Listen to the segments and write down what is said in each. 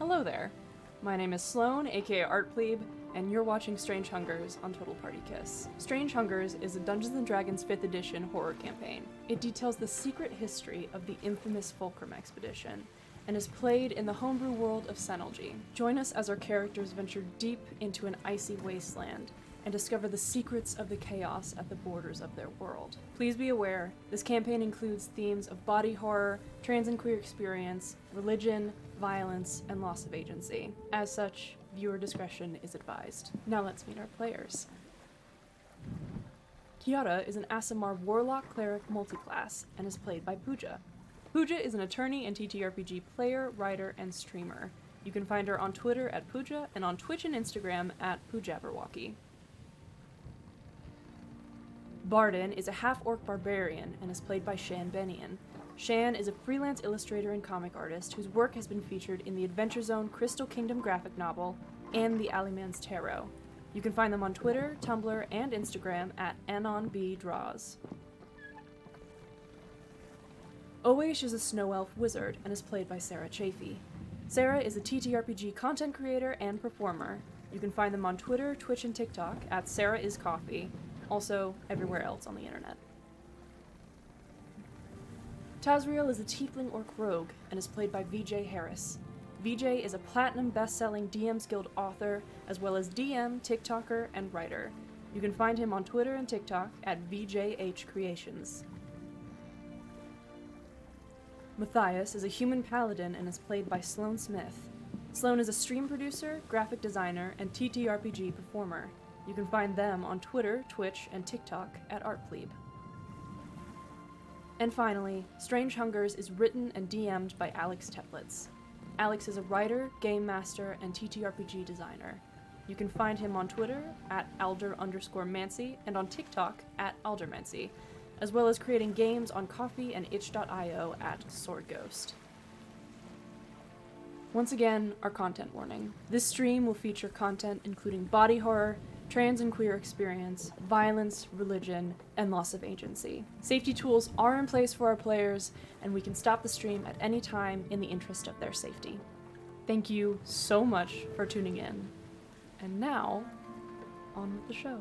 Hello there. My name is Sloan, aka Art Plebe, and you're watching Strange Hungers on Total Party Kiss. Strange Hungers is a Dungeons & Dragons 5th edition horror campaign. It details the secret history of the infamous Fulcrum Expedition, and is played in the homebrew world of Senelji. Join us as our characters venture deep into an icy wasteland, and discover the secrets of the chaos at the borders of their world. Please be aware, this campaign includes themes of body horror, trans and queer experience, religion, violence, and loss of agency. As such, viewer discretion is advised. Now let's meet our players. Kiara is an Aasimar Warlock Cleric multiclass, and is played by Pooja. Pooja is an attorney and TTRPG player, writer, and streamer. You can find her on Twitter at Pooja, and on Twitch and Instagram at Poojabberwocky. Barden is a half-orc barbarian and is played by Shan Benian. Shan is a freelance illustrator and comic artist whose work has been featured in the Adventure Zone Crystal Kingdom graphic novel and the Alleyman's Tarot. You can find them on Twitter, Tumblr, and Instagram at AnonBDraws. Owesh is a snow elf wizard and is played by Sarah Chafee. Sarah is a TTRPG content creator and performer. You can find them on Twitter, Twitch, and TikTok at SarahIsCoffee. Also, everywhere else on the internet. Tazriel is a tiefling orc rogue and is played by VJ Harris. VJ is a platinum best-selling DM's Guild author, as well as DM, TikToker, and writer. You can find him on Twitter and TikTok at VJH Creations. Matthias is a human paladin and is played by Sloan Smith. Sloan is a stream producer, graphic designer, and TTRPG performer. You can find them on Twitter, Twitch, and TikTok at ArtPlebe. And finally, Strange Hungers is written and DM'd by Alex Teplitz. Alex is a writer, game master, and TTRPG designer. You can find him on Twitter at Alder_Mancy and on TikTok at AlderMancy, as well as creating games on Ko-fi and itch.io at SwordGhost. Once again, our content warning. This stream will feature content including body horror, trans and queer experience, violence, religion, and loss of agency. Safety tools are in place for our players, and we can stop the stream at any time in the interest of their safety. Thank you so much for tuning in. And now, on with the show.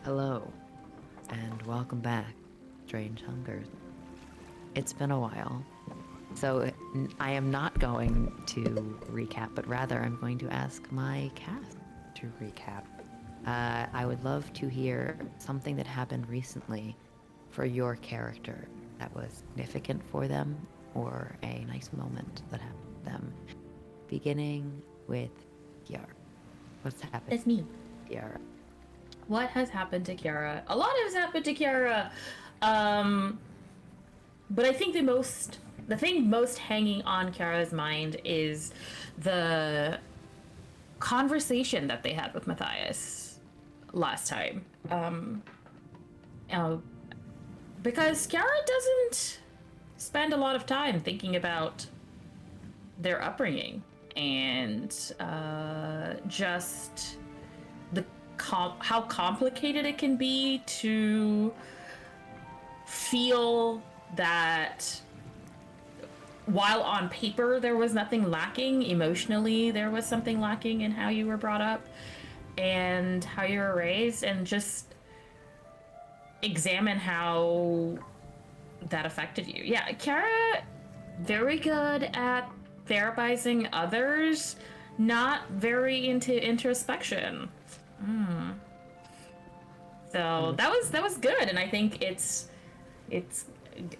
Hello, and welcome back, Strange Hungers. It's been a while, so I am not going to recap, but rather I'm going to ask my cast to recap. I would love to hear something that happened recently for your character that was significant for them, or a nice moment that happened to them. Beginning with Kiara. What's happened? It's me. Kiara. What has happened to Kiara? A lot has happened to Kiara. But I think the thing most hanging on Kiara's mind is the conversation that they had with Matthias last time. Because Kiara doesn't spend a lot of time thinking about their upbringing and just how complicated it can be to feel that while on paper there was nothing lacking, emotionally there was something lacking in how you were brought up and how you were raised, and just examine how that affected you. Yeah, Kara, very good at therapizing others, not very into introspection. So that was good, and I think it's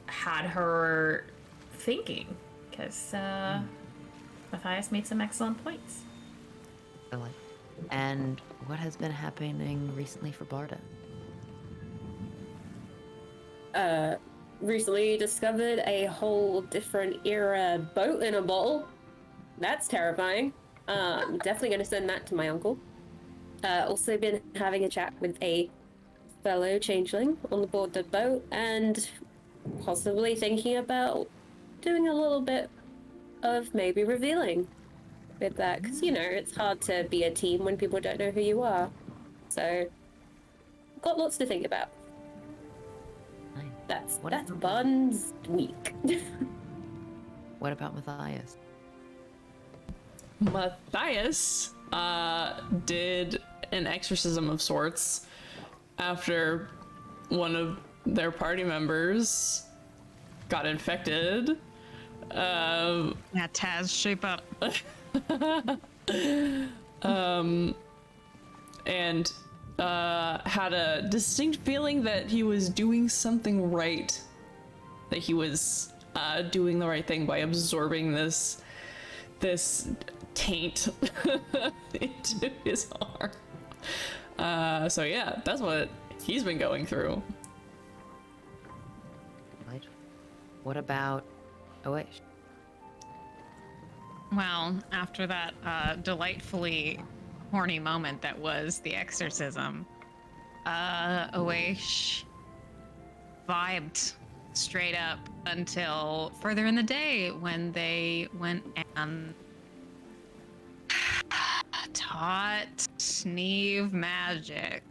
had her thinking, because Matthias made some excellent points. And what has been happening recently for Barda? Recently discovered a whole different era boat in a bottle. That's terrifying. Definitely going to send that to my uncle. Also been having a chat with a fellow changeling on the board the boat, and possibly thinking about doing a little bit of maybe revealing with that, because it's hard to be a team when people don't know who you are. So got lots to think about. Nice. That's Bun's week. What about Matthias? Matthias did an exorcism of sorts after one of their party members got infected. Yeah, Taz, shape up. And had a distinct feeling that he was doing something right, that he was doing the right thing by absorbing this taint into his arm. So yeah, that's what he's been going through. Right. What about Oish? Well, after that delightfully horny moment that was the exorcism, Oish vibed straight up until further in the day, when they went and taught Neve magic.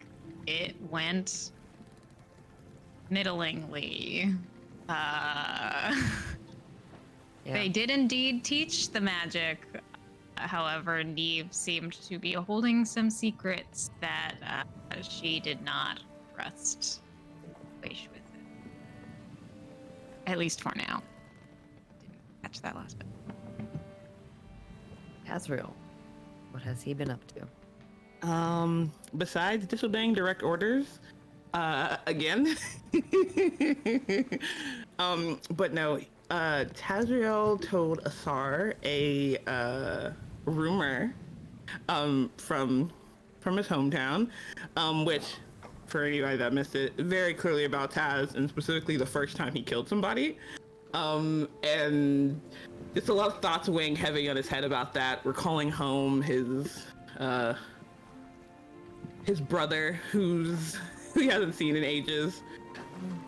It went middlingly. They did indeed teach the magic. However, Neve seemed to be holding some secrets that she did not trust Oish with it. At least for now. Didn't catch that last bit. Azrael, what has he been up to? Besides disobeying direct orders, again. But no, Tazriel told Asar a rumor from his hometown, which, for anybody that missed it, very clearly about Taz, and specifically the first time he killed somebody. And it's a lot of thoughts weighing heavy on his head about that, recalling home his brother, who he hasn't seen in ages.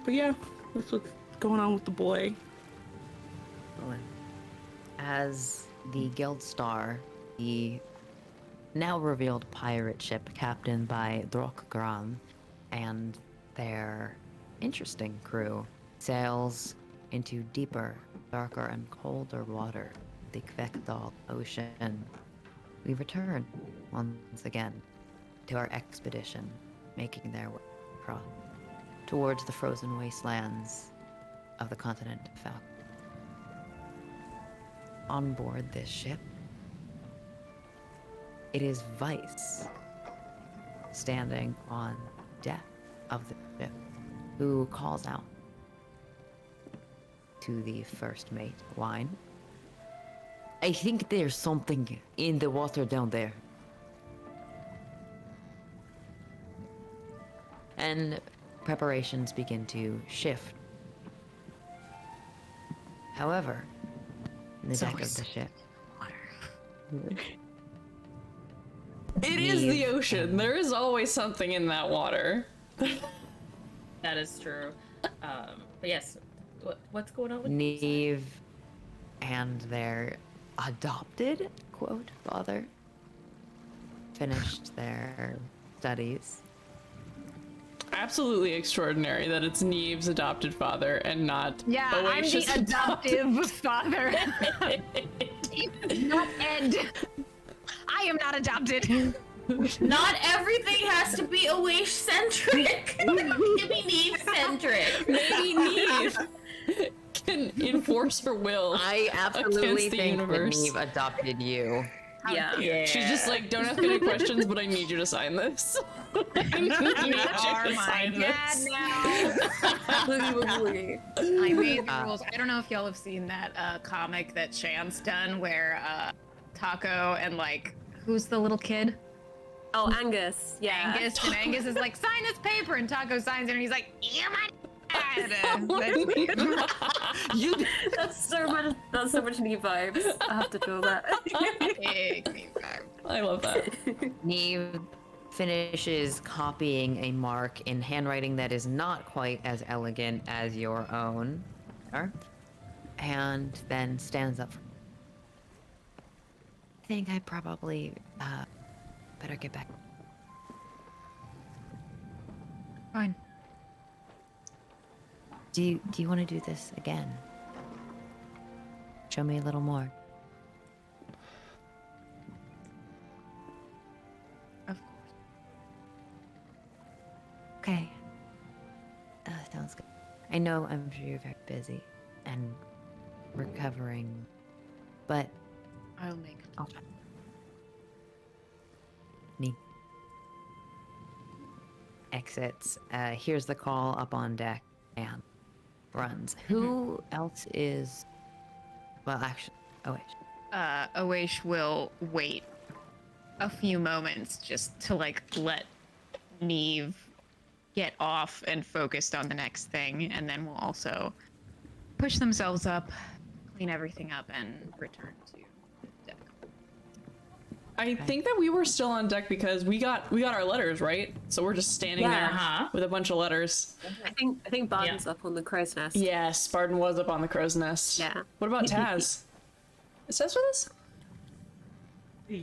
But yeah, that's what's going on with the boy. As the Guild Star, the now revealed pirate ship captained by Drokgran and their interesting crew sails into deeper, darker, and colder water, the Kvekdal Ocean, we return once again to our expedition, making their way across towards the frozen wastelands of the continent of Falcon. On board this ship, it is Vice standing on deck of the ship, who calls out to the first mate, Wine. I think there's something in the water down there. And preparations begin to shift. However, in the deck of the ship, It is the ocean. There is always something in that water. That is true. But yes, what's going on with Neve and their adopted, quote, father finished their studies. Absolutely extraordinary that it's Neve's adopted father and not Yeah, I'm Oasis' the adoptive father. Not Ed. I am not adopted. Not everything has to be Awaish centric. It can be Neve centric. Maybe Neve can enforce her will. I absolutely Against the think that universe. Neve adopted you. Yeah. She's just like, don't ask any questions, but I need you to sign this. I need you are to my sign dad this. now. I made the rules. I don't know if y'all have seen that comic that Chan's done where Taco and like, who's the little kid? Oh, Angus. Yeah. Angus. And Angus is like, sign this paper. And Taco signs it and he's like, you're my dad. That's so much. That's so much new vibes. I have to feel that. I love that. Neve finishes copying a mark in handwriting that is not quite as elegant as your own, and then stands up. I think I probably better get back. Fine. Do you want to do this again? Show me a little more. Of course. Okay. Sounds good. I know I'm sure you're very busy and recovering, but I'll make it. I'll try. Me. Exits. Here's the call up on deck and runs. Who else is? Well, actually, oh wait. Awaish will wait a few moments just to like let Neve get off and focused on the next thing, and then we'll also push themselves up, clean everything up, and return to deck. I think that we were still on deck because we got our letters, right? So we're just standing Yeah. there with a bunch of letters. I think Barton's up on the crow's nest. Yes, Spartan was up on the crow's nest. Yeah. What about Taz? Is Taz with us? I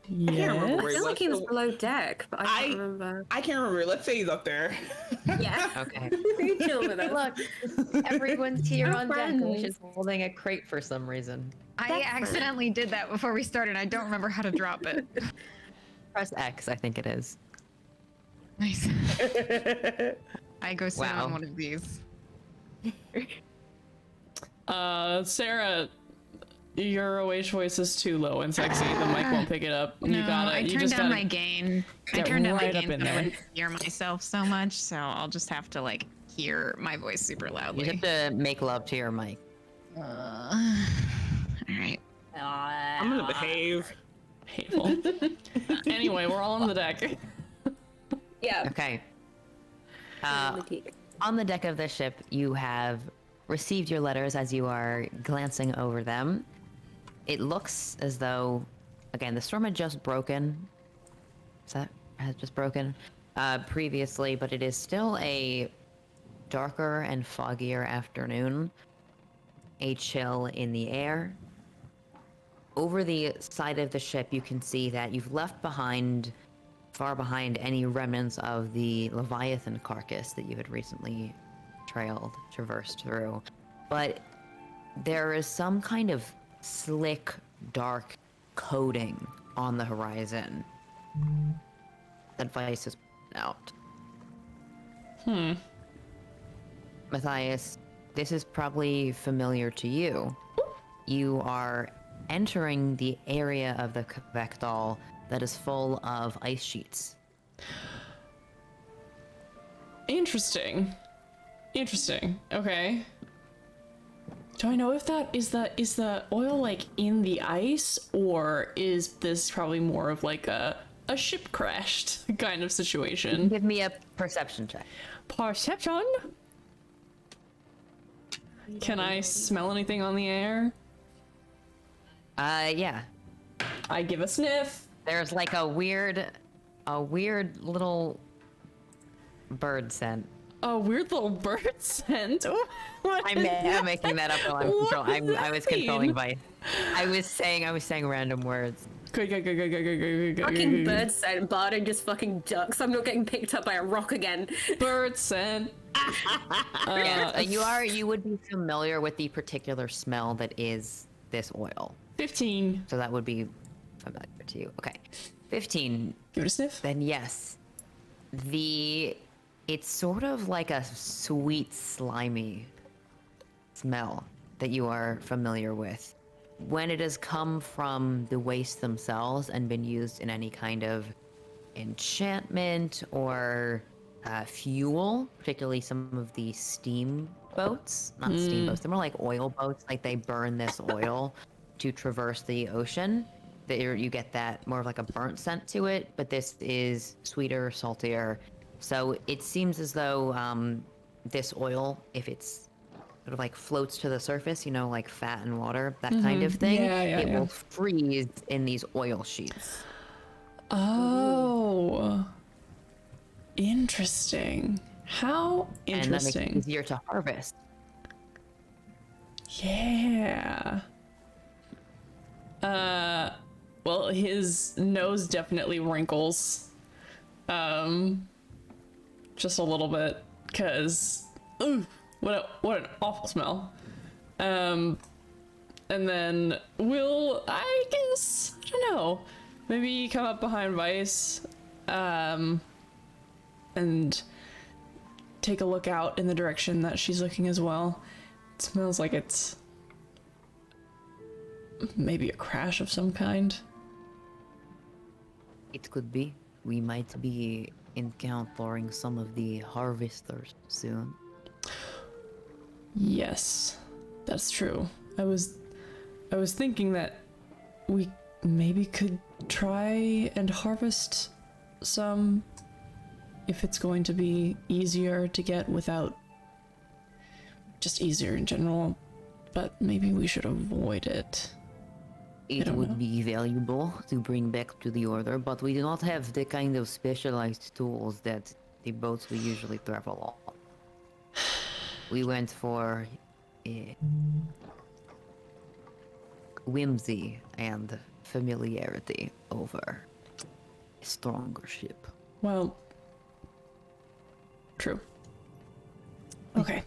can't remember I where he feel like he was was. below deck, but I can't remember. I can't remember. Let's say he's up there. Yeah. Okay. Chill with us. Look, everyone's here We're on deck, and friends. she's holding a crate for some reason. I accidentally did that before we started. I don't remember how to drop it. Press X, I think it is. Nice. I go sit Wow. on one of these. Sarah, your Awaish voice is too low and sexy. The mic won't pick it up. You No, gotta. I You turned just down gotta. my gain. I get turned down my right up gain in so I there. wouldn't hear myself so much, so I'll just have to like hear my voice super You loudly. have to make love to your mic. All right. I'm gonna behave. Hateful. Anyway, we're all on the deck. Yeah. Okay. On the deck of the ship, you have received your letters as you are glancing over them. It looks as though, again, the storm had just broken. Has just broken previously, but it is still a darker and foggier afternoon. A chill in the air. Over the side of the ship, you can see that you've left behind, far behind, any remnants of the Leviathan carcass that you had recently traversed through. But there is some kind of slick, dark coating on the horizon that Vice has put out. Matthias, this is probably familiar to you. You are entering the area of the Kvekdal that is full of ice sheets. Interesting. Okay. Do I know if that is the oil like in the ice, or is this probably more of like a ship crashed kind of situation? Give me a perception check. Perception? Can I smell anything on the air? Yeah. I give a sniff. There's like a weird little bird scent. A weird little bird scent. What I'm is that? making that up while I'm What controlling. does I that was controlling mean? by. I was saying random words. Fucking bird scent. Bardo just fucking ducks. I'm not getting picked up by a rock again. Bird scent. Yeah, you would be familiar with the particular smell that is this oil. 15. So that would be familiar to you. Okay. 15. Give it a sniff. Then yes. It's sort of like a sweet, slimy smell that you are familiar with. When it has come from the waste themselves and been used in any kind of enchantment or fuel, particularly some of the steam boats, not steamboats, they're more like oil boats, like they burn this oil to traverse the ocean. You get that more of like a burnt scent to it, but this is sweeter, saltier. So it seems as though this oil, if it's sort of like floats to the surface, like fat and water, that kind of thing, it will freeze in these oil sheets. Oh. Interesting. How interesting. And that makes it easier to harvest. Yeah. Well, his nose definitely wrinkles. Just a little bit, because what an awful smell. And then I don't know, maybe come up behind Vice, and take a look out in the direction that she's looking as well. It smells like it's maybe a crash of some kind. It could be. We might be encountering some of the harvesters soon. Yes, that's true. I was thinking that we maybe could try and harvest some, if it's going to be easier to get without, just easier in general, but maybe we should avoid it. It would be valuable to bring back to the Order, but we do not have the kind of specialized tools that the boats we usually travel on. We went for whimsy and familiarity over a stronger ship. Well, true. Okay.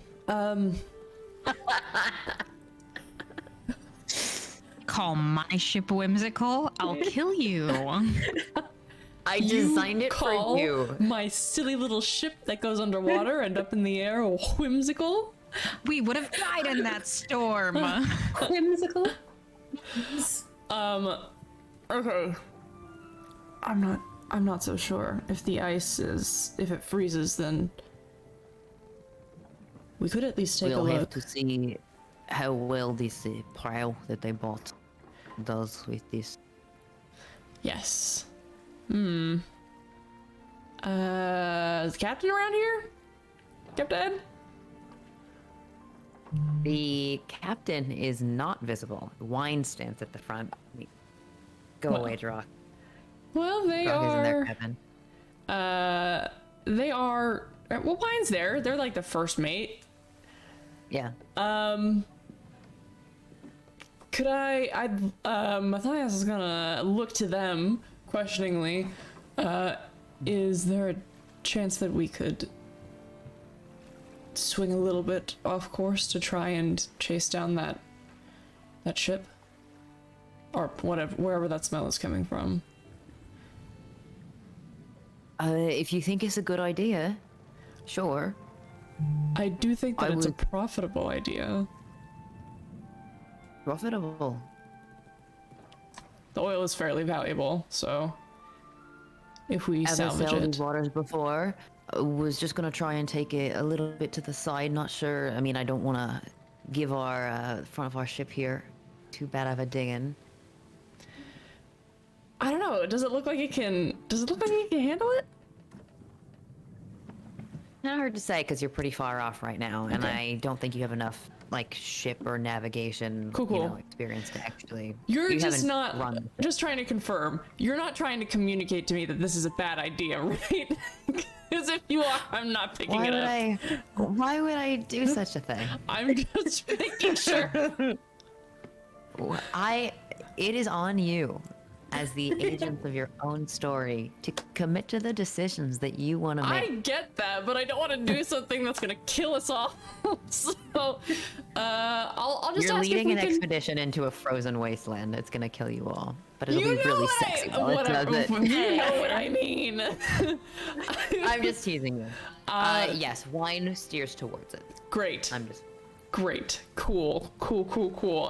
Call my ship whimsical? I'll kill you. I designed it call for you. My silly little ship that goes underwater and up in the air whimsical? We would have died in that storm. Whimsical. Okay. I'm not so sure. If if it freezes, then we could at least take a We'll look. have to see how well this prow that they bought does with this. Yes. Is the captain around here? Captain? The captain is not visible. The wine stands at the front. Go away, Drock. Well, they Drock is in there, are. Kevin. They are. Well, Wine's there. They're like the first mate. Yeah. Could Matthias is gonna look to them questioningly. Is there a chance that we could swing a little bit off course to try and chase down that ship? Or wherever that smell is coming from. If you think it's a good idea. Sure. I do think that I it's a would- profitable idea. Profitable. The oil is fairly valuable, so if we Ever salvage sailed it. these waters before? Was just gonna try and take it a little bit to the side. Not sure. I mean, I don't want to give our front of our ship here too bad of a dig in. I don't know. Does it look like it can? Does it look like it can handle it? Not hard to say because you're pretty far off right now, and Okay. I don't think you have enough like ship or navigation Cool. experience to actually. You're you just haven't not run. just trying to confirm. You're not trying to communicate to me that this is a bad idea, right? Because if you are, I'm not picking Why it would up. why would I do such a thing? I'm just making sure. It is on you as the agent of your own story to commit to the decisions that you want to I make. get that, but I don't want to do something that's gonna kill us all. So, I'll just You're ask leading if an we can. expedition into a frozen wasteland. It's gonna kill you all, but it'll You be know really what sexy while it does it. You know what I mean. I'm just teasing you. Yes, wine steers towards it. Great. I'm just. Great. Cool.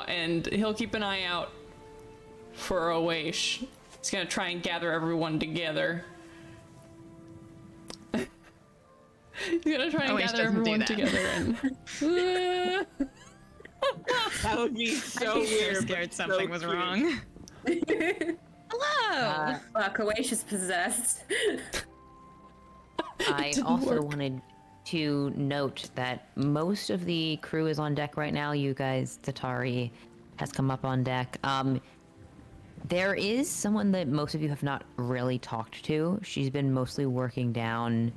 And he'll keep an eye out for Oash. He's gonna try and gather everyone together. He's gonna try and Oash gather doesn't do everyone that. together and. That would be so I'm weird. but scared so something was cute. wrong. Hello. Fuck, Oash is possessed. I didn't also work. wanted to note that most of the crew is on deck right now. You guys, Tatari has come up on deck. There is someone that most of you have not really talked to. She's been mostly working down,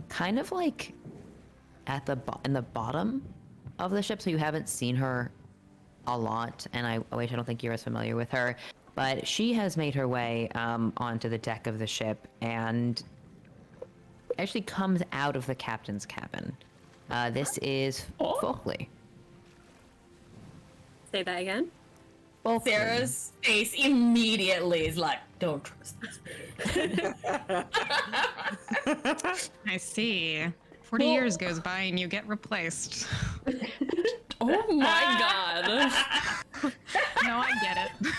kind of like at the in the bottom of the ship, so you haven't seen her a lot. And I don't think you're as familiar with her, but she has made her way onto the deck of the ship and actually comes out of the captain's cabin. This is Oh. Folkley. Say that again. Sarah's face immediately is like, don't trust this. I see. 40 years goes by and you get replaced. Oh my god. No, I get it.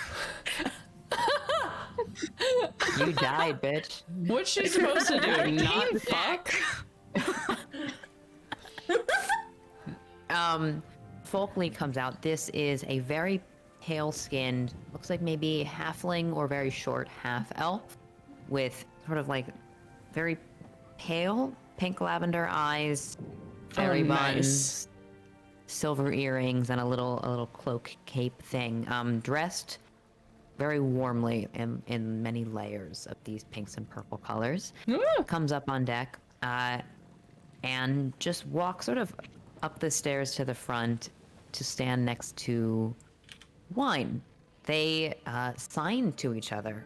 You died, bitch. What's she supposed to do? Not fuck? Folkley comes out. This is a very pale-skinned, looks like maybe halfling or very short half-elf, with sort of like very pale pink lavender eyes, fairy Oh, buns, nice. silver earrings, and a little cloak cape thing. Dressed very warmly in many layers of these pinks and purple colors. Ah. Comes up on deck and just walks sort of up the stairs to the front to stand next to Wine. They sign to each other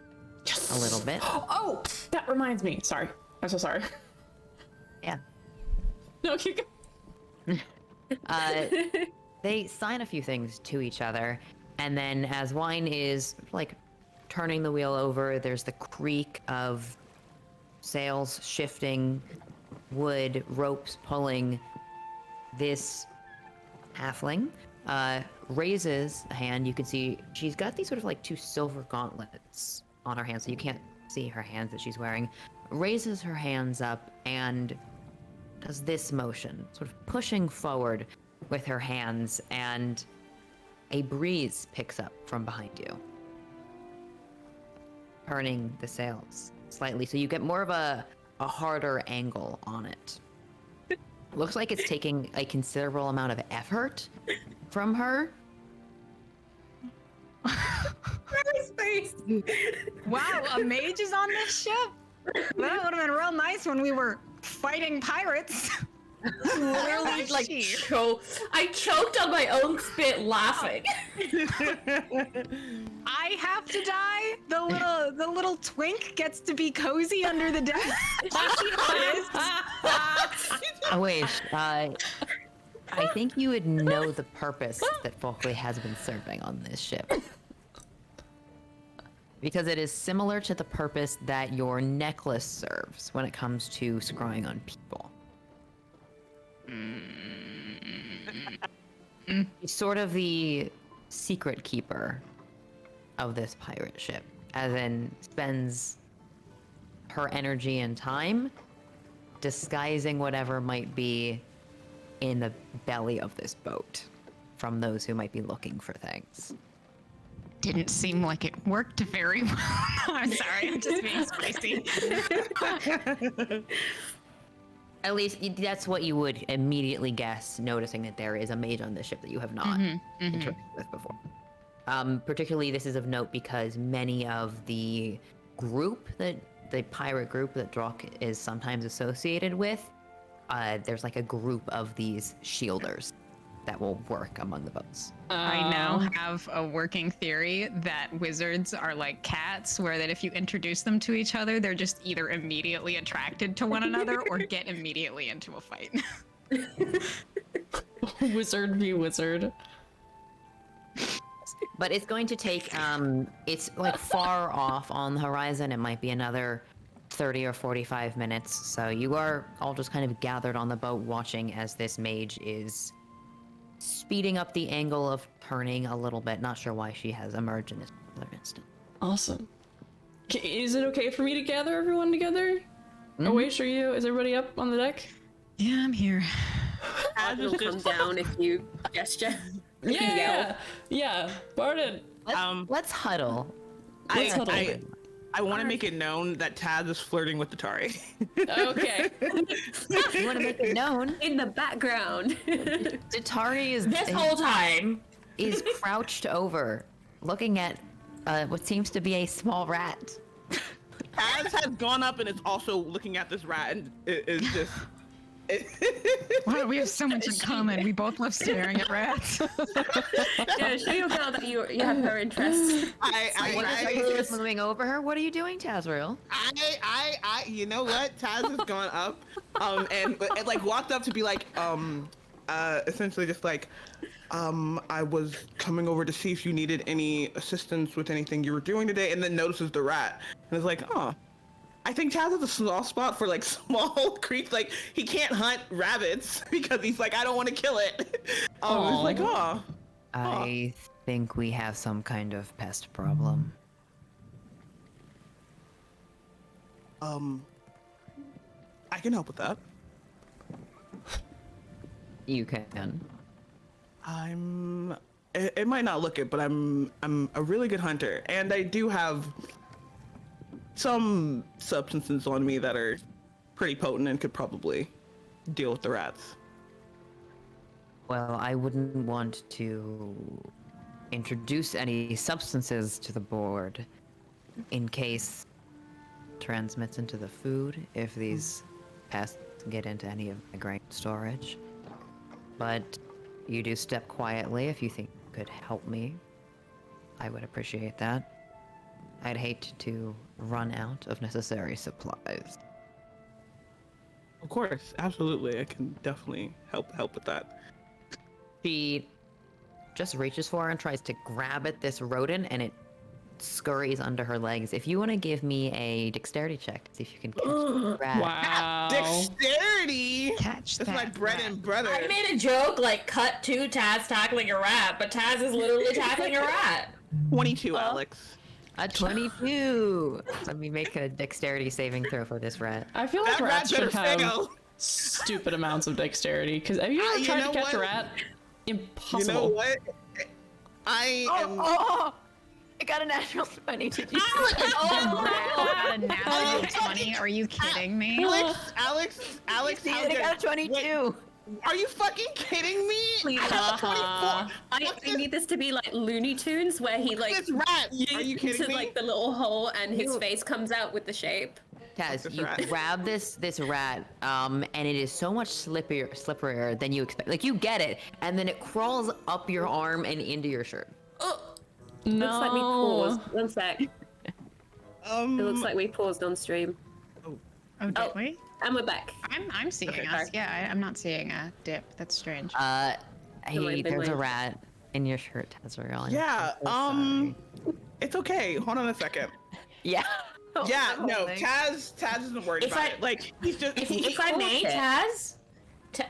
a little bit. Oh, that reminds me. Sorry. I'm so sorry. Yeah. No, keep going. They sign a few things to each other, and then as Wine is like turning the wheel over, there's the creak of sails shifting, wood, ropes pulling. This halfling raises a hand. You can see she's got these sort of like two silver gauntlets on her hands, so you can't see her hands that she's wearing. Raises her hands up and does this motion, sort of pushing forward with her hands, and a breeze picks up from behind you, turning the sails slightly, so you get more of a harder angle on it. Looks like it's taking a considerable amount of effort from her. Space. Wow, a mage is on this ship? That would have been real nice when we were fighting pirates. Literally, like, I choked on my own spit laughing. I have to die. The little twink gets to be cozy under the deck. Oh wait, I think you would know the purpose that Folkley has been serving on this ship. Because it is similar to the purpose that your necklace serves when it comes to scrying on people. She's sort of the secret keeper of this pirate ship, as in spends her energy and time disguising whatever might be in the belly of this boat from those who might be looking for things. Didn't seem like it worked very well. I'm sorry, I'm just being spicy. At least that's what you would immediately guess, noticing that there is a mage on this ship that you have not interacted with before. Particularly, this is of note because many of the pirate group that Drock is sometimes associated with, there's like a group of these shielders that will work among the boats. I now have a working theory that wizards are like cats, where that if you introduce them to each other, they're just either immediately attracted to one another or get immediately into a fight. Wizard v wizard. But it's going to take, it's like far off on the horizon. It might be another 30 or 45 minutes. So you are all just kind of gathered on the boat watching as this mage is speeding up the angle of turning a little bit. Not sure why she has emerged in this particular instant. Awesome. Is it okay for me to gather everyone together? Oh, wait, are you? Is everybody up on the deck? Yeah, I'm here. It'll come down if you gesture. Yeah. Barden. Let's huddle. I want to make it known that Taz is flirting with the Tari. Okay. You want to make it known? In the background. Datari is This whole time. is crouched over, looking at what seems to be a small rat. Taz has gone up and is also looking at this rat and is just. Wow, we have so much in common. We both love staring at rats. Yeah, show your girl that you have her interests. I moving over her. What are you doing, Tazriel? You know what? Taz has gone up, and like walked up to be like, essentially just like, I was coming over to see if you needed any assistance with anything you were doing today, and then notices the rat, and is like, oh. I think Taz has a small spot for like small creatures. Like he can't hunt rabbits because he's like, I don't want to kill it. It's like, I think we have some kind of pest problem. I can help with that. You can. It might not look it, but I'm a really good hunter, and I do have some substances on me that are pretty potent and could probably deal with the rats. Well, I wouldn't want to introduce any substances to the board in case it transmits into the food if these pests get into any of my grain storage. But you do step quietly if you think you could help me. I would appreciate that. I'd hate to run out of necessary supplies. Of course, absolutely. I can definitely help with that. She just reaches for her and tries to grab at this rodent, and it scurries under her legs. If you want to give me a dexterity check to see if you can catch the rat. Wow. Dexterity! Catch That's that my bread rat. and butter. I made a joke like cut to Taz tackling a rat, but Taz is literally tackling a rat. 22, Alex. A 22! Let me make a dexterity saving throw for this rat. I feel like That rat rats should better have fail. stupid amounts of dexterity. Because have you ever You tried know to catch a what? rat? Impossible. You know what? I am. Oh! I got a natural 20. Did you see that? Got a natural 20? Are you kidding me? Alex, See how it? I dare- got a 22. Wait, are you fucking kidding me? Please. I got a 24. I need this to be like Looney Tunes, where he like This rat. Are you kidding into me? like the little hole and his face comes out with the shape. Taz, this you rat. grab this rat, and it is so much slipperier than you expect. Like, you get it, and then it crawls up your arm and into your shirt. No. Looks like we paused. One sec. It looks Um, like we paused on stream. Oh, did Oh. we? And we're back. I'm seeing Okay, us. sorry. Yeah, I'm not seeing a dip. That's strange. Hey, Been there's a waiting. rat in your shirt, Tazriel. Yeah, I'm so sorry. it's okay. Hold on a second. Yeah. Yeah, I'm no, holding. Taz isn't worried If about I- it. Like, he's just. If I may, Okay. Taz,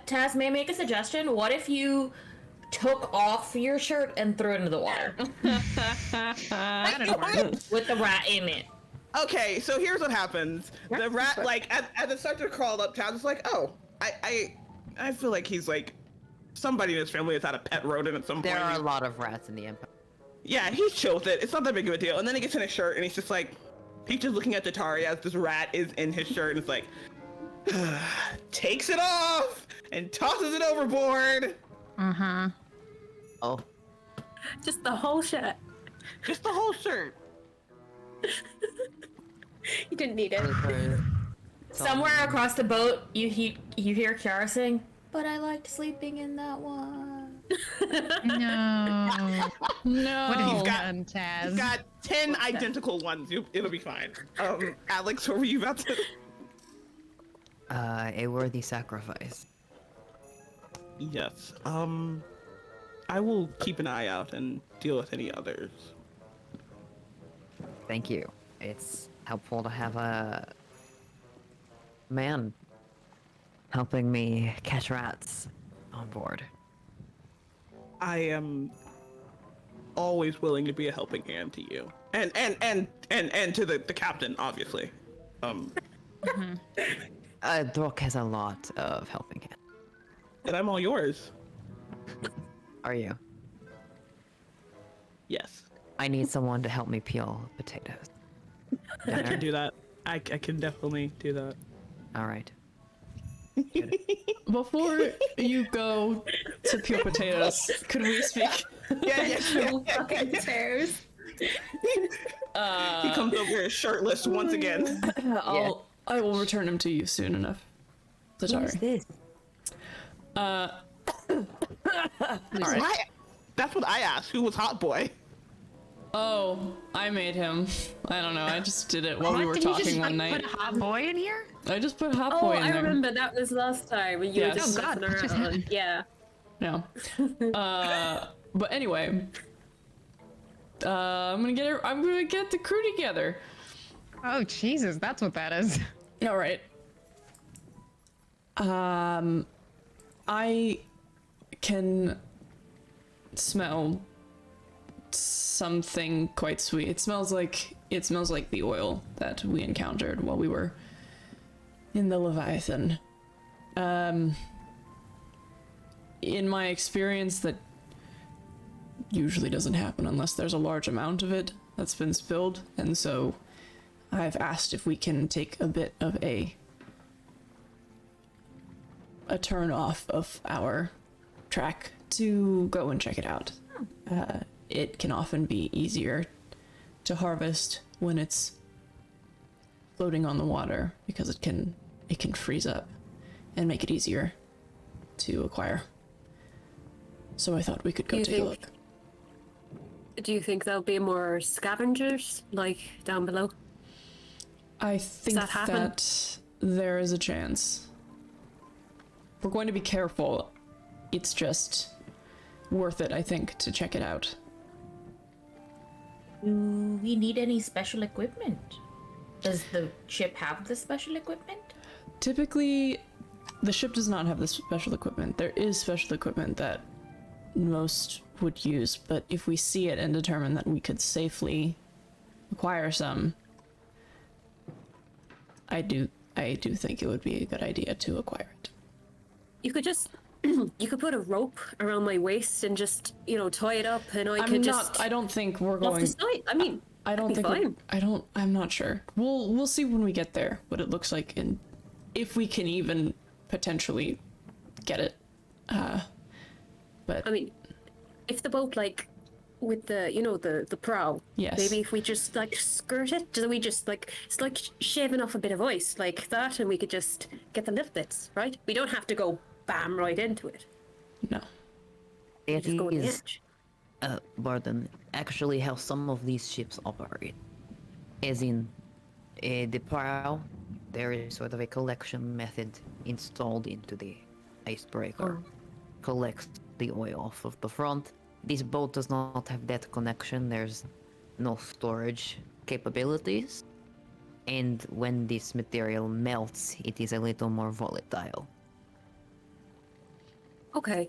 Taz may I make a suggestion. What if you took off your shirt and threw it into the water That'd work. with the rat in it. Okay, so here's what happens. The rat, like, as it starts to crawl up, Taz is like, oh, I feel like he's like, somebody in his family has had a pet rodent at some point. There are a lot of rats in the Empire. Yeah, he's chill with it. It's not that big of a deal. And then he gets in his shirt and he's just like, he's just looking at Datari as this rat is in his shirt and it's like, takes it off and tosses it overboard. Uh-huh. Oh, Just the whole shit. Just the whole shirt. You didn't need it. Somewhere across the boat, you hear Kiara sing, "But I liked sleeping in that one." No. No. What have you got- done, Taz? He's got 10 identical ones. It'll be fine. Alex, what were you about to? a worthy sacrifice. Yes. I will keep an eye out and deal with any others. Thank you. It's helpful to have a man helping me catch rats on board. I am always willing to be a helping hand to you, and to the captain, obviously. Brooke has a lot of helping hand. And I'm all yours. Are you? Yes, I need someone to help me peel potatoes. I can do that. I can definitely do that. All right. Before you go to peel potatoes, could we speak? Yeah. Fucking tears. He comes over here shirtless once again. I will return him to you soon enough. Sorry. this? That's what I asked. Who was Hot Boy? Oh, I made him. I don't know. I just did it while we were Did you talking just, one like, night. put a hot boy in here? I just put Hot Oh, Boy in I there. remember that was last time when you were Yes. just Oh, God, messing what just around. happened? Yeah. Yeah. But anyway, I'm gonna get the crew together. Oh, Jesus, that's what that is. All right. I can smell something quite sweet. It smells like the oil that we encountered while we were in the Leviathan. In my experience, that usually doesn't happen unless there's a large amount of it that's been spilled, and so I've asked if we can take a bit of a turn off of our track to go and check it out. It can often be easier to harvest when it's floating on the water because it can freeze up and make it easier to acquire. So I thought we could go You take a think- look. Do you think there'll be more scavengers, like, down below? I think that happen? that there is a chance. We're going to be careful. It's just worth it, I think, to check it out. Do we need any special equipment? Does the ship have the special equipment? Typically, the ship does not have this special equipment. There is special equipment that most would use, but if we see it and determine that we could safely acquire some, I do think it would be a good idea to acquire it. You could just, you could put a rope around my waist and just, tie it up, and I could just. I don't think we're off going. the side. I mean, I don't that'd think. be fine. I'm not sure. We'll see when we get there what it looks like and if we can even potentially get it. But I mean, if the boat, like, with the, the prow, Yes. maybe if we just, like, skirt it, do we just, like, it's like shaving off a bit of ice, like that, and we could just get the little bits, right? We don't have to go bam right into it. no. It Just go on the is, edge. Barton, actually how some of these ships operate. As in, the prow, there is sort of a collection method installed into the icebreaker. Collects the oil off of the front. This boat does not have that connection. There's no storage capabilities. And when this material melts, it is a little more volatile. Okay.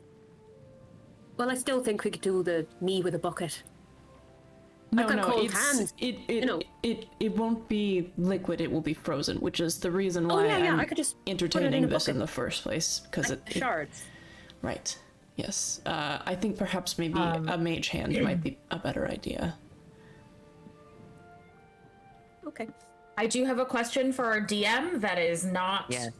Well, I still think we could do the me with a bucket. No, I've got no, cold it's hands. it won't be liquid. It will be frozen, which is the reason Oh why yeah, I'm I could just put it entertaining in a this in bucket. the first place because Like shards. right. Yes, I think perhaps maybe a mage hand might be a better idea. Okay. I do have a question for our DM that is not Yes.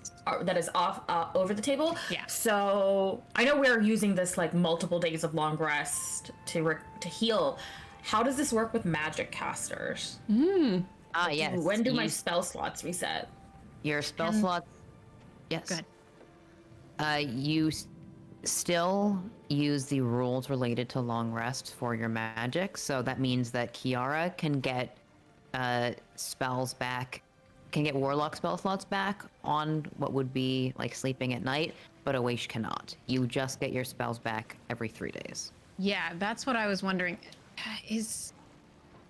that is off over the table. Yeah. So I know we're using this like multiple days of long rest to heal. How does this work with magic casters? Yes. When do my you- spell slots reset? Your spell slots. Yes. Good. You still use the rules related to long rest for your magic, so that means that Kiara can get spells back, can get warlock spell slots back on what would be like sleeping at night, but Awaish cannot. You just get your spells back every 3 days. Yeah, that's what I was wondering.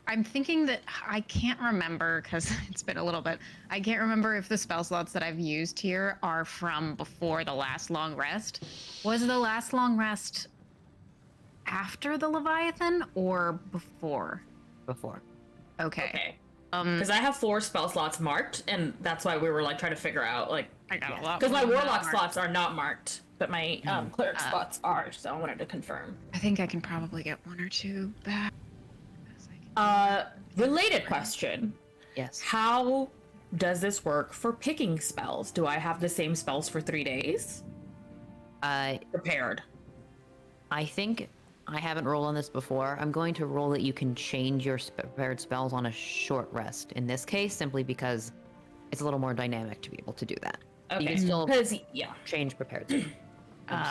I'm thinking that I can't remember because it's been a little bit. I can't remember if the spell slots that I've used here are from before the last long rest. Was the last long rest after the Leviathan or before? Before. Okay. Okay. Because I have 4 spell slots marked, and that's why we were like trying to figure out like I got a lot. because my more warlock marked. slots are not marked, but my cleric slots are. So I wanted to confirm. I think I can probably get 1 or 2 back. Related question. Yes. How does this work for picking spells? Do I have the same spells for 3 days? Prepared. I think I haven't rolled on this before. I'm going to roll that you can change your prepared spells on a short rest. In this case, simply because it's a little more dynamic to be able to do that. You Okay. can still Because yeah, change prepared spells.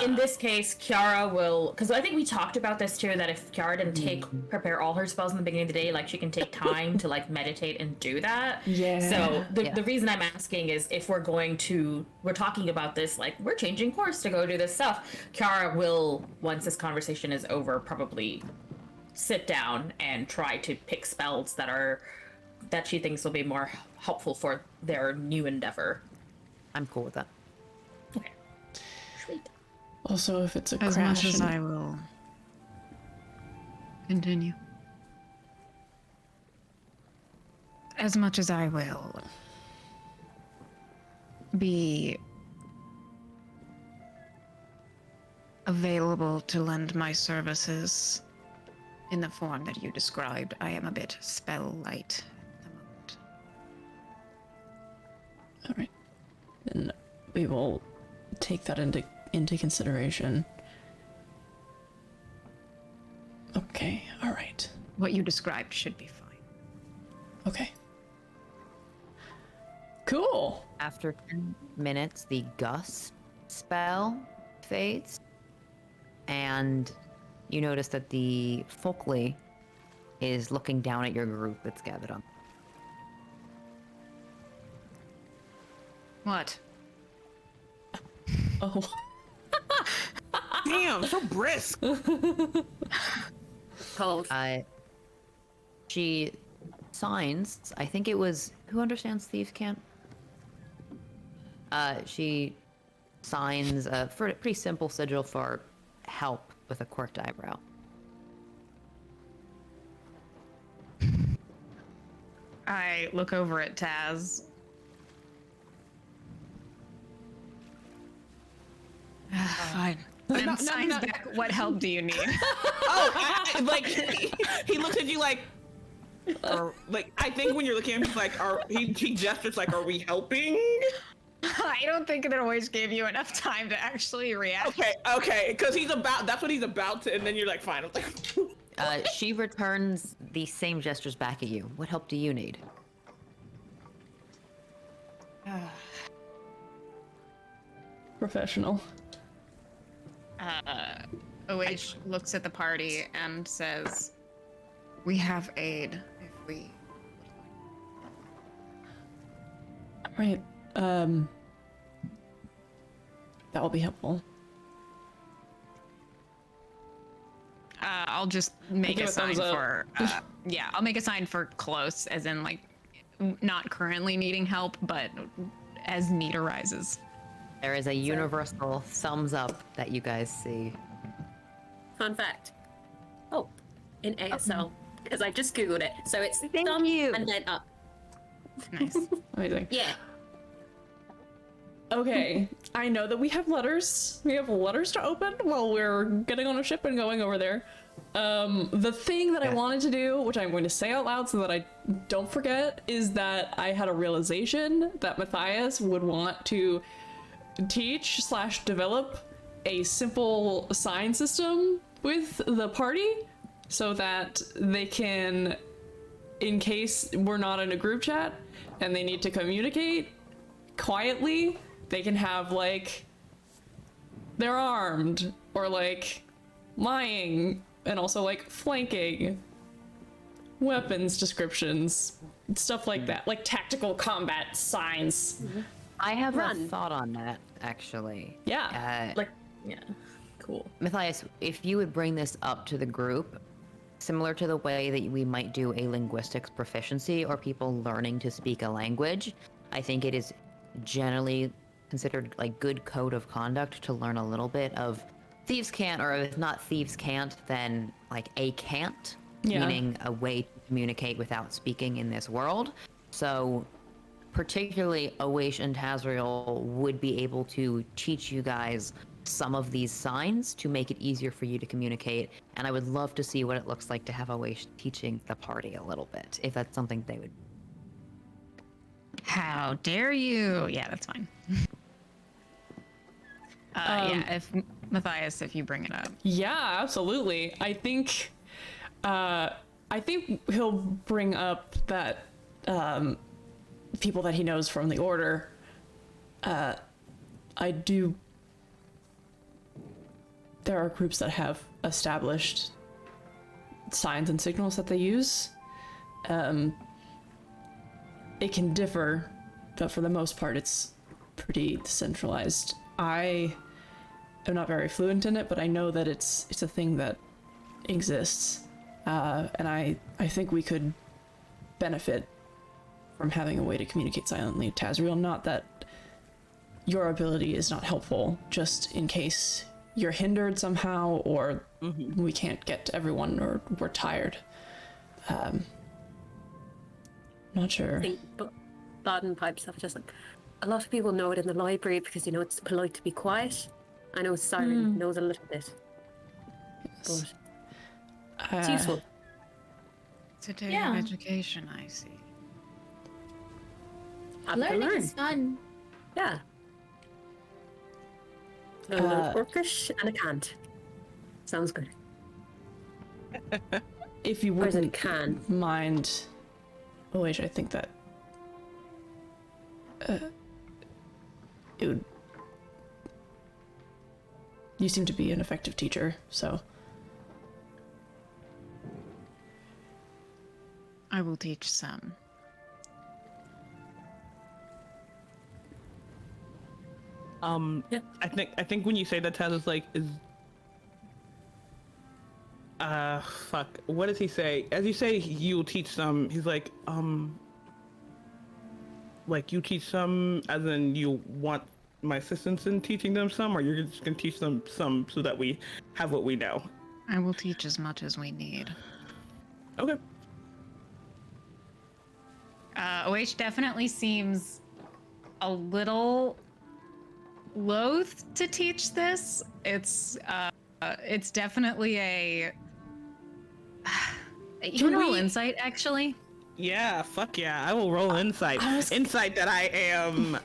in this case, Kiara will. Because I think we talked about this too. That if Kiara didn't prepare all her spells in the beginning of the day, like she can take time to like meditate and do that. Yeah. So the Yeah. the reason I'm asking is if we're talking about this, like we're changing course to go do this stuff. Kiara will, once this conversation is over, probably sit down and try to pick spells that she thinks will be more helpful for their new endeavor. I'm cool with that. Okay. Sweet. Also, if it's a As crash, much as and- I will continue. As much as I will be available to lend my services in the form that you described, I am a bit spell light at the moment. all right, then we will take that into consideration. Okay, all right. What you described should be fine. Okay. Cool. After 10 minutes, the gust spell fades, and you notice that the Folkly is looking down at your group that's gathered on. What? Oh. Damn, so brisk. Cold. She signs, I think it was, who understands thieves' can't? She signs for a pretty simple sigil for help with a quirked eyebrow. I look over at Taz. Fine. And signs back, what help do you need? Like he looks at you like, or like I think when you're looking at him, he's like, he gestures like, are we helping? I don't think it always gave you enough time to actually react. Okay, because that's what he's about to, and then you're like, fine. I'm like, She returns the same gestures back at you. What help do you need? Professional. OH looks at the party and says, "We have aid if we." Right. That will be helpful. I'll just make give a a thumbs sign up. for. Yeah, I'll make a sign for close, as in like not currently needing help, but as need arises. There is a universal thumbs up that you guys see. Fun fact. Oh, in ASL, because I just googled it. So it's Thank thumb you. and then up. Nice. Amazing. Yeah. Okay, I know that we have letters. We have letters to open while we're getting on a ship and going over there. The thing that I wanted to do, which I'm going to say out loud so that I don't forget, is that I had a realization that Matthias would want to teach/develop a simple sign system with the party so that they can, in case we're not in a group chat and they need to communicate quietly, they can have like they're armed or like lying and also like flanking, weapons descriptions, stuff like that, like tactical combat signs. I have a Run. thought on that, actually. Yeah. Like, yeah, cool. Matthias, if you would bring this up to the group, similar to the way that we might do a linguistics proficiency or people learning to speak a language, I think it is generally considered like good code of conduct to learn a little bit of thieves can't, or if not thieves can't, then like a can't, meaning a way to communicate without speaking in this world. So particularly Oish and Tazriel would be able to teach you guys some of these signs to make it easier for you to communicate, and I would love to see what it looks like to have Oish teaching the party a little bit, if that's something they would. How dare you? Yeah, that's fine. Yeah, if Matthias, if you bring it up. Yeah, absolutely. I think he'll bring up that people that he knows from the order. There are groups that have established signs and signals that they use. It can differ, but for the most part, it's pretty decentralized. I am not very fluent in it, but I know that it's a thing that exists, and I think we could benefit from having a way to communicate silently with Tazriel. Not that your ability is not helpful, just in case you're hindered somehow, or we can't get to everyone, or we're tired. Not sure. I think Baden pipes up just like, a lot of people know it in the library because, you know, it's polite to be quiet. I know Siren knows a little bit. Yes. But it's useful. It's a day Yeah. of education, I see. Have to Learning learn. is fun. Yeah. A little Orcish and a can't. Sounds good. If you Or is it a wouldn't can? mind, I think that it would. You seem to be an effective teacher, so I will teach some. Yeah. I think when you say that, Taz is like, fuck, what does he say? As you say, you'll teach some, he's like you teach some, as in you want my assistance in teaching them some, or you're just gonna teach them some so that we have what we know? I will teach as much as we need. Okay. OH definitely seems a little loath to teach this. It's definitely a. You can roll insight, actually. Yeah, fuck yeah, I will roll insight. Insight that I am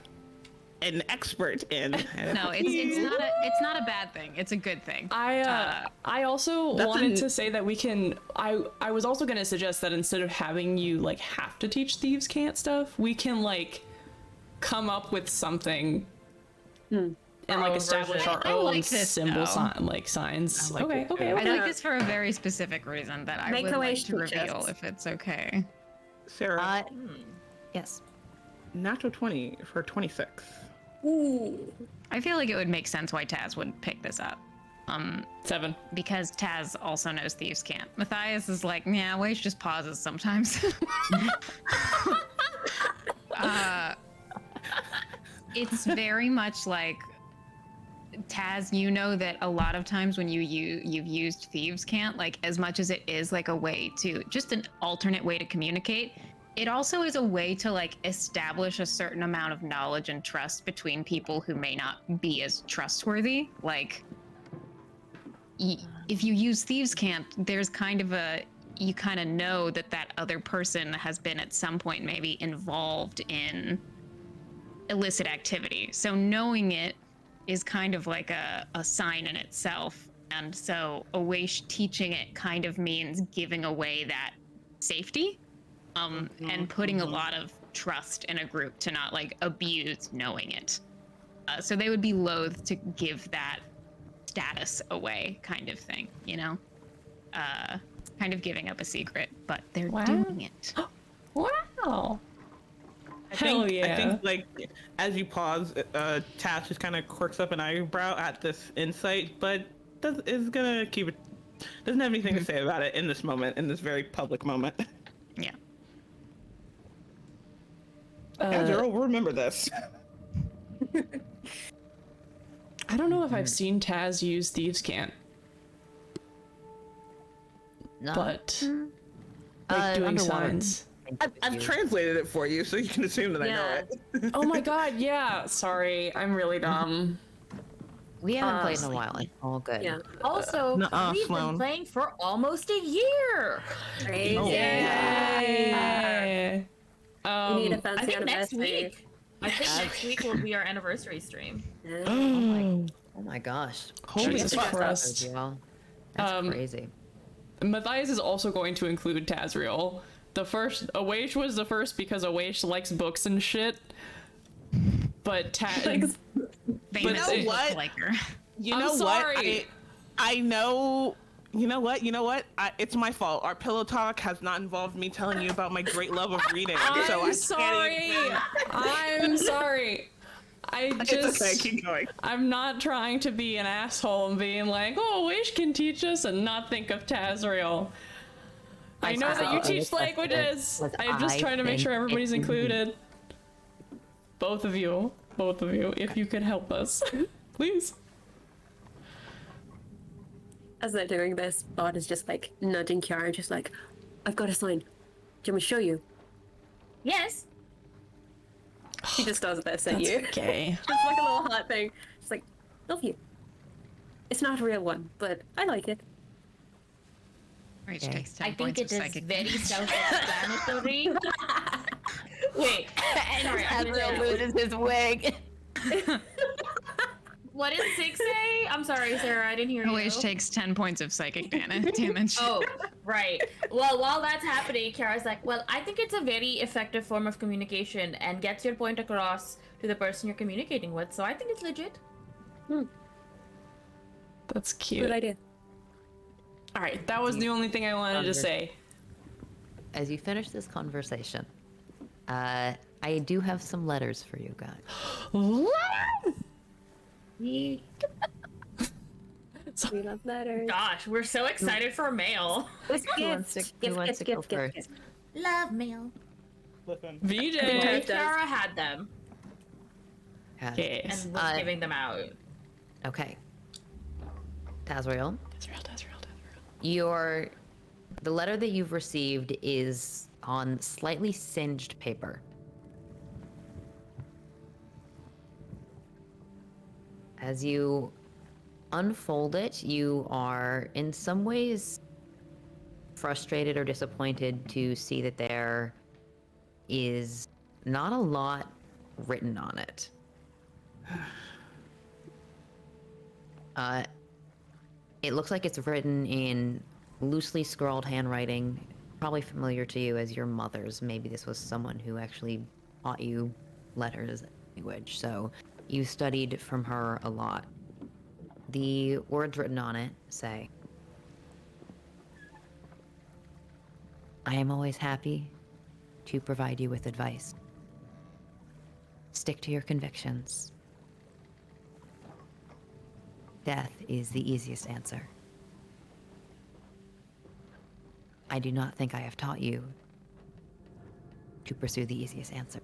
an expert in. No, it's not a bad thing. It's a good thing. I also That's wanted an- to say that we can. I was also going to suggest that instead of having you like have to teach thieves can't stuff, we can like come up with something and like establish our I own like this, symbol though. signs. I like Okay, it, okay, too. I okay. like this for a very specific reason that I Make would a like wish to to reveal just- if it's okay. Sarah, Yes. natural 20 for 26. Ooh. I feel like it would make sense why Taz would pick this up. 7. Because Taz also knows thieves can't. Matthias is like, yeah, Wage just pauses sometimes. It's very much like Taz, you know that a lot of times when you've used Thieves' Cant, like as much as it is like a way to just an alternate way to communicate, it also is a way to like establish a certain amount of knowledge and trust between people who may not be as trustworthy. Like if you use Thieves' Cant, there's kind of you kind of know that that other person has been at some point maybe involved in illicit activity. So knowing it is kind of like a sign in itself. And so Awaish teaching it kind of means giving away that safety and putting a lot of trust in a group to not like abuse knowing it. So they would be loath to give that status away kind of thing, you know? Kind of giving up a secret, but they're doing it. Wow. I Hell yeah. think, like, as you pause, Tash just kind of quirks up an eyebrow at this insight, but is gonna keep it. Doesn't have anything to say about it in this moment, in this very public moment. Yeah. Azrael, remember this. I don't know if I've seen Taz use Thieves' Cant, No. but like doing underwater. signs. I've translated it for you, so you can assume that I know it. Oh my god, yeah. Sorry, I'm really dumb. We haven't played in a while. It's all good. Yeah. Also, Nuh-uh, we've Sloan. been playing for almost a year. Crazy. Oh. Yeah. We need a I fancy think next anniversary. week. I think next week will be our anniversary stream. Oh my gosh. Holy Jesus fuck. Christ. That's crazy. Matthias is also going to include Tazriel. The first, Awaish was the first because Awaish likes books and shit. But Famous You know what? liker. You I'm know sorry. what? I know. You know what? It's my fault. Our pillow talk has not involved me telling you about my great love of reading. so I'm I sorry. Can't even... I'm sorry. It's okay. Keep going. I'm not trying to be an asshole and being like, oh, Wish can teach us and not think of Tazriel. I know that you teach languages. I'm just trying to make sure everybody's included. Both of you, if you could help us, please. As they're doing this, Bard is just like nudging Kiara, just like, I've got a sign. Do you want me to show you? Yes. She just does this at That's you. okay. Just like a little heart thing. Just like, love you. It's not a real one, but I like it. Which Okay. takes 10 I think points it of is psychic very damage. self-explanatory. Wait. Sorry, I'm gonna- loses his wig. What did 6 say? I'm sorry, Sarah, I didn't hear you. Awaish takes 10 points of psychic damage. Oh, right. Well, while that's happening, Kiara's like, well, I think it's a very effective form of communication and gets your point across to the person you're communicating with, so I think it's legit. That's cute. Good idea. All right, that was the only thing I wanted to say. As you finish this conversation, I do have some letters for you guys. We love letters. Gosh, we're so excited for mail. Who wants to go first? Love mail. Listen. VJ. Only Kiara had them Yes. and was giving them out. Okay. Tazriel. The letter that you've received is on slightly singed paper. As you unfold it, you are in some ways frustrated or disappointed to see that there is not a lot written on it. It looks like it's written in loosely scrawled handwriting, probably familiar to you as your mother's. Maybe this was someone who actually taught you letters language, so you studied from her a lot. The words written on it say, I am always happy to provide you with advice. Stick to your convictions. Death is the easiest answer. I do not think I have taught you to pursue the easiest answer.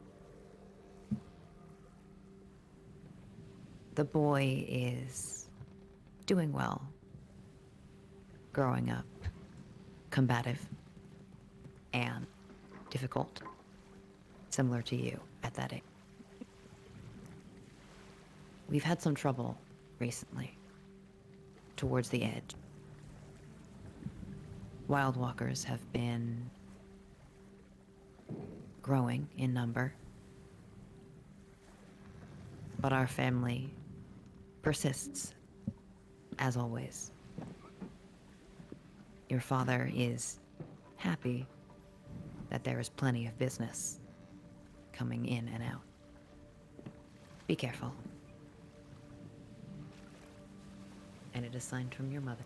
The boy is doing well. Growing up, combative, and difficult, similar to you at that age. We've had some trouble recently, towards the edge. Wildwalkers have been growing in number, but our family persists, as always. Your father is happy that there is plenty of business coming in and out. Be careful. And it is signed from your mother.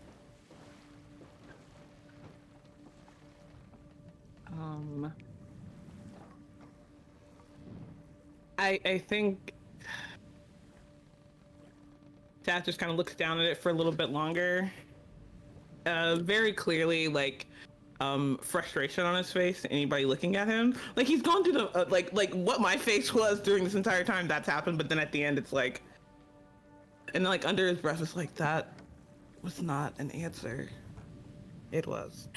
I think Dad just kind of looks down at it for a little bit longer. Very clearly, like, frustration on his face. Anybody looking at him, like he's gone through the like what my face was during this entire time that's happened. But then at the end, it's like, and like under his breath, it's like that was not an answer. It was.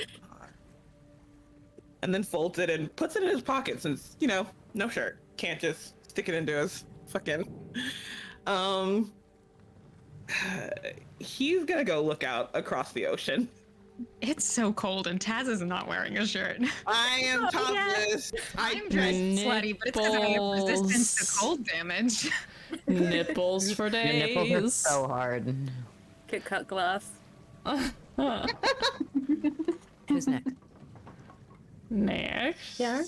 And then folds it and puts it in his pocket since, you know, no shirt. Can't just stick it into his fucking... He's gonna go look out across the ocean. It's so cold and Taz is not wearing a shirt. I am topless. I'm dressed sweaty, but it's because I have resistance to cold damage. Nipples for Your days. nipples are so hard. Could cut glass. Who's next? Next. Yeah.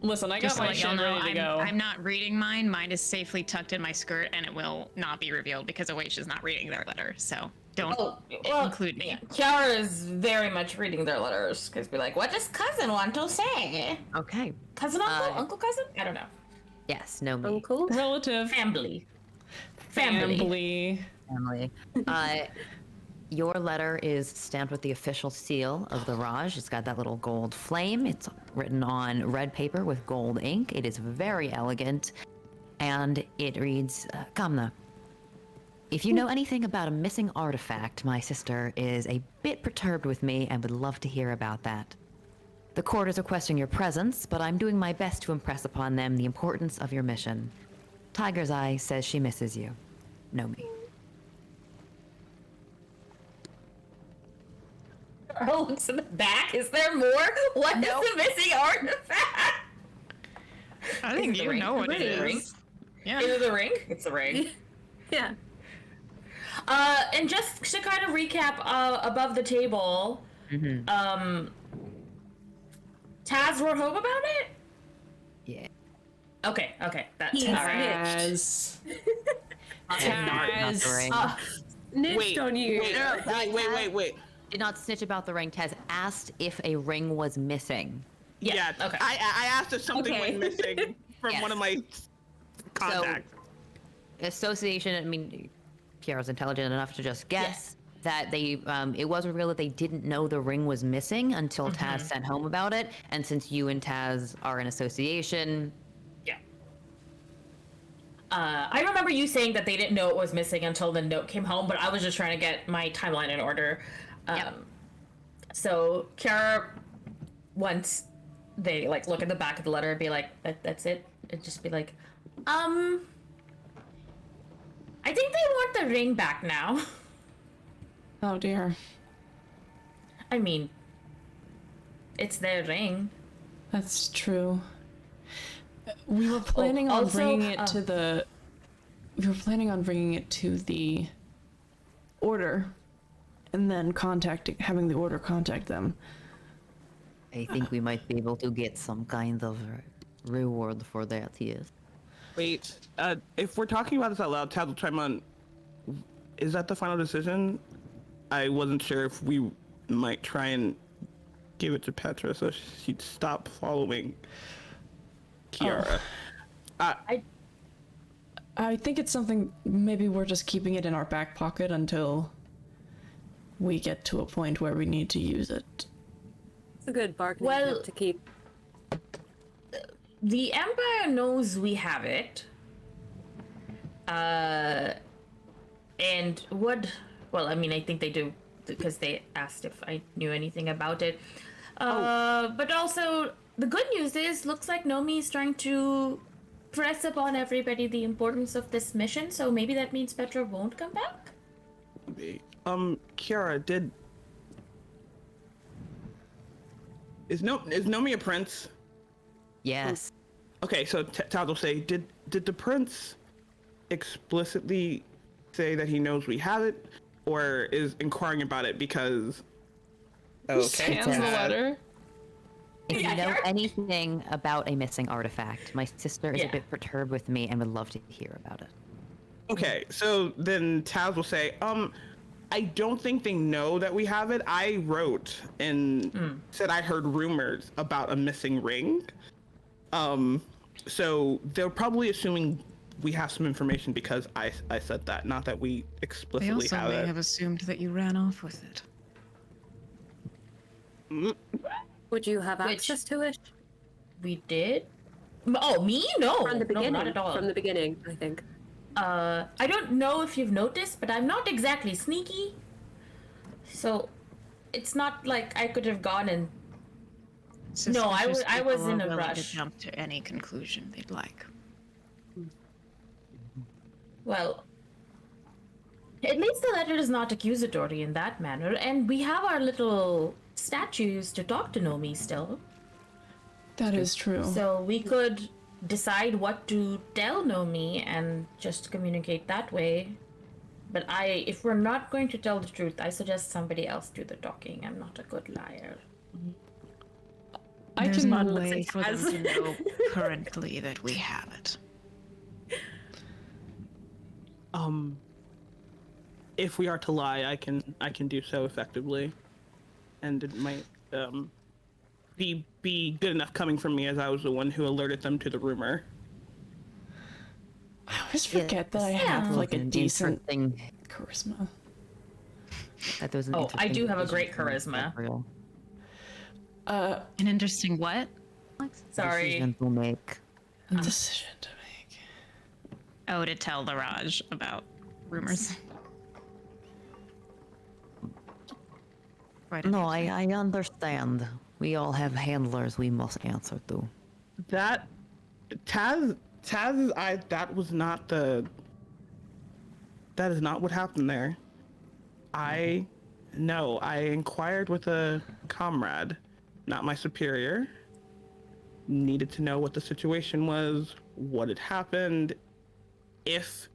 Listen, I got Just to my let shit y'all know, ready to go. I'm not reading mine. Mine is safely tucked in my skirt, and it will not be revealed because Awaish is not reading their letter. So don't include me. Kiara is very much reading their letters because be like, what does cousin want to say? Okay. Cousin, uncle, uncle, cousin? I don't know. Yes, no me. Uncle? Relative. Family. Family. Family. Your letter is stamped with the official seal of the Raj. It's got that little gold flame. It's written on red paper with gold ink. It is very elegant. And it reads, Kamna, if you know anything about a missing artifact, my sister is a bit perturbed with me and would love to hear about that. The court is requesting your presence, but I'm doing my best to impress upon them the importance of your mission. Tiger's Eye says she misses you. Know me. Earl looks in the back. Is there more? What is the missing artifact? I think you know what it is. Yeah. Is it the ring? It's the ring. Yeah. And just to kind of recap, above the table, Taz wrote home about it? Yeah. Okay, that's He's all right. Taz. Not the ring. Niched on you. Wait. Did not snitch about the ring. Taz asked if a ring was missing. Yeah, okay. I asked if something went missing from Yes. one of my contacts. Association, I mean, Kiara's intelligent enough to just guess that they, it was revealed that they didn't know the ring was missing until Taz sent home about it. And since you and Taz are in association... Yeah. I remember you saying that they didn't know it was missing until the note came home, but I was just trying to get my timeline in order. So Kiara, once they like look at the back of the letter and be like, that's it, and just be like, I think they want the ring back now. Oh dear. I mean, it's their ring. That's true. We were planning on also, bringing it to the... We were planning on bringing it to the order and then having the order contact them. I think we might be able to get some kind of reward for that, yes. Wait, if we're talking about this out loud, Taz will chime on. Is that the final decision? I wasn't sure if we might try and give it to Petra so she'd stop following Kiara. I think it's something, maybe we're just keeping it in our back pocket until we get to a point where we need to use it. It's a good bargaining chip to keep. The Empire knows we have it. And well, I mean, I think they do because they asked if I knew anything about it. But also, the good news is, looks like Nomi's trying to press upon everybody the importance of this mission, so maybe that means Petra won't come back? Kiara, is Nomi a prince? Yes. Okay, so Taz will say, did the prince explicitly say that he knows we have it, or is inquiring about it because... Okay. Scans the letter. If you know anything about a missing artifact, my sister is a Yeah. bit perturbed with me and would love to hear about it. Okay, so then Taz will say, I don't think they know that we have it. I wrote and said I heard rumors about a missing ring. So they're probably assuming we have some information because I said that, not that we They explicitly also have may it. have assumed that you ran off with it. Would you have Which- access to it? We did? Oh, me? No. From the beginning. No, not at all. From the beginning, I think. I don't know if you've noticed, but I'm not exactly sneaky. So, it's not like I could have gone and... No, I was Suspicious in people a are willing rush. to jump to any conclusion they'd like. Well, at least the letter is not accusatory in that manner, and we have our little statues to talk to Nomi still. That is true. So we could decide what to tell Nomi and just communicate that way. But if we're not going to tell the truth, I suggest somebody else do the talking. I'm not a good liar. I There's can no look way at for them Taz. to know currently that we have it. If we are to lie, I can do so effectively, and it might be good enough coming from me as I was the one who alerted them to the rumor. I always forget that I have like a An decent interesting- charisma. that there's an Oh, I interesting do have a decision great to make, charisma. Gabriel. An interesting what? Sorry. Decision to make. Decision to make. Oh, to tell the Raj about rumors. Right. No, I understand. We all have handlers we must answer to. That Taz that was not the that is not what happened there. I inquired with a comrade, not my superior. Needed to know what the situation was, what had happened, if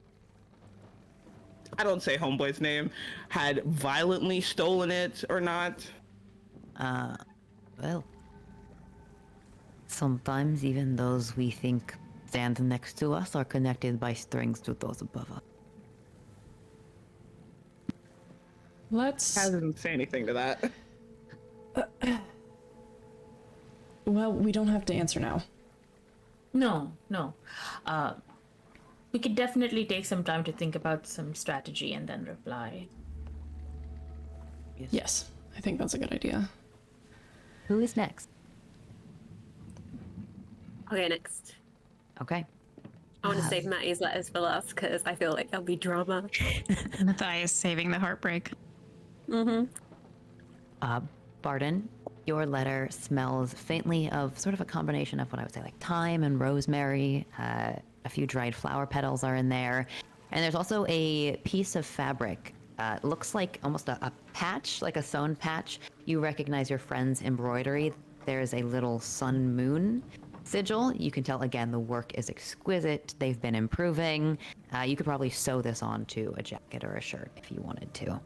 I don't say homeboy's name had violently stolen it or not. Well, sometimes even those we think stand next to us are connected by strings to those above us. Let's. Taz didn't say anything to that. Well, we don't have to answer now. No. We could definitely take some time to think about some strategy and then reply. Yes, I think that's a good idea. Who is next? Okay, next. Okay. I want to save Mattie's letters for last because I feel like there'll be drama. Matthias saving the heartbreak. Barden, your letter smells faintly of sort of a combination of what I would say like thyme and rosemary. A few dried flower petals are in there. And there's also a piece of fabric. Looks like almost a patch, like a sewn patch. You recognize your friend's embroidery. There's a little sun moon sigil. You can tell, again, the work is exquisite. They've been improving. You could probably sew this onto a jacket or a shirt if you wanted to.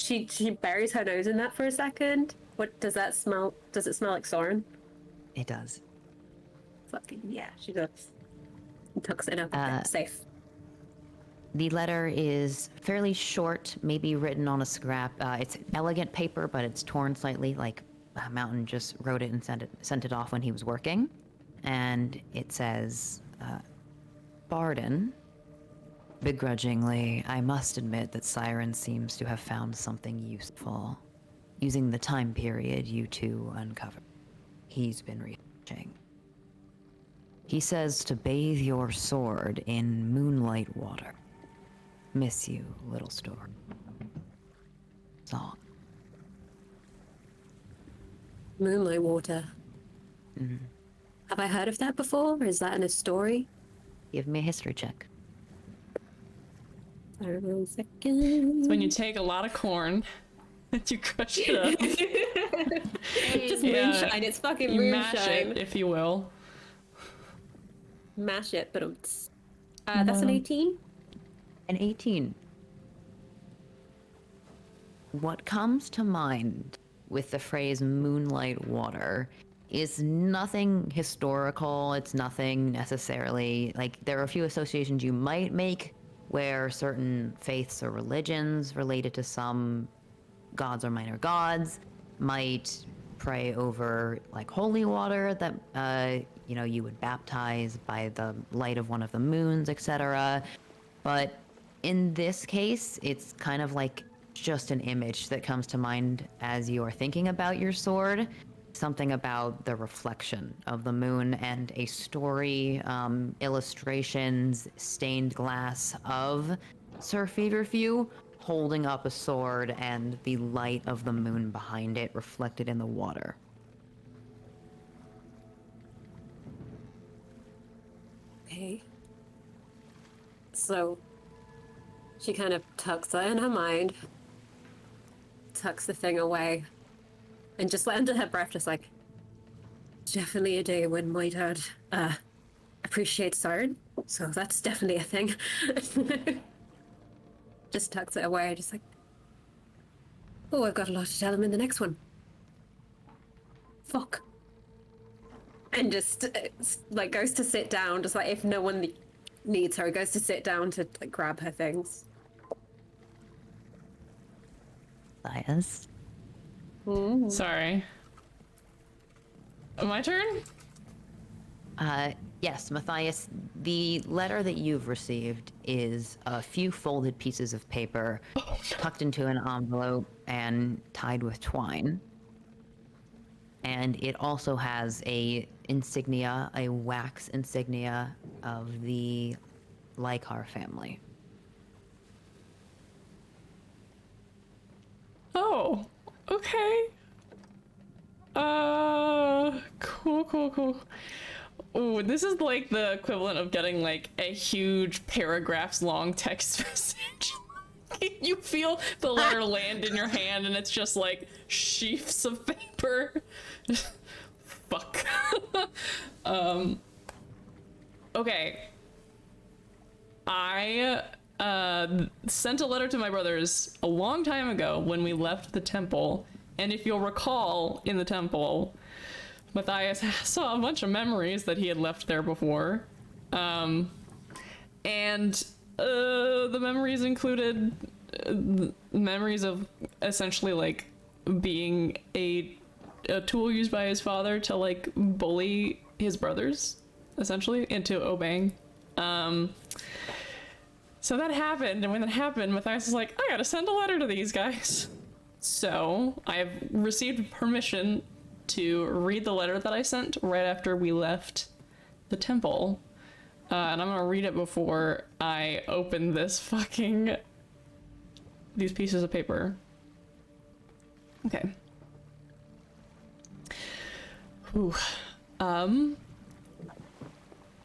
She buries her nose in that for a second. What does that smell? Does it smell like Soren? It does. Fucking yeah, she does. Tucks it up. Safe. The letter is fairly short, maybe written on a scrap. It's elegant paper, but it's torn slightly, like Mountain just wrote it and sent it off when he was working. And it says, Barden, begrudgingly, I must admit that Siren seems to have found something useful, using the time period you two uncovered. He's been researching. He says to bathe your sword in moonlight water. Miss you, little storm. Song. Moonlight water. Mm-hmm. Have I heard of that before? Is that in a story? Give me a history check. Sorry, 1 second. It's when you take a lot of corn and you crush it up. Just Yeah. moonshine. It's fucking You moonshine. mash it, if you will. Mash it, but that's an 18. An 18. What comes to mind with the phrase moonlight water is nothing historical. It's nothing necessarily, like, there are a few associations you might make where certain faiths or religions related to some gods or minor gods might pray over, like, holy water that you would baptize by the light of one of the moons, etc. But in this case, it's kind of like just an image that comes to mind as you are thinking about your sword. Something about the reflection of the moon and a story, illustrations, stained glass of Sir Feverfew holding up a sword and the light of the moon behind it reflected in the water. Okay. So she kind of tucks that in her mind, tucks the thing away, and just under her breath, just like, definitely a day when my dad appreciates art, so that's definitely a thing. Just tucks it away, just like, oh, I've got a lot to tell him in the next one. Fuck. And just like goes to sit down, just like if no one needs her, goes to sit down to like grab her things. Matthias? Sorry. My turn? Yes, Matthias, the letter that you've received is a few folded pieces of paper tucked into an envelope and tied with twine. And it also has a insignia, a wax insignia of the Lykar family. Oh, okay. Cool. Ooh, this is like the equivalent of getting like a huge paragraphs long text message. You feel the letter land in your hand and it's just like sheafs of paper. Fuck. Okay. I sent a letter to my brothers a long time ago when we left the temple, and if you'll recall, in the temple, Matthias saw a bunch of memories that he had left there before. The memories included memories of essentially like being a tool used by his father to like bully his brothers, essentially, into obeying. So that happened, and when that happened, Matthias was like, I gotta send a letter to these guys. So I have received permission to read the letter that I sent right after we left the temple. And I'm gonna read it before I open these pieces of paper. Okay. Whew.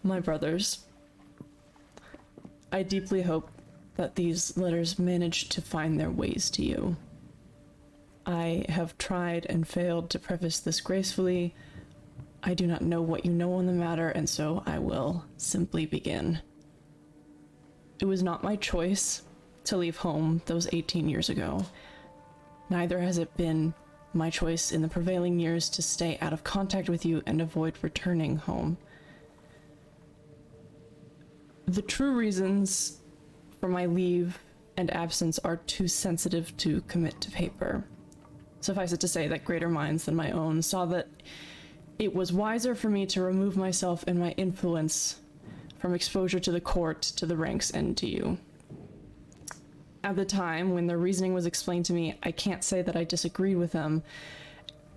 My brothers, I deeply hope that these letters manage to find their ways to you. I have tried and failed to preface this gracefully. I do not know what you know on the matter, and so I will simply begin. It was not my choice to leave home those 18 years ago. Neither has it been my choice in the prevailing years to stay out of contact with you and avoid returning home. The true reasons for my leave and absence are too sensitive to commit to paper. Suffice it to say that greater minds than my own saw that it was wiser for me to remove myself and my influence from exposure to the court, to the ranks, and to you. At the time, when their reasoning was explained to me, I can't say that I disagreed with them.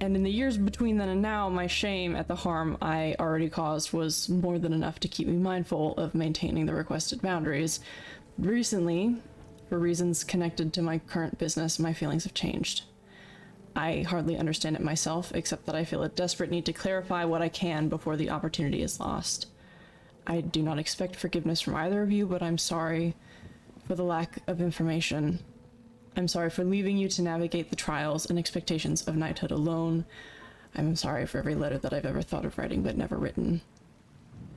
And in the years between then and now, my shame at the harm I already caused was more than enough to keep me mindful of maintaining the requested boundaries. Recently, For reasons connected to my current business, my feelings have changed. I hardly understand it myself, except that I feel a desperate need to clarify what I can before the opportunity is lost. I do not expect forgiveness from either of you, but I'm sorry for the lack of information. I'm sorry for leaving you to navigate the trials and expectations of knighthood alone. I'm sorry for every letter that I've ever thought of writing but never written.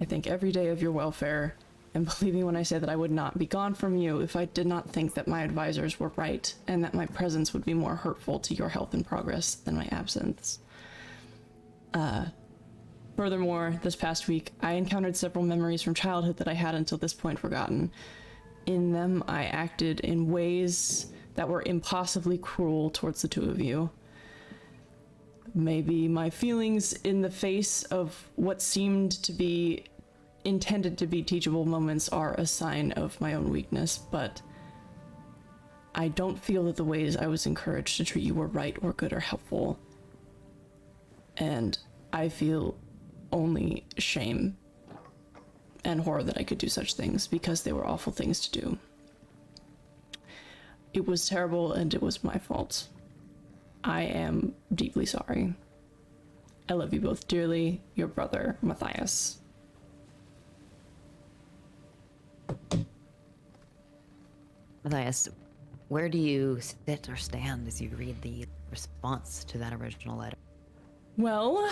I think every day of your welfare, and believe me when I say that I would not be gone from you if I did not think that my advisors were right, and that my presence would be more hurtful to your health and progress than my absence. Furthermore, this past week, I encountered several memories from childhood that I had until this point forgotten. In them, I acted in ways that were impossibly cruel towards the two of you. Maybe my feelings in the face of what seemed to be intended to be teachable moments are a sign of my own weakness, but I don't feel that the ways I was encouraged to treat you were right or good or helpful. And I feel only shame and horror that I could do such things because they were awful things to do. It was terrible and it was my fault. I am deeply sorry. I love you both dearly. Your brother, Matthias. Matthias, where do you sit or stand as you read the response to that original letter? Well,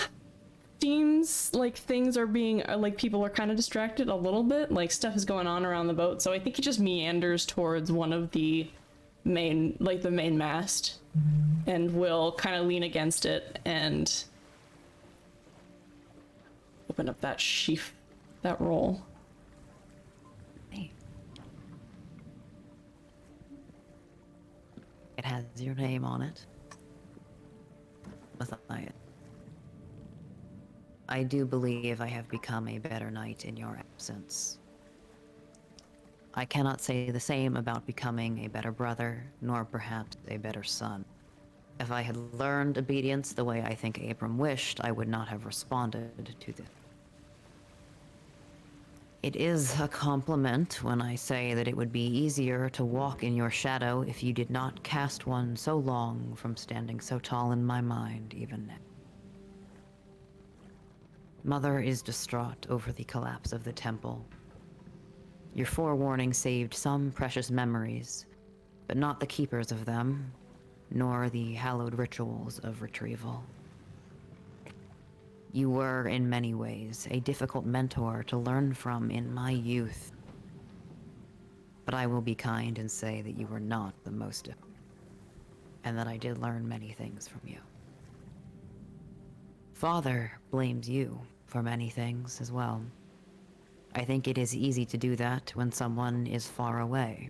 seems like things are being, like people are kind of distracted a little bit, like stuff is going on around the boat, so I think he just meanders towards one of the main, like the main mast, and will kind of lean against it and open up that sheath, that roll. Hey. It has your name on it. Matthias. I do believe I have become a better knight in your absence. I cannot say the same about becoming a better brother, nor perhaps a better son. If I had learned obedience the way I think Abram wished, I would not have responded to this. It is a compliment when I say that it would be easier to walk in your shadow if you did not cast one so long from standing so tall in my mind even now. Mother is distraught over the collapse of the temple. Your forewarning saved some precious memories, but not the keepers of them, nor the hallowed rituals of retrieval. You were, in many ways, a difficult mentor to learn from in my youth. But I will be kind and say that you were not the most difficult, and that I did learn many things from you. Father blames you for many things as well. I think it is easy to do that when someone is far away.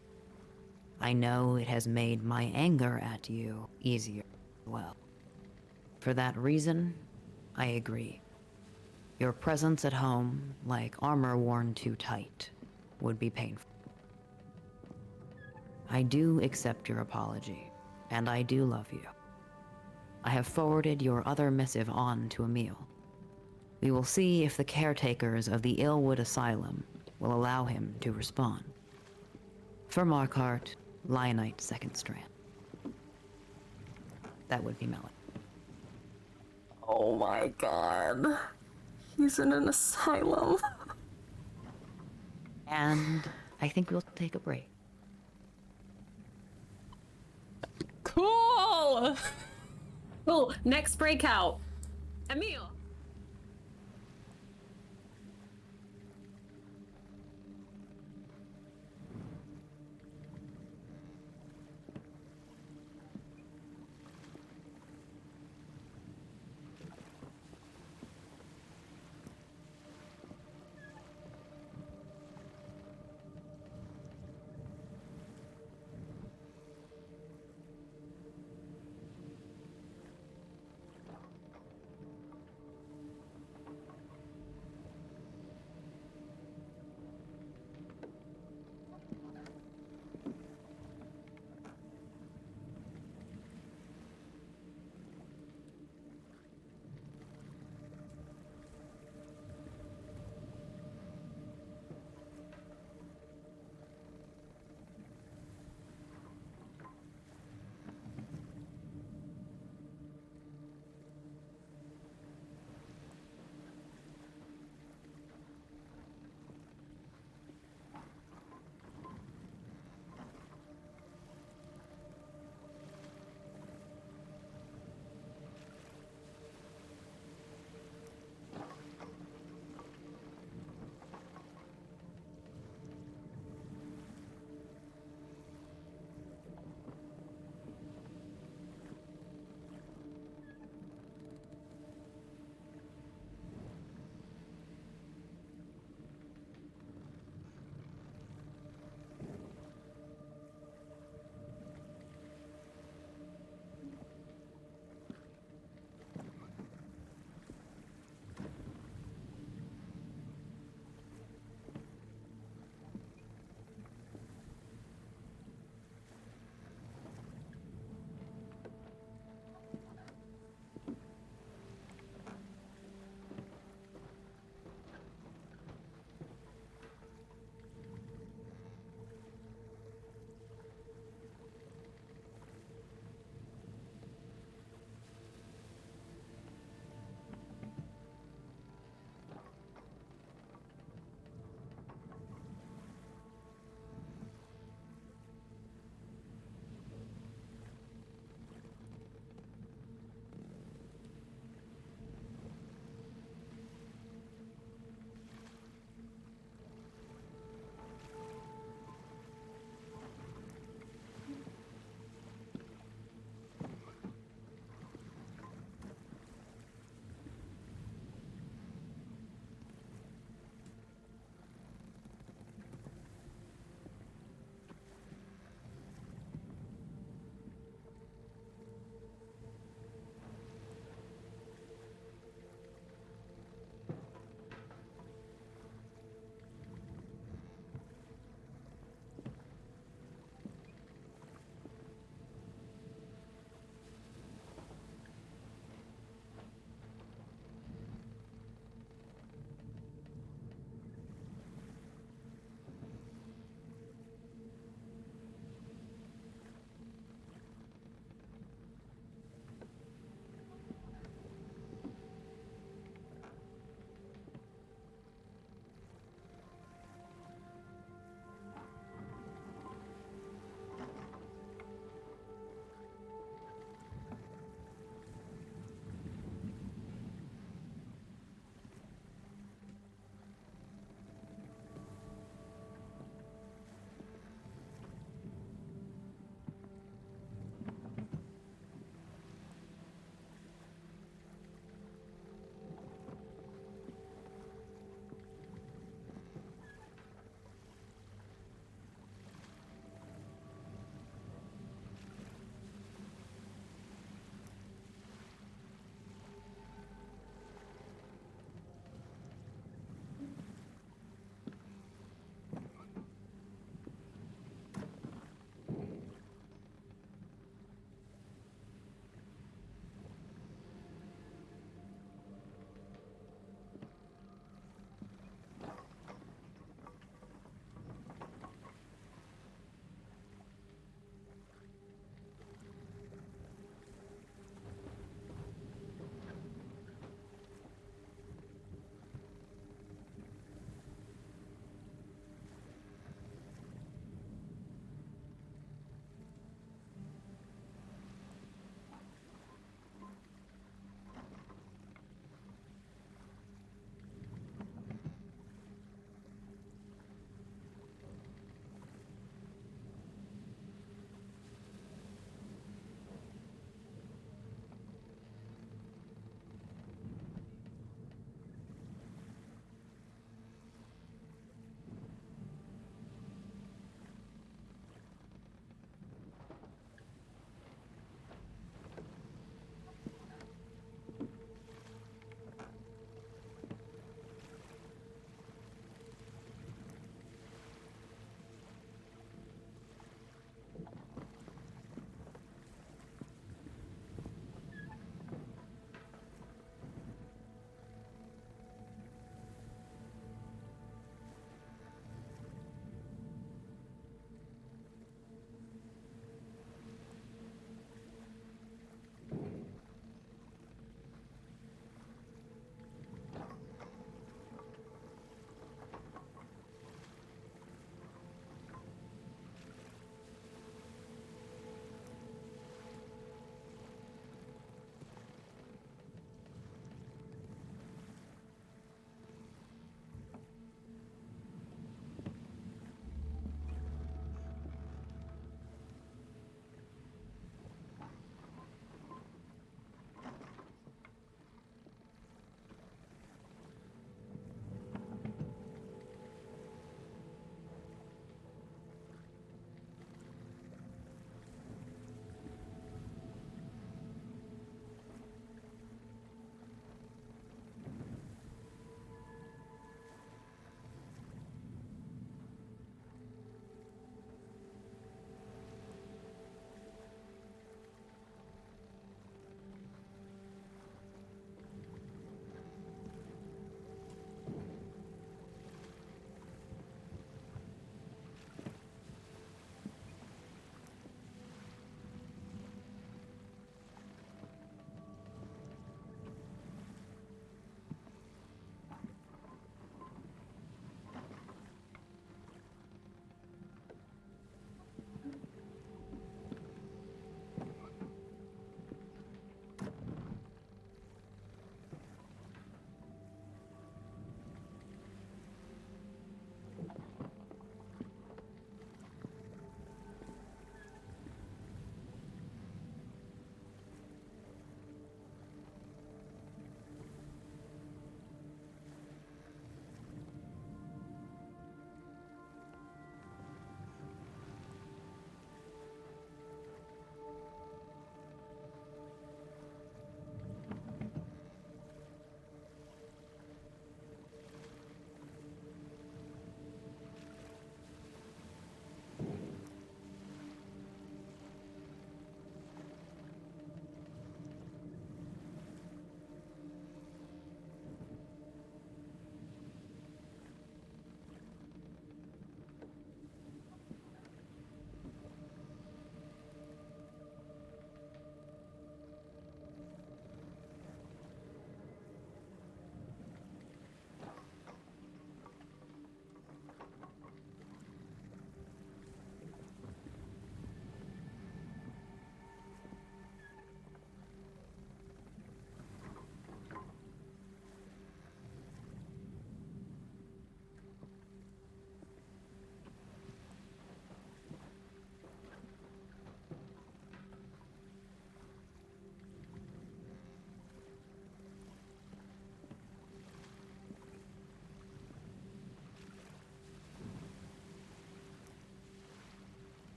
I know it has made my anger at you easier as well. For that reason, I agree. Your presence at home, like armor worn too tight, would be painful. I do accept your apology, and I do love you. I have forwarded your other missive on to Emil. We will see if the caretakers of the Illwood Asylum will allow him to respond. For Markarth, Lionite Second Strand. That would be Melon. Oh my god. He's in an asylum. And I think we'll take a break. Cool! Cool. Next breakout. Emil.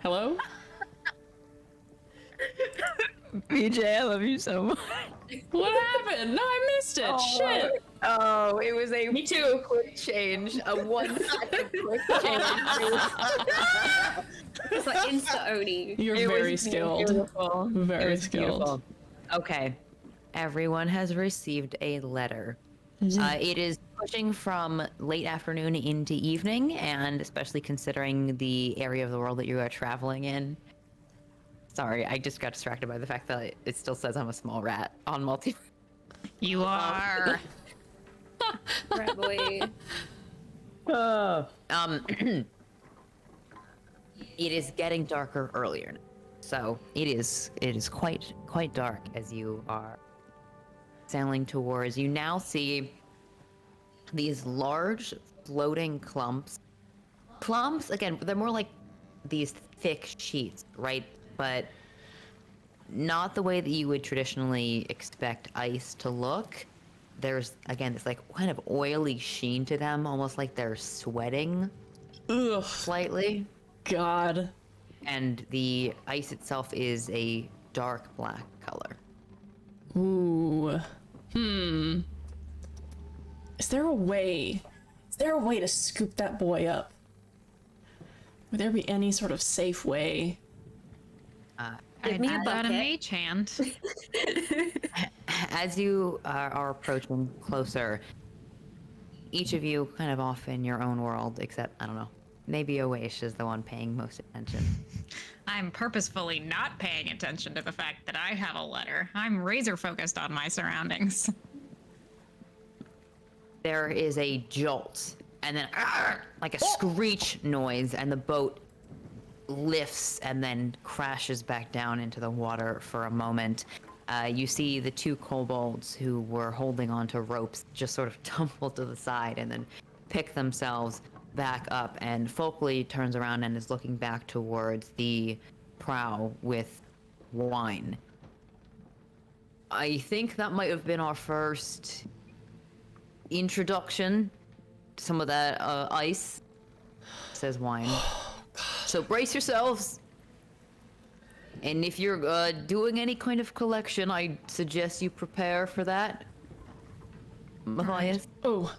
Hello? BJ, I love you so much. What happened? No, I missed it. Shit. Oh, it was a Me too. quick change, a 1 second quick change. It's like insta Oni. You're very skilled. Beautiful. Very skilled. Beautiful. Okay, everyone has received a letter. It is pushing from late afternoon into evening, and especially considering the area of the world that you are traveling in. Sorry, I just got distracted by the fact that it still says I'm a small rat on multi. You are. Right, boy. It is getting darker earlier now. So it is quite dark as you are sailing towards. You now see these large floating clumps. Clumps, again, they're more like these thick sheets, right? But not the way that you would traditionally expect ice to look. There's, again, this like kind of oily sheen to them, almost like they're sweating Ugh. slightly. God. And the ice itself is a dark black color. Ooh. Is there a way to scoop that boy up? Would there be any sort of safe way? Give me a I've got a bucket. mage hand. As you are approaching closer, each of you kind of off in your own world, except, I don't know, maybe Oish is the one paying most attention. I'm purposefully not paying attention to the fact that I have a letter. I'm razor focused on my surroundings. There is a jolt, and then like a screech noise, and the boat lifts and then crashes back down into the water for a moment. You see the two kobolds who were holding onto ropes just sort of tumble to the side and then pick themselves back up, and Folkley turns around and is looking back towards the prow with wine. I think that might have been our first introduction to some of that ice, says wine. So brace yourselves. And if you're doing any kind of collection, I suggest you prepare for that. Matthias? Oh,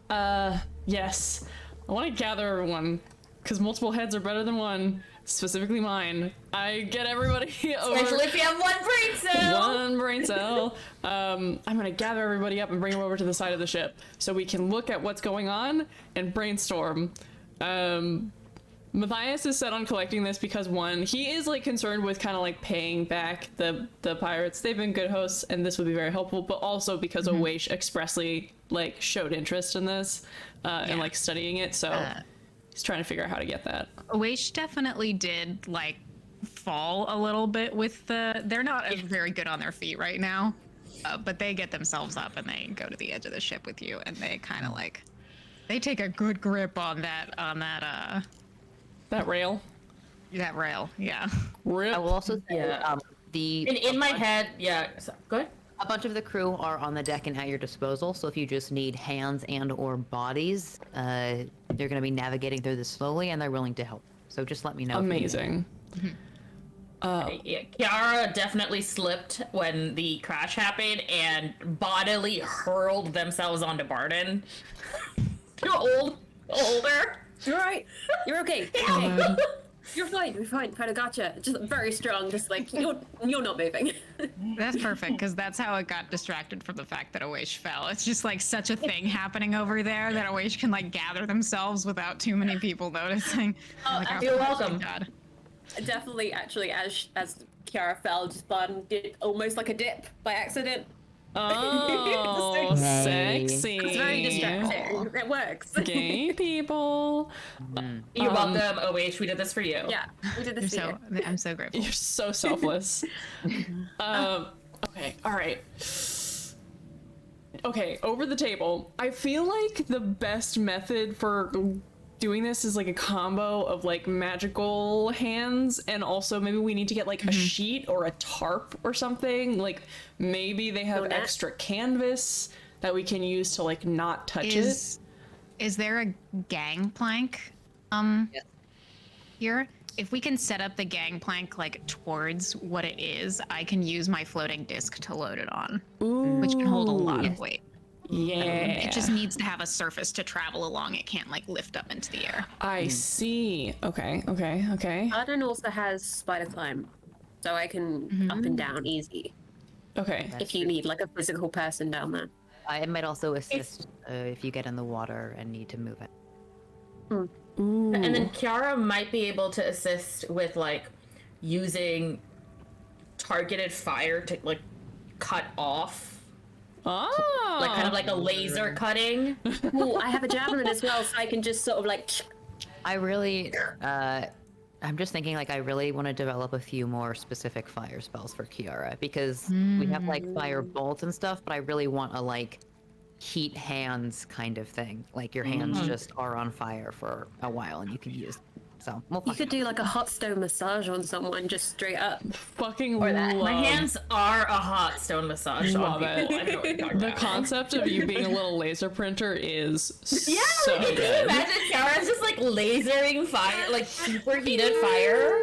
yes. I want to gather everyone, because multiple heads are better than one, specifically mine. I get everybody over. Especially if you have one brain cell. One brain cell. I'm gonna gather everybody up and bring them over to the side of the ship so we can look at what's going on and brainstorm. Matthias is set on collecting this because, one, he is like concerned with kind of like paying back the pirates. They've been good hosts and this would be very helpful, but also because Oish expressly like showed interest in this and like studying it, so he's trying to figure out how to get that. Oish definitely did like fall a little bit with they're not very good on their feet right now, but they get themselves up and they go to the edge of the ship with you, and they kind of like, they take a good grip on that That rail. that rail. Yeah. Rip. I will also say Yeah. the In my head, yeah. So, go ahead. a bunch of the crew are on the deck and at your disposal, so if you just need hands and or bodies, they're going to be navigating through this slowly, and they're willing to help. So just let me know. Amazing. Yeah, Kiara definitely slipped when the crash happened and bodily hurled themselves onto Barden. You're older. You're right. You're okay. You're okay. You're fine. You're fine. Kind of gotcha. Just very strong. Just like you're not moving. That's perfect, because that's how it got distracted from the fact that Oish fell. It's just like such a thing happening over there that Oish can like gather themselves without too many people noticing. Like, oh, you're thank welcome. God. Definitely, actually, as Kiara fell, just Barden did almost like a dip by accident. Oh, sexy. It's very distracting. It works. Gay people. You're welcome, Oish. We did this for you. Yeah, we did this for you. I'm so grateful. You're so selfless. Okay, all right. Okay, over the table. I feel like the best method for doing this is like a combo of like magical hands, and also maybe we need to get like a sheet or a tarp or something. Like maybe they have extra canvas that we can use to like not touch it. Is there a gangplank here? if we can set up the gangplank like towards what it is, I can use my floating disc to load it on, which can hold a lot of weight. Yeah. It just needs to have a surface to travel along. It can't like lift up into the air. I see. Okay. Arden also has spider climb, so I can up and down easy Okay. if you need like a physical person down there. It might also assist if you get in the water and need to move it. Ooh. And then Kiara might be able to assist with like using targeted fire to like cut off, Oh. like kind of like a laser cutting. Ooh, I have a javelin as well, so I can just sort of like. I really, I'm just thinking like I really want to develop a few more specific fire spells for Kiara because we have like fire bolts and stuff, but I really want a like heat hands kind of thing. Like your hands just are on fire for a while and you can use. So we'll You could do like a hot stone massage on someone just straight up. Fucking Or that. love My hands are a hot stone massage Love on people. it. I know what you're talking the about. concept of you being a little laser printer is Yeah, so like, can you good. imagine Kiara's just like lasering fire, like superheated fire?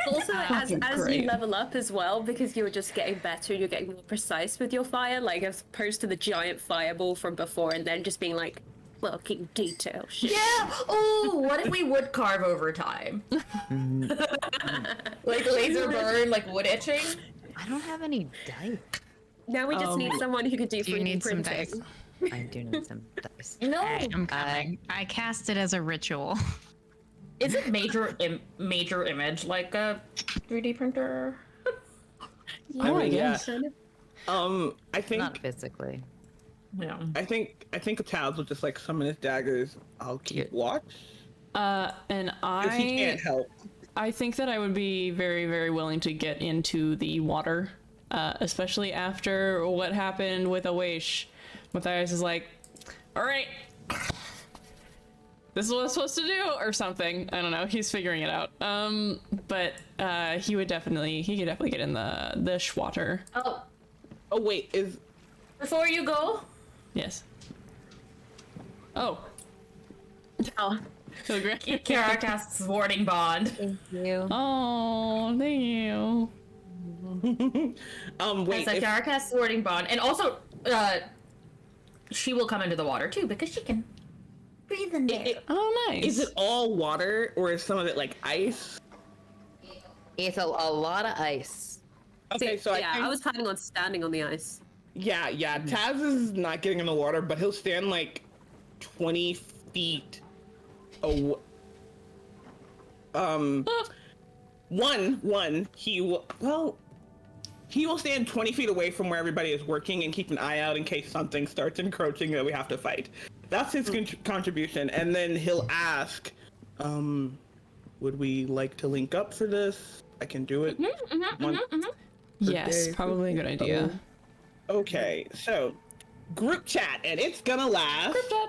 Also, as great. you level up as well, because you're just getting better, you're getting more precise with your fire, like as opposed to the giant fireball from before, and then just being like fucking detail shit. Yeah. Oh, what if we would carve over time? Like laser burn, like wood etching. I don't have any dice. Now we just need someone who can do Do you 3D need some printing. dice? I do need some dice. No. I'm coming. I cast it as a ritual. Is it major image like a 3D printer? I mean, yeah. Kind of. I think Not physically. Yeah. I think Taz will just like summon his daggers. I'll keep watch. And Because he can't help. I think that I would be very, very willing to get into the water, especially after what happened with Awaish. Matthias is like, all right, this is what I'm supposed to do, or something. I don't know. He's figuring it out. But he could definitely get in the schwatter. Oh, Oh wait, is before you go, Yes. Oh. Oh, So great. Kiara casts Warding Bond. Thank you. Oh, thank you. wait, So if- Kiara casts Warding Bond, and also, she will come into the water too because she can breathe in there. Oh, nice. is it all water or is some of it like ice? It's a lot of ice. Okay, so yeah, I I think, was planning on standing on the ice. yeah. Taz is not getting in the water, but he'll stand like 20 feet away. He will stand 20 feet away from where everybody is working and keep an eye out in case something starts encroaching that we have to fight. That's his contribution. And then he'll ask, would we like to link up for this? I can do it. Yes, day. probably a good idea. Okay, so group chat, and it's gonna last. Group chat.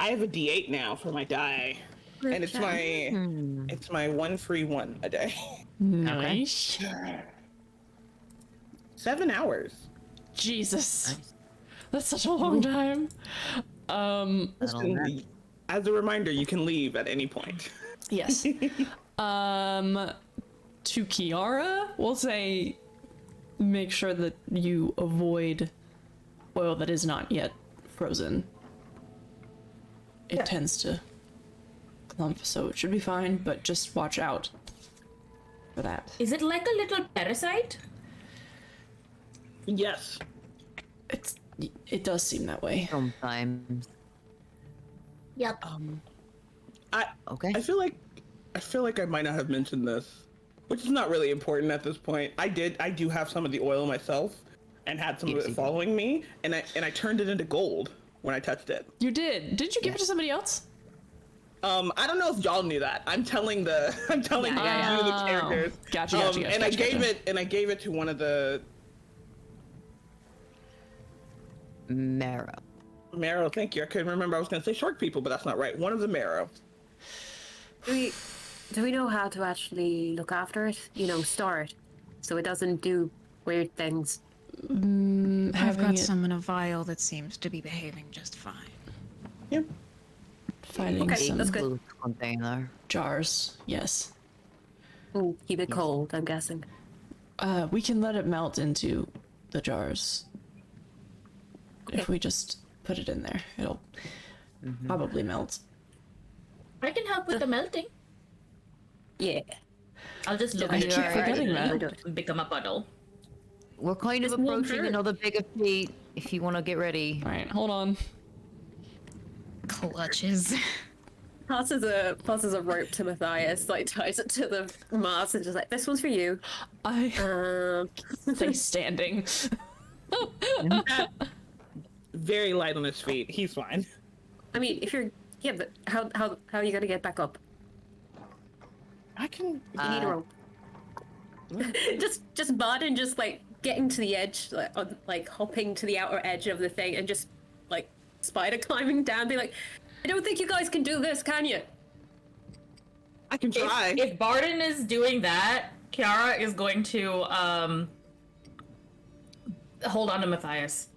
I have a D8 now for my die, and it's my 1 free 1 a day. Nice. 7 hours. Jesus. That's such a long time. Listen, as a reminder, you can leave at any point. Yes. To Kiara, we'll say make sure that you avoid oil that is not yet frozen. It tends to clump, so it should be fine, but just watch out for that. Is it like a little parasite? Yes. It does seem that way. Sometimes. Yep. Okay. I feel like I might not have mentioned this, which is not really important at this point. I do have some of the oil myself, and had some of it following me, and I turned it into gold when I touched it. You did. Did you give it to somebody else? I don't know if y'all knew that. I'm telling you the characters. Gotcha. And I gave it to one of the Marrow. Marrow. Thank you. I couldn't remember. I was gonna say shark people, but that's not right. One of the Marrow. Do we know how to actually look after it? You know, store it so it doesn't do weird things. I've Having got it- some in a vial that seems to be behaving just fine. Yep. Finding Okay, some that's good. Blue container. jars, yes. Ooh, keep it cold, I'm guessing. We can let it melt into the jars. If we just put it in there, it'll probably melt. I can help with the melting. Yeah. I'll just look I at it keep forgetting that. and become a puddle. We're kind of Just warm approaching dirt. another bigger feat. If you want to get ready. All right, hold on. Clutches. Passes a rope to Matthias, like ties it to the mast and just like, this one's for you. I stay standing. Very light on his feet. He's fine. I mean, if you're, yeah, but how are you gonna get back up? I can. You need a rope. just Barden just like getting to the edge, like hopping to the outer edge of the thing and just like spider climbing down, be like, I don't think you guys can do this, can you? I can try. If Barden is doing that, Kiara is going to hold on to Matthias.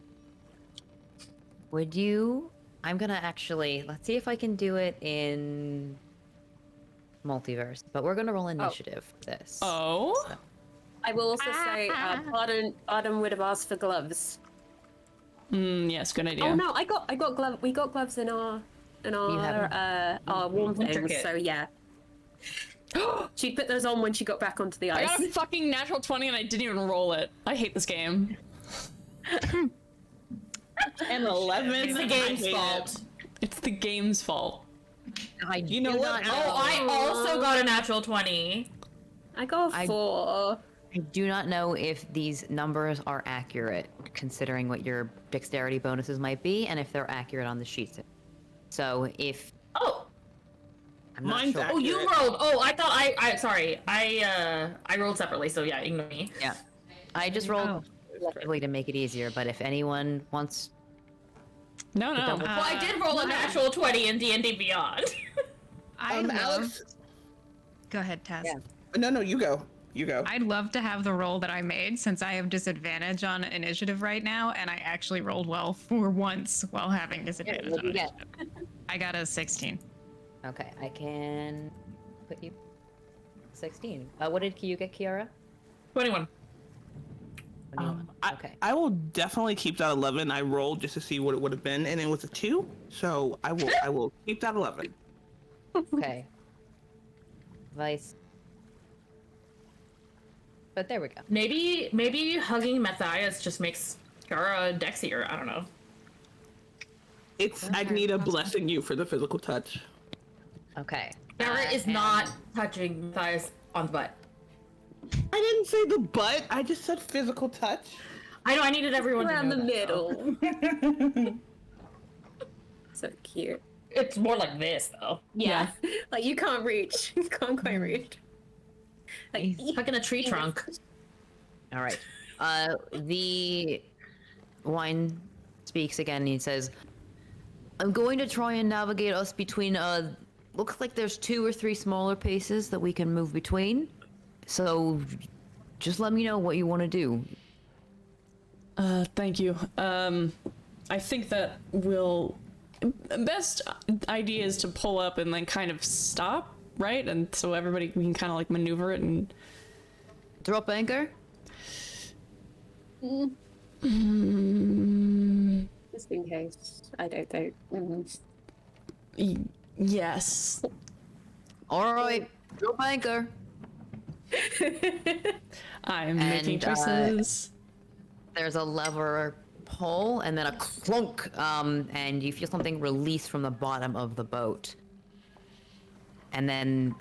Would you? I'm gonna actually. Let's see if I can do it in multiverse. But we're gonna roll initiative for this. Oh? So- I will also say, Barden would have asked for gloves. Yes, good idea. Oh no, I got gloves. We got gloves in our warm Winter things. kit. So yeah. She put those on when she got back onto the I ice. got a fucking natural 20 and I didn't even roll it. I hate this game. And 11. It's the game's fault. It's the game's fault. You know what? Oh, I also got a natural 20. I got a 4. I do not know if these numbers are accurate, considering what your dexterity bonuses might be, and if they're accurate on the sheets. So if Oh, I'm not Mine's sure. oh, you rolled. Oh, I thought I sorry. I rolled separately, so yeah, ignore me. Yeah, I just rolled collectively to make it easier. But if anyone wants, No. double- Well, I did roll a natural 20 in D&D Beyond. I love. Alex. Go ahead, Taz. Yeah. No, you go. You go. I'd love to have the roll that I made since I have disadvantage on initiative right now, and I actually rolled well for once while having disadvantage what on do you get? initiative. I got a 16. Okay, I can put you 16. What did you get, Kiara? 21. Okay. I will definitely keep that 11. I rolled just to see what it would have been, and it was a 2. So I will keep that 11. Okay. Vice. But there we go. Maybe hugging Matthias just makes Kiara dexier. I don't know. I'd need a blessing you for the physical touch. Okay. Kiara is and- not touching Matthias on the butt. I didn't say the butt. I just said physical touch. I know. I needed everyone Around to the know that, though. middle. So cute. It's more like this, though. Yeah. Like you can't reach. You can't quite reach. Like, Hugging a tree trunk. All right. The wine speaks again. And he says, "I'm going to try and navigate us between. Looks like there's 2 or 3 smaller paces that we can move between. So, just let me know what you want to do." Thank you. I think that best idea is to pull up and then kind of stop, right? And so we can kind of like maneuver it and Drop anchor. just in case. I don't think. yes. All right. Drop anchor. I'm making choices. There's a lever pull and then a clunk, and you feel something release from the bottom of the boat. And then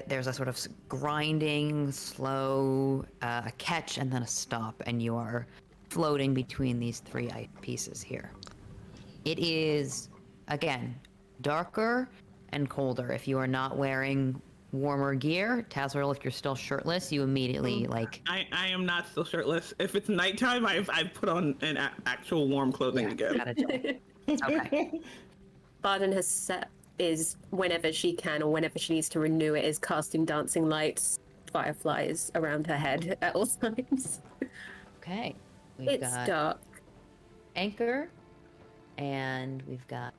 there's a sort of grinding, slow, a catch, and then a stop, and you are floating between these 3 pieces here. It is, again, darker and colder. If you are not wearing warmer gear, Tazriel, if you're still shirtless, you immediately I am not still shirtless. If it's nighttime, I've put on an actual warm clothing again. gotta chill. Okay. Barden has set is whenever she can or whenever she needs to renew it is casting dancing lights, fireflies around her head at all times. Okay. We've It's got dark. anchor, and we've got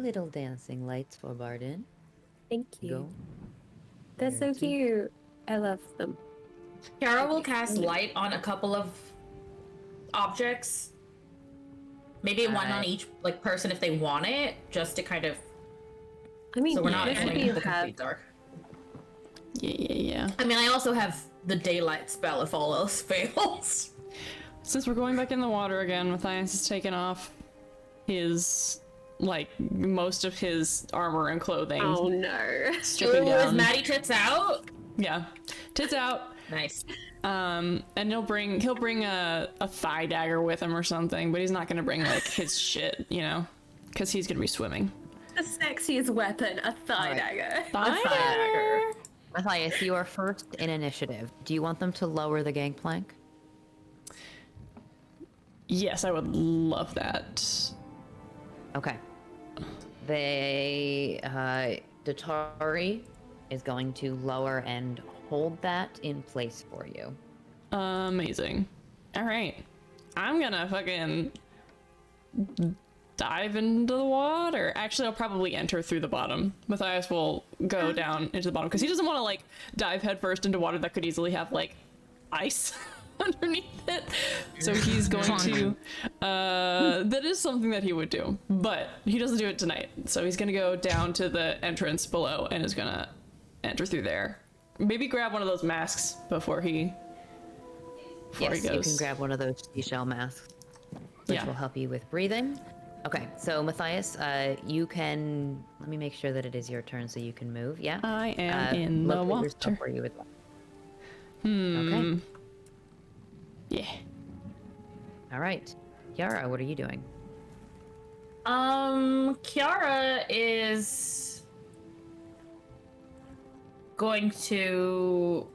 little dancing lights for Barden. Thank you. Go. They're so cute. I love them. Kiara will cast light on a couple of objects. Maybe one on each like person if they want it, just to kind of. I mean, So we're not both of going you into the have. complete dark. Yeah. I mean, I also have the daylight spell if all else fails. Since we're going back in the water again, Matthias has taken off his, like, most of his armor and clothing. Oh no. Stripping Ooh, is down. Maddie tits out? Yeah. Tits out. Nice. And he'll bring a thigh dagger with him or something, but he's not gonna bring, like, his shit, you know? Because he's gonna be swimming. The sexiest weapon, a thigh dagger. Thigh dagger! Matthias, you are first in initiative. Do you want them to lower the gangplank? Yes, I would love that. Okay. Datari is going to lower and hold that in place for you. Amazing. Alright. I'm gonna fucking dive into the water. Actually, I'll probably enter through the bottom. Matthias will go down into the bottom because he doesn't want to like dive headfirst into water that could easily have like ice underneath it. So he's going to that is something that he would do, but he doesn't do it tonight. So he's gonna go down to the entrance below and is gonna enter through there. Maybe grab one of those masks before he Yes, goes. you can grab one of those seashell masks, which will help you with breathing. Okay, so Matthias, you can. Let me make sure that it is your turn, so you can move. Yeah. I am in the locate yourself water. where you would like. Okay. Yeah. All right, Kiara, what are you doing? Kiara is going to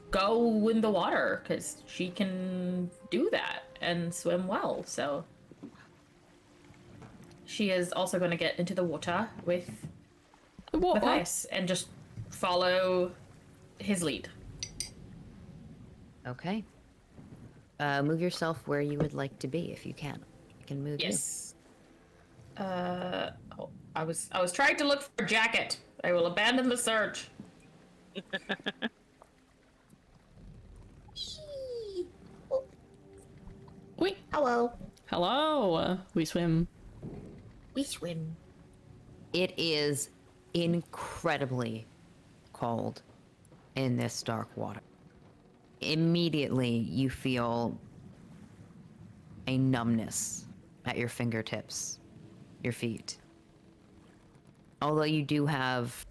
go in the water because she can do that and swim well. So she is also going to get into the water with Matthias and just follow his lead. Okay. Move yourself where you would like to be if you can. I can move Yes. I was trying to look for a jacket. I will abandon the search. Wait. Hello. Hello. We swim. We swim. It is incredibly cold in this dark water. Immediately, you feel a numbness at your fingertips, your feet. Although you do have,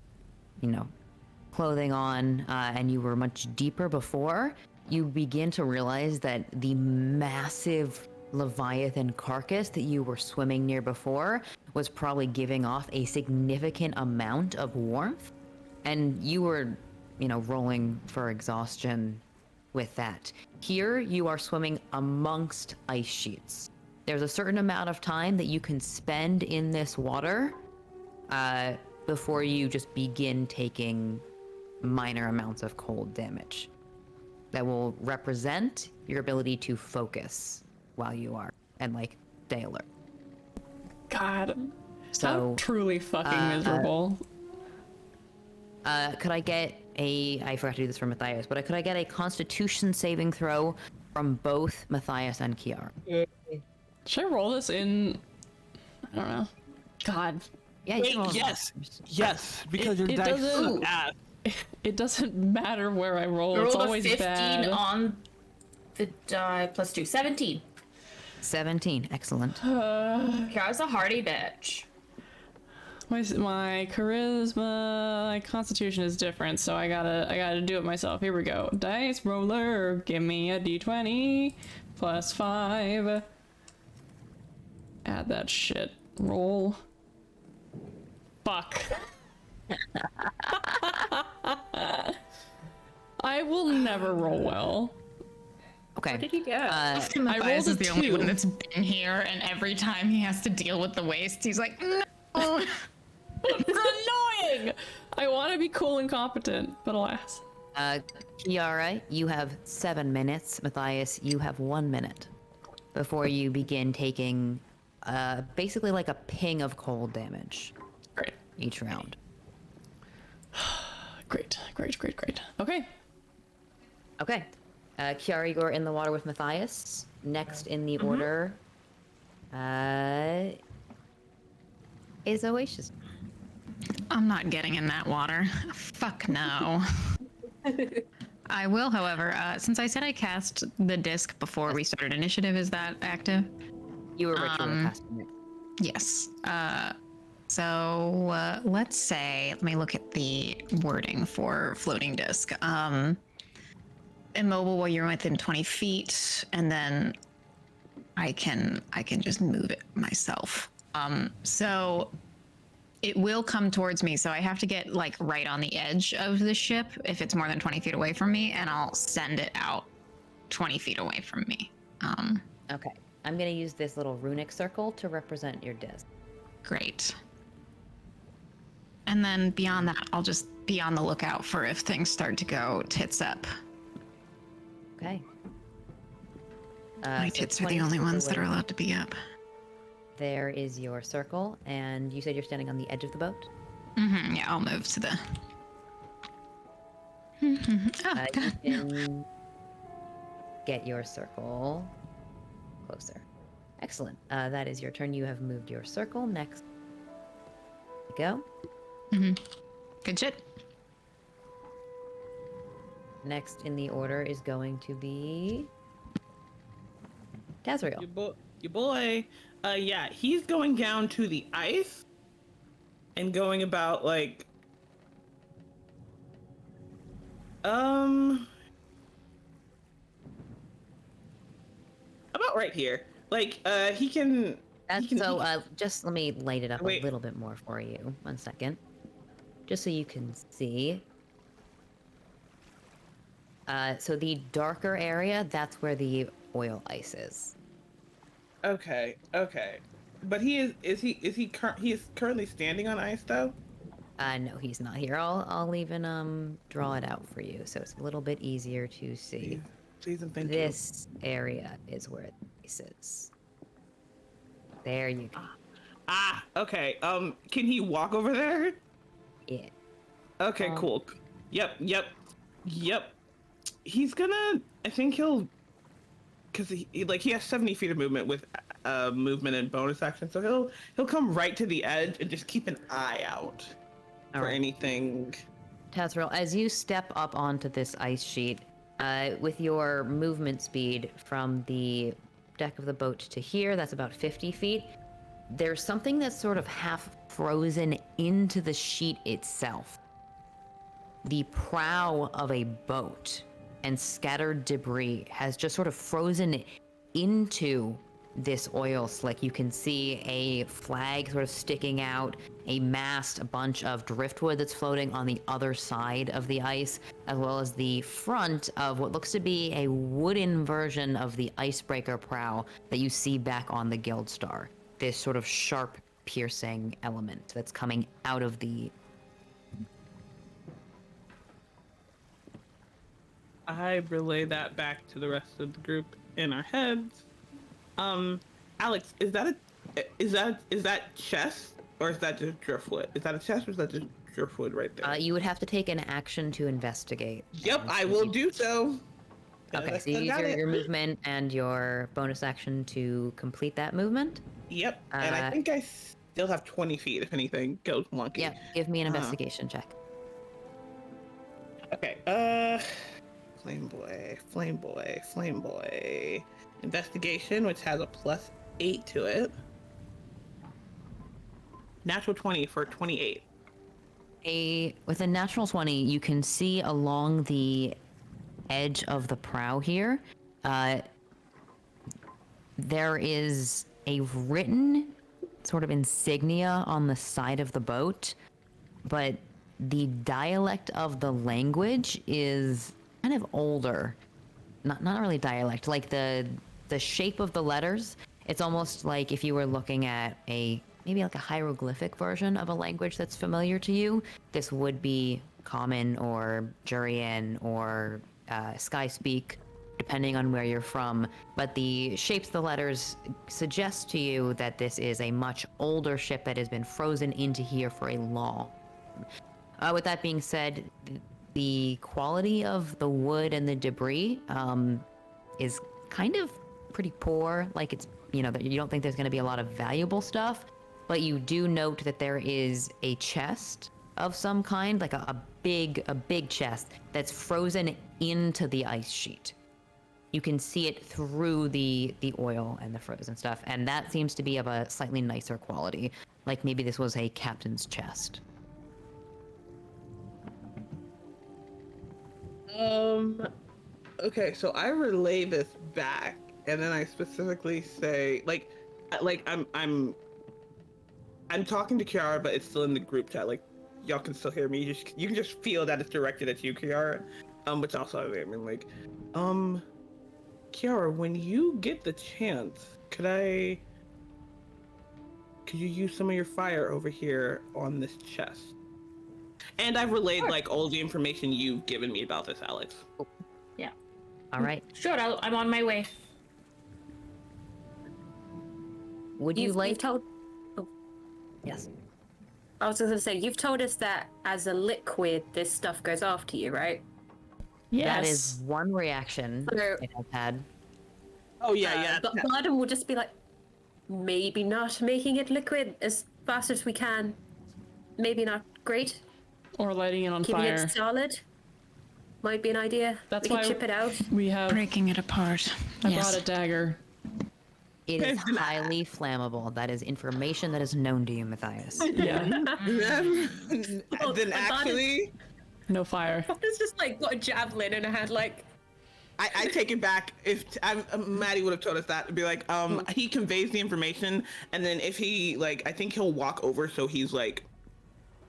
clothing on, and you were much deeper before, you begin to realize that the massive Leviathan carcass that you were swimming near before was probably giving off a significant amount of warmth. And you were, rolling for exhaustion with that. Here, you are swimming amongst ice sheets. There's a certain amount of time that you can spend in this water before you just begin taking minor amounts of cold damage. That will represent your ability to focus while you are and stay alert. God. So how truly fucking miserable. Could I get I forgot to do this for Matthias, but could I get a Constitution saving throw from both Matthias and Kiara? Should I roll this in? I don't know. God. Yeah, you Wait, can roll yes, because your it dice doesn't- suck ass. It doesn't matter where I roll. You It's rolled a always 15 bad. on the die plus 2. 17. 17, excellent. Kiara's a hardy bitch. My charisma, my constitution is different, so I gotta do it myself. Here we go. Dice roller, give me a d20 plus 5. Add that shit. Roll. Fuck. I will never roll well. Okay. What did you get? Matthias rolled a is the only 2. one that's been here, and every time he has to deal with the waste, he's like, no. It's annoying! I want to be cool and competent, but alas. Kiara, you have 7 minutes. Matthias, you have 1 minute before you begin taking basically like a ping of cold damage Great. each round. Great. Okay. Okay. Kiara, you're in the water with Matthias. Next in the order is Oasis. I'm not getting in that water. Fuck no. I will, however, since I said I cast the disc before we started initiative, is that active? You were ritual casting it. Yes. So let's say, let me look at the wording for floating disc. Immobile while you're within 20 feet, and then I can just move it myself. So it will come towards me, so I have to get like right on the edge of the ship if it's more than 20 feet away from me, and I'll send it out 20 feet away from me. Okay. I'm going to use this little runic circle to represent your disc. Great. And then beyond that, I'll just be on the lookout for if things start to go tits up. Okay. My so tits are the 20 only feet ones that away. are allowed to be up. There is your circle, and you said you're standing on the edge of the boat? Yeah, I'll move to the... Oh, You can get your circle closer. Excellent. That is your turn. You have moved your circle. Next. Go. good shit. Next in the order is going to be Tazriel. Your boy. Yeah, he's going down to the ice and going about like about right here. Like he can Just let me light it up Wait. a little bit more for you. 1 second. Just so you can see. So the darker area, that's where the oil ice is. Okay. But he is currently standing on ice though? No, he's not here. I'll even draw it out for you, so it's a little bit easier to see. Please and thank you. This area is where the ice is. There you go. Okay. Can he walk over there? Yeah. Okay, cool. Yep. He's gonna. I think he'll, because he has 70 feet of movement with movement and bonus action, so he'll come right to the edge and just keep an eye out for anything. Tazriel, as you step up onto this ice sheet, with your movement speed from the deck of the boat to here, that's about 50 feet. There's something that's sort of half frozen into the sheet itself. The prow of a boat and scattered debris has just sort of frozen into this oil slick. You can see a flag sort of sticking out, a mast, a bunch of driftwood that's floating on the other side of the ice, as well as the front of what looks to be a wooden version of the icebreaker prow that you see back on the Guild Star. This sort of sharp, piercing element that's coming out of the... I relay that back to the rest of the group in our heads. Alex, is that chest or is that just driftwood? Is that a chest or is that just driftwood right there? You would have to take an action to investigate. Yep, I will do so. Okay, so you use your movement and your bonus action to complete that movement? Yep, and I think I still have 20 feet if anything goes wonky. Yep, give me an investigation check. Okay, Flame boy. Investigation, which has a +8 to it. Natural 20 for 28. With a natural 20, you can see along the edge of the prow here, there is a written sort of insignia on the side of the boat, but the dialect of the language is kind of older. Not really dialect, like the shape of the letters. It's almost like if you were looking at maybe like a hieroglyphic version of a language that's familiar to you. This would be Common or Jurian or Sky Speak, depending on where you're from, but the shapes of the letters suggest to you that this is a much older ship that has been frozen into here for a long. With that being said, the quality of the wood and the debris is kind of pretty poor. Like, it's, you know, that you don't think there's going to be a lot of valuable stuff, but you do note that there is a chest of some kind, like a big chest that's frozen into the ice sheet. You can see it through the oil and the frozen stuff, and that seems to be of a slightly nicer quality. Like maybe this was a captain's chest. Okay, so I relay this back, and then I specifically say, like I'm talking to Kiara, but it's still in the group chat. Like, y'all can still hear me. You can just feel that it's directed at you, Kiara. Which also, I mean, like, Kiara, when you get the chance, could you use some of your fire over here on this chest? And I've relayed like all the information you've given me about this, Alex. Yeah. All right. Sure, I'm on my way. Would you like? You've told. Oh. Yes. I was going to say, you've told us that as a liquid, this stuff goes after you, right? Yes. That is one reaction So- I've had. Oh yeah. But Bardem will just be like, maybe not making it liquid as fast as we can. Maybe not great. Or lighting it on Keeping fire. it solid might be an idea. That's we why can chip it out. We have. Breaking it apart. I brought a dagger. It is highly flammable. That is information that is known to you, Matthias. Yeah. Then actually, No fire. It's just like got a javelin and I had like. I take it back. If Maddie would have told us that, it'd be like, he conveys the information, and then if he like, I think he'll walk over so he's like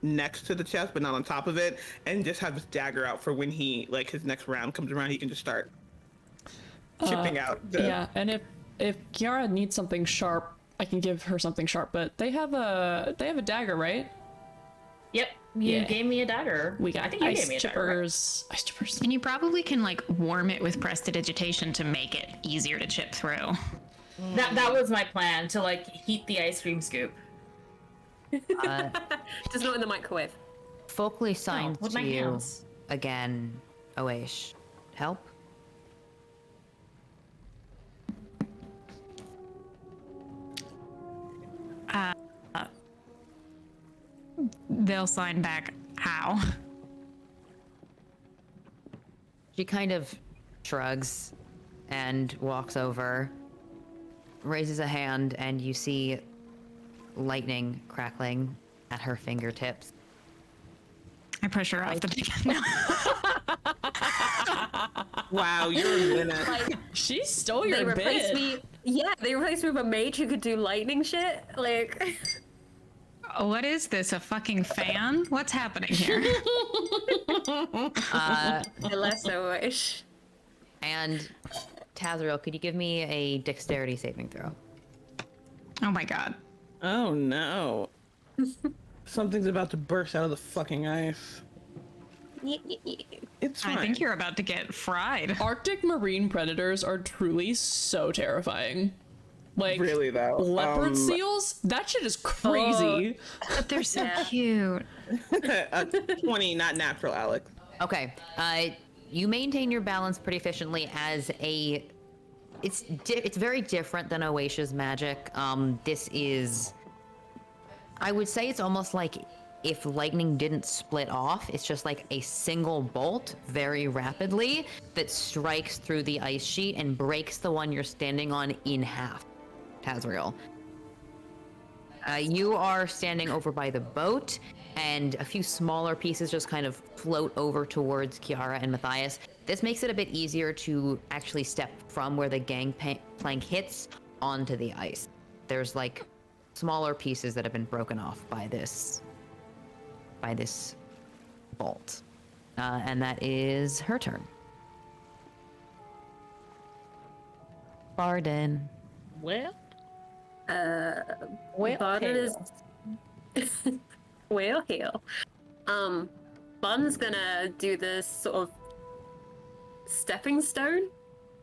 next to the chest but not on top of it, and just have his dagger out for when he like his next round comes around, he can just start chipping out. Yeah, and if Kiara needs something sharp, I can give her something sharp. But they have a dagger, right? Yep, you Yeah. gave me a dagger. We got I think you ice gave me a dagger. Right? chippers. Ice chippers. And you probably can like warm it with prestidigitation to make it easier to chip through. That was my plan, to like heat the ice cream scoop. Just not in the microwave. Folkly signs with to my you hands. again. Oesh, help. They'll sign back. How? She kind of shrugs and walks over, raises a hand, and you see lightning crackling at her fingertips. I push her off the beacon. Wow, you're a minute. Like She stole they your replaced bit. me. Yeah, they replaced me with a mage who could do lightning shit. Like. What is this? A fucking fan? What's happening here? Unless I wish. And Tazriel, could you give me a dexterity saving throw? Oh my god. Oh no. Something's about to burst out of the fucking ice. It's fine. I think you're about to get fried. Arctic marine predators are truly so terrifying. Like Really though. leopard seals, that shit is crazy. But they're so Yeah. cute. 20, not natural, Alex. Okay, you maintain your balance pretty efficiently as a... It's very different than Oasia's magic. This is... I would say it's almost like if lightning didn't split off, it's just like a single bolt very rapidly that strikes through the ice sheet and breaks the one you're standing on in half. Tazriel. You are standing over by the boat, and a few smaller pieces just kind of float over towards Kiara and Matthias. This makes it a bit easier to actually step from where the gangplank hits onto the ice. There's like smaller pieces that have been broken off by this bolt. And that is her turn. Barden. Well, Barden is. Well, hell. Barden's gonna do this sort of stepping stone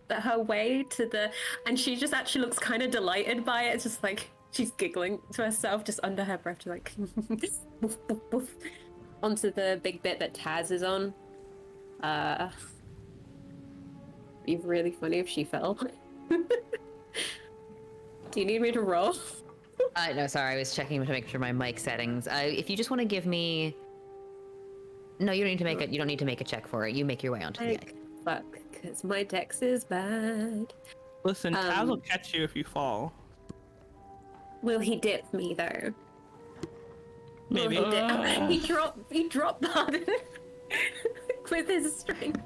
her way to the, and she just actually looks kind of delighted by it. It's just like she's giggling to herself, just under her breath, like woof, woof, woof, onto the big bit that Taz is on. Be really funny if she fell. Do you need me to roll? No, sorry, I was checking to make sure my mic settings. If you just want to give me, no, you don't need to make it. You don't need to make a check for it. You make your way onto the ice. Fuck, because my dex is bad. Listen, Taz will catch you if you fall. Will he dip me though? Maybe. He dropped Pardon with his strength.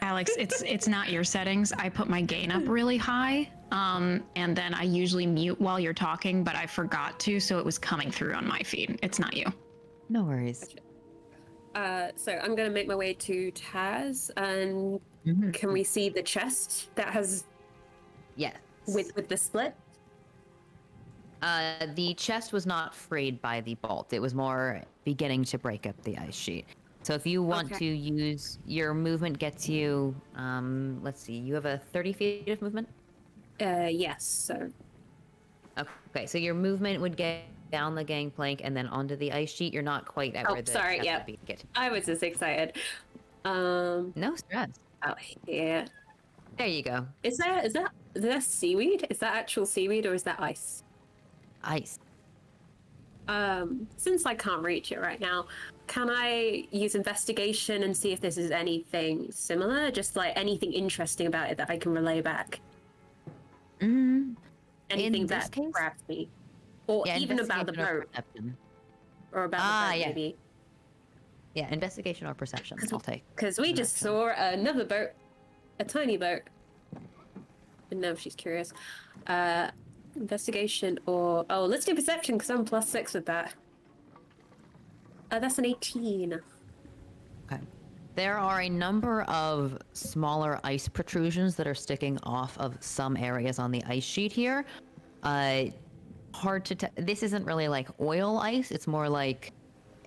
Alex, it's not your settings. I put my gain up really high, and then I usually mute while you're talking, but I forgot to, so it was coming through on my feed. It's not you. No worries. So I'm gonna make my way to Taz, and can we see the chest that has? Yes. With the split. The chest was not frayed by the bolt. It was more beginning to break up the ice sheet. So if you want to use your movement, gets you. Let's see. You have a 30 feet of movement. Yes. So. Okay. So your movement would get down the gangplank and then onto the ice sheet. You're not quite at where the sorry. chest Yeah. would be. Get. I was just excited. No stress. Oh yeah. There you go. Is that seaweed? Is that actual seaweed or is that ice? Ice. Since I can't reach it right now, can I use investigation and see if this is anything similar? Just like anything interesting about it that I can relay back? Anything that grabs me? Or even about the boat? Or about the boat, maybe? Yeah, investigation or perception, I'll take. Because we just saw another boat, a tiny boat. And now she's curious. Investigation or... Oh, let's do perception because I'm +6 with that. That's an 18. Okay. There are a number of smaller ice protrusions that are sticking off of some areas on the ice sheet here. Hard to this isn't really like oil ice. It's more like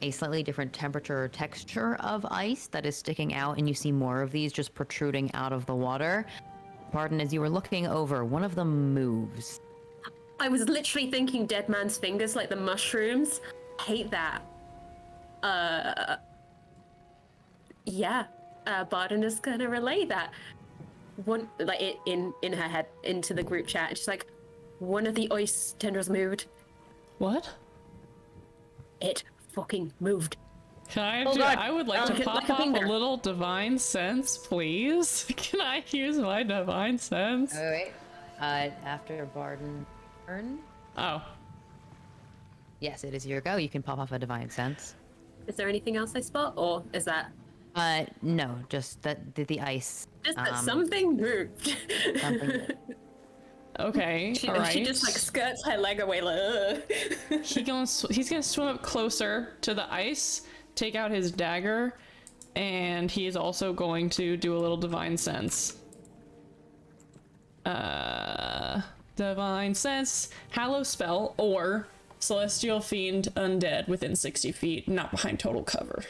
a slightly different temperature or texture of ice that is sticking out, and you see more of these just protruding out of the water. Pardon, as you were looking over, one of them moves. I was literally thinking dead man's fingers, like the mushrooms. Hate that. Yeah. Barden is gonna relay that. One, like in her head into the group chat. She's like, one of the ice tendrils moved. What? It fucking moved. Can I God. I would like to pop off a little divine sense, please. Can I use my divine sense? Oh, wait. After Barden turn? Oh. Yes, it is your go. You can pop off a divine sense. Is there anything else I spot, or is that? No, just that the ice. Just that something moved. Something. Okay, all right. She just like skirts her leg away. Like, he's gonna swim up closer to the ice, take out his dagger, and he is also going to do a little divine sense. Divine sense, hallow spell, or celestial fiend undead within 60 feet, not behind total cover.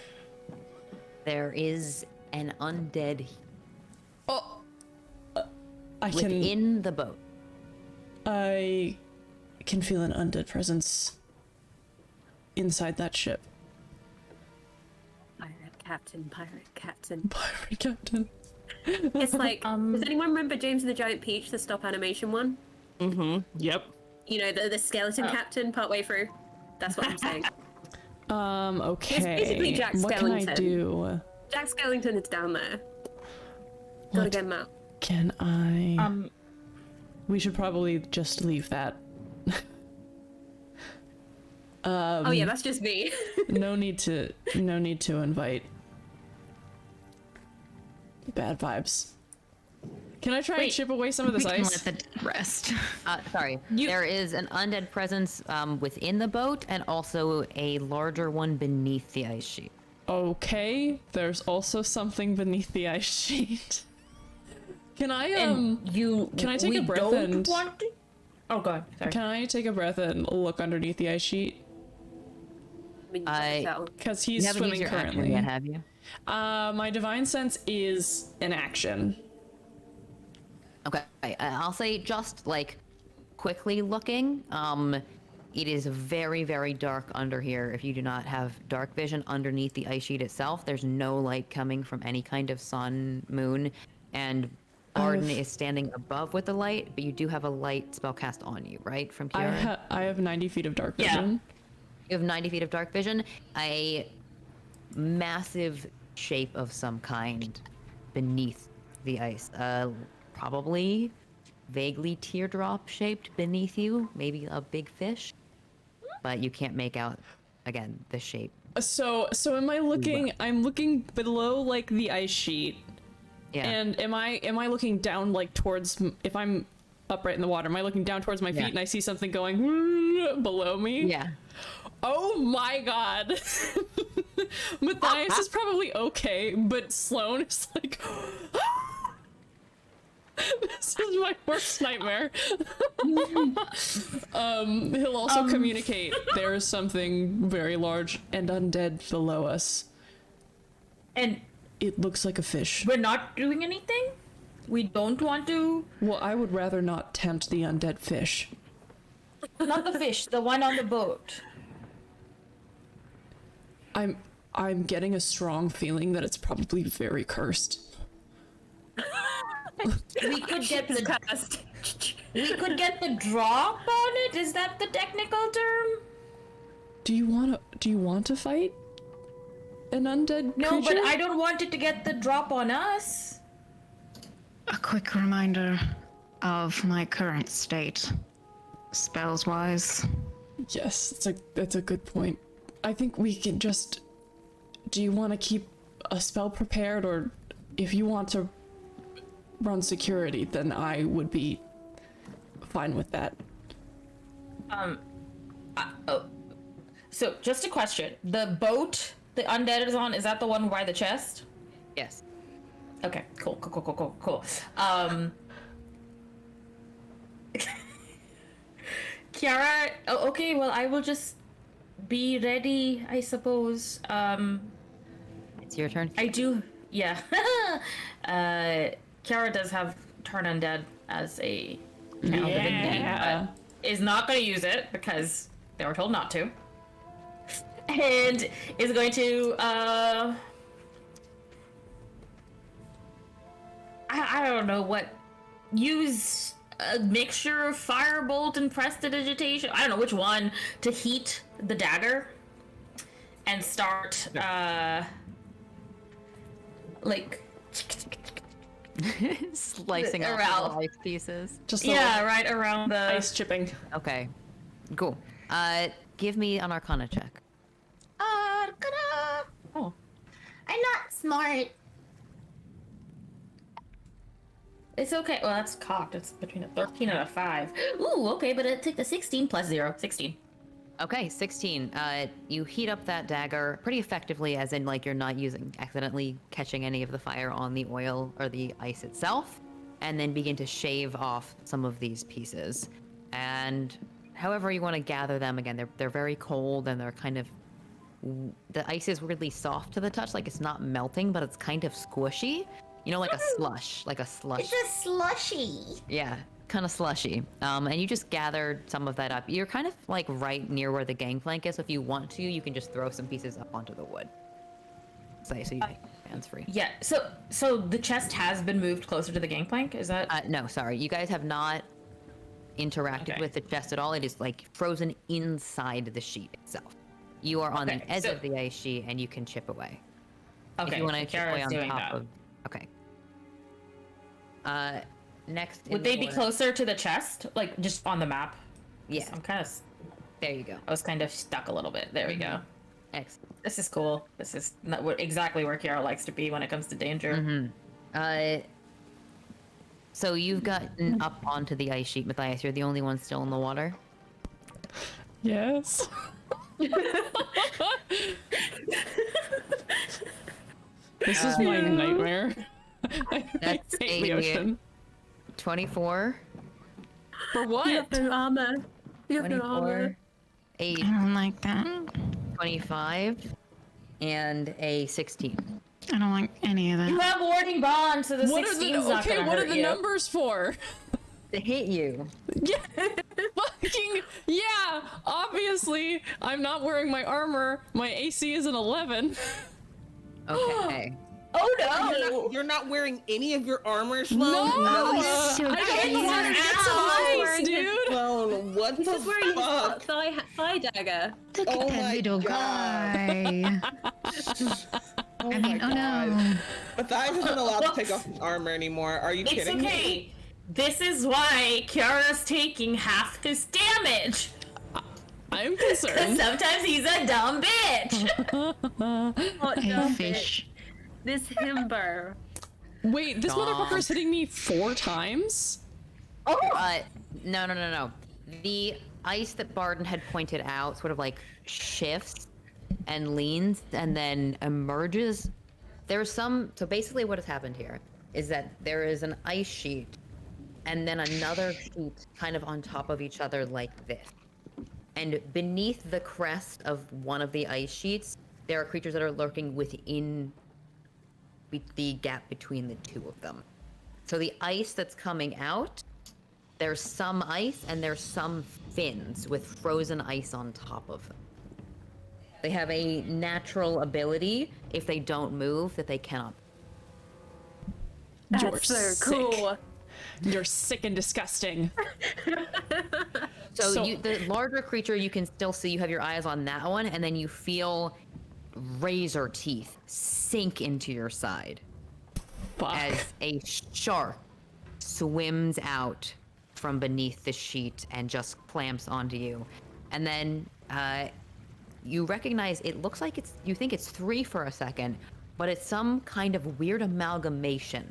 There is an undead within the boat. I can feel an undead presence inside that ship. Pirate captain. Pirate captain. It's like, does anyone remember James and the Giant Peach, the stop animation one? Yep. You know, the skeleton captain partway through? That's what I'm saying. Okay. It's basically Jack Skellington. What can I do? Jack Skellington is down there. Gotta get him out. Can I... We should probably just leave that. Oh yeah, that's just me. no need to invite bad vibes. Can I try and chip away some of this ice? Let the rest. Sorry. There is an undead presence within the boat and also a larger one beneath the ice sheet. Okay, there's also something beneath the ice sheet. Can I can I take a breath and Oh god, sorry. Can I take a breath and look underneath the ice sheet? Because he's swimming currently. Yet, have you? My divine sense is an action. Okay, I'll say just like quickly looking. It is very, very dark under here. If you do not have dark vision underneath the ice sheet itself, there's no light coming from any kind of sun, moon, and Arden is standing above with the light, but you do have a light spell cast on you, right? From Kiara? I have 90 feet of dark vision. You have 90 feet of dark vision. A massive shape of some kind beneath the ice. Probably vaguely teardrop shaped beneath you. Maybe a big fish. But you can't make out, again, the shape. So am I looking? I'm looking below like the ice sheet. Yeah. And am I looking down like towards? If I'm upright in the water, am I looking down towards my feet and I see something going below me? Yeah. Oh my god. Matthias is probably okay, but Sloane is like, this is my worst nightmare. He'll also communicate, there is something very large and undead below us. And It looks like a fish. we're not doing anything? We don't want to... Well, I would rather not tempt the undead fish. Not the fish, the one on the boat. I'm getting a strong feeling that it's probably very cursed. We could get the... We could get the drop on it? Is that the technical term? Do you want to fight an undead No, creature? but I don't want it to get the drop on us. A quick reminder of my current state, spells-wise. Yes, that's a good point. I think we can just... Do you want to keep a spell prepared, or if you want to run security, then I would be fine with that. So, just a question. The boat the undead is on, is that the one by the chest? Yes. Okay, cool. Kiara, okay, well, I will just be ready, I suppose. It's your turn. I do, yeah. Kiara does have Turn Undead as a channel divinity, but is not going to use it because they were told not to. And is going to, I don't know what, use a mixture of Firebolt and Prestidigitation, I don't know which one, to heat the dagger and start, like... Slicing off around. the life pieces. Just right around the... ice chipping. Okay. Cool. Give me an Arcana check. Oh. I'm not smart. It's okay. Well, that's cocked. It's between a 13 and a 5. Ooh, okay, but it took the 16 plus 0. 16. Okay, 16. You heat up that dagger pretty effectively, as in, like, you're not accidentally catching any of the fire on the oil or the ice itself, and then begin to shave off some of these pieces. And however you want to gather them, again, they're very cold, and they're kind of... The ice is weirdly soft to the touch, like it's not melting, but it's kind of squishy. You know, like a slush, It's a slushy. Yeah, kind of slushy. And you just gathered some of that up. You're kind of like right near where the gangplank is. So if you want to, you can just throw some pieces up onto the wood. So you make hands free. Yeah. So the chest has been moved closer to the gangplank. Is that? No, sorry. You guys have not interacted with the chest at all. It is like frozen inside the sheet itself. You are on the edge of the ice sheet, and you can chip away. Okay. If you want to chip away on doing top that. of. Okay. Next. Would they be closer to the chest, like just on the map? Yeah. I'm kind of. There you go. I was kind of stuck a little bit. There we go. Excellent. This is cool. This is not exactly where Kiara likes to be when it comes to danger. So you've gotten up onto the ice sheet, Matthias. You're the only one still in the water. Yes. This is my nightmare. That's I hate the ocean. 24. For what? You have no armor. You have no 24. armor. A I don't like that. 25. And a 16. I don't like any of You that. have warding bond, so the What are 16's the not okay? gonna What are hurt the you. numbers for? To hit you. Yeah, fucking yeah. Obviously, I'm not wearing my armor. My AC is an 11. Okay. Oh no! You're not wearing any of your armor, Sloan? No, so I don't know how to get some Ow. ice, dude. Sloan, what He's the just wearing fuck? his thigh dagger. Look Oh at that my little God. guy. Oh I mean, my oh God. no. Matthias isn't allowed to take off his armor anymore. Are you It's kidding okay. me? This is why Kiara's taking half his damage. I'm Because concerned. sometimes he's a dumb bitch. Hot Hey, dog fish. This himbo. Wait, this Dog. motherfucker's hitting me 4 times? No. The ice that Barden had pointed out sort of like shifts and leans and then emerges. There's some. So basically, what has happened here is that there is an ice sheet and then another sheet kind of on top of each other like this. And beneath the crest of one of the ice sheets, there are creatures that are lurking within the gap between the two of them. So the ice that's coming out, there's some ice and there's some fins with frozen ice on top of them. They have a natural ability, if they don't move, that they cannot. You're That's so sick. cool. You're sick and disgusting. So, So- the larger creature, you can still see, you have your eyes on that one, and then you feel razor teeth sink into your side Fuck. as a shark swims out from beneath the sheet and just clamps onto you. And then you recognize it looks like you think it's 3 for a second, but it's some kind of weird amalgamation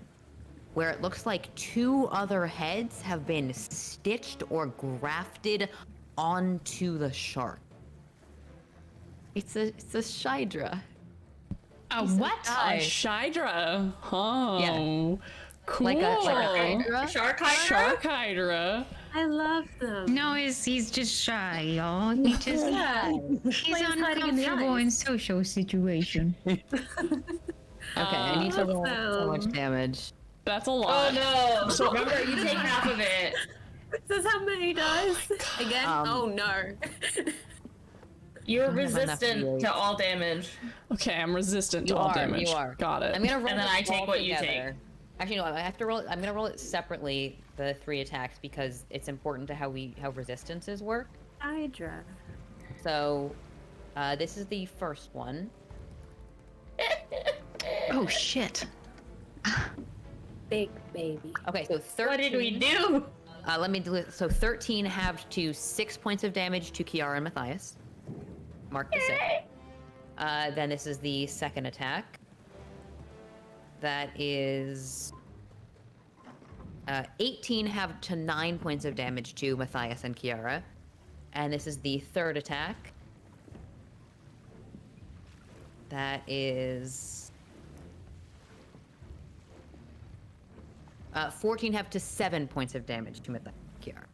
where it looks like 2 other heads have been stitched or grafted onto the shark. It's a Shydra. A what? A Shydra. Oh. Cool. Like a Hydra. Shark Hydra? Shark Hydra. I love them. No, he's just shy, y'all. He just Yeah. he's He's hiding in the uncomfortable in ice. social situation. Okay, I need to roll so much Awesome. damage. That's a Oh lot. no! So- Remember, you take half of it. This is how many dies. Again? Oh no. You're have enough resistant D8s. to all damage. Okay, I'm resistant to You all are, damage. you are. Got it. I'm gonna roll And then this I take all what you together. Actually, no, I have to roll. I'm gonna roll it separately, the 3 attacks, because it's important to how resistances work. Hydra. So, this is the first one. Oh shit. Big baby. Okay, so 13. What did we do? Let me do it. So 13 have to 6 points of damage to Kiara and Matthias. Mark the 6. Then this is the second attack. That is 18 have to 9 points of damage to Matthias and Kiara. And this is the third attack. That is 14 have to 7 points of damage to Matthias and Kiara.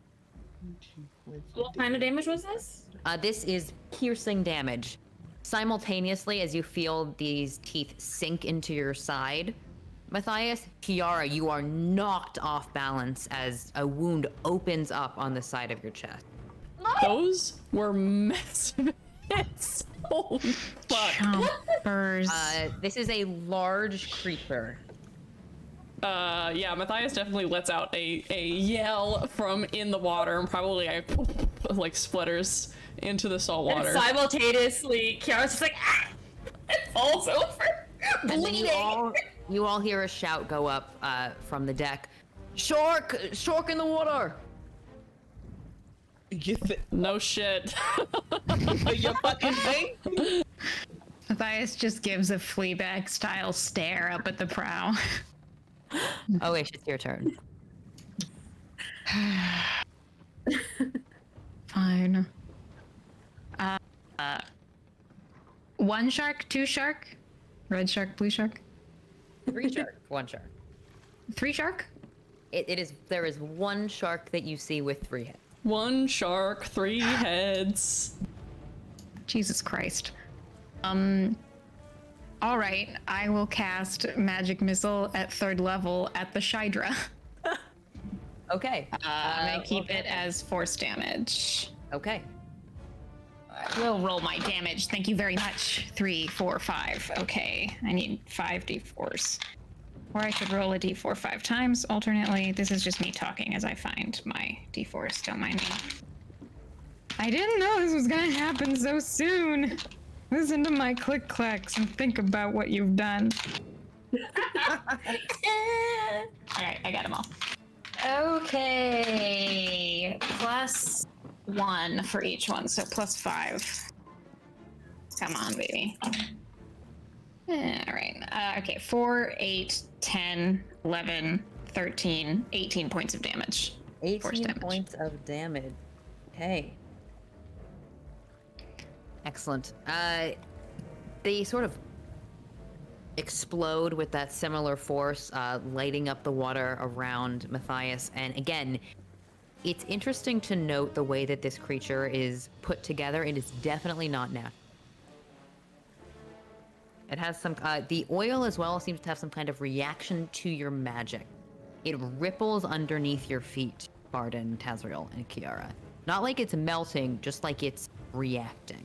What kind of damage was this? This is piercing damage. Simultaneously, as you feel these teeth sink into your side, Matthias, Kiara, you are knocked off balance as a wound opens up on the side of your chest. Those were massive hits. Holy fuck. Chompers. This is a large creature. Yeah, Matthias definitely lets out a yell from in the water and probably like splatters into the salt And water. simultaneously, Kiara's just like, ah! And falls over, And then bleeding. you all hear a shout go up from the deck. Shark! Shark in the water! No shit. You fucking think? Matthias just gives a Fleabag style stare up at the prow. Oh, Ish, it's your turn. Fine. 1 shark, 2 shark, red shark, blue shark, 3 shark, 1 shark. 3 shark. There is 1 shark that you see with 3 heads. 1 shark, 3 heads. Jesus Christ. All right, I will cast Magic Missile at 3rd level at the Shydra. Okay. I'm gonna keep it as force damage. Okay. I will roll my damage. Thank you very much. 3, 4, 5. Okay, I need 5 d4s. Or I could roll a d4 5 times alternately. This is just me talking as I find my d4s. Don't mind me. I didn't know this was gonna happen so soon. Listen to my click clacks and think about what you've done. Alright, I got them all. Okay. +1 for each one, so +5. Come on, baby. Alright. Okay, 4, 8, 10, 11, 13, 18 points of damage. 18 points of damage. Okay. Excellent. They sort of explode with that similar force, lighting up the water around Matthias. And again, it's interesting to note the way that this creature is put together. It is definitely not natural. It has some, the oil as well seems to have some kind of reaction to your magic. It ripples underneath your feet, Barden, Tazriel, and Kiara. Not like it's melting, just like it's reacting.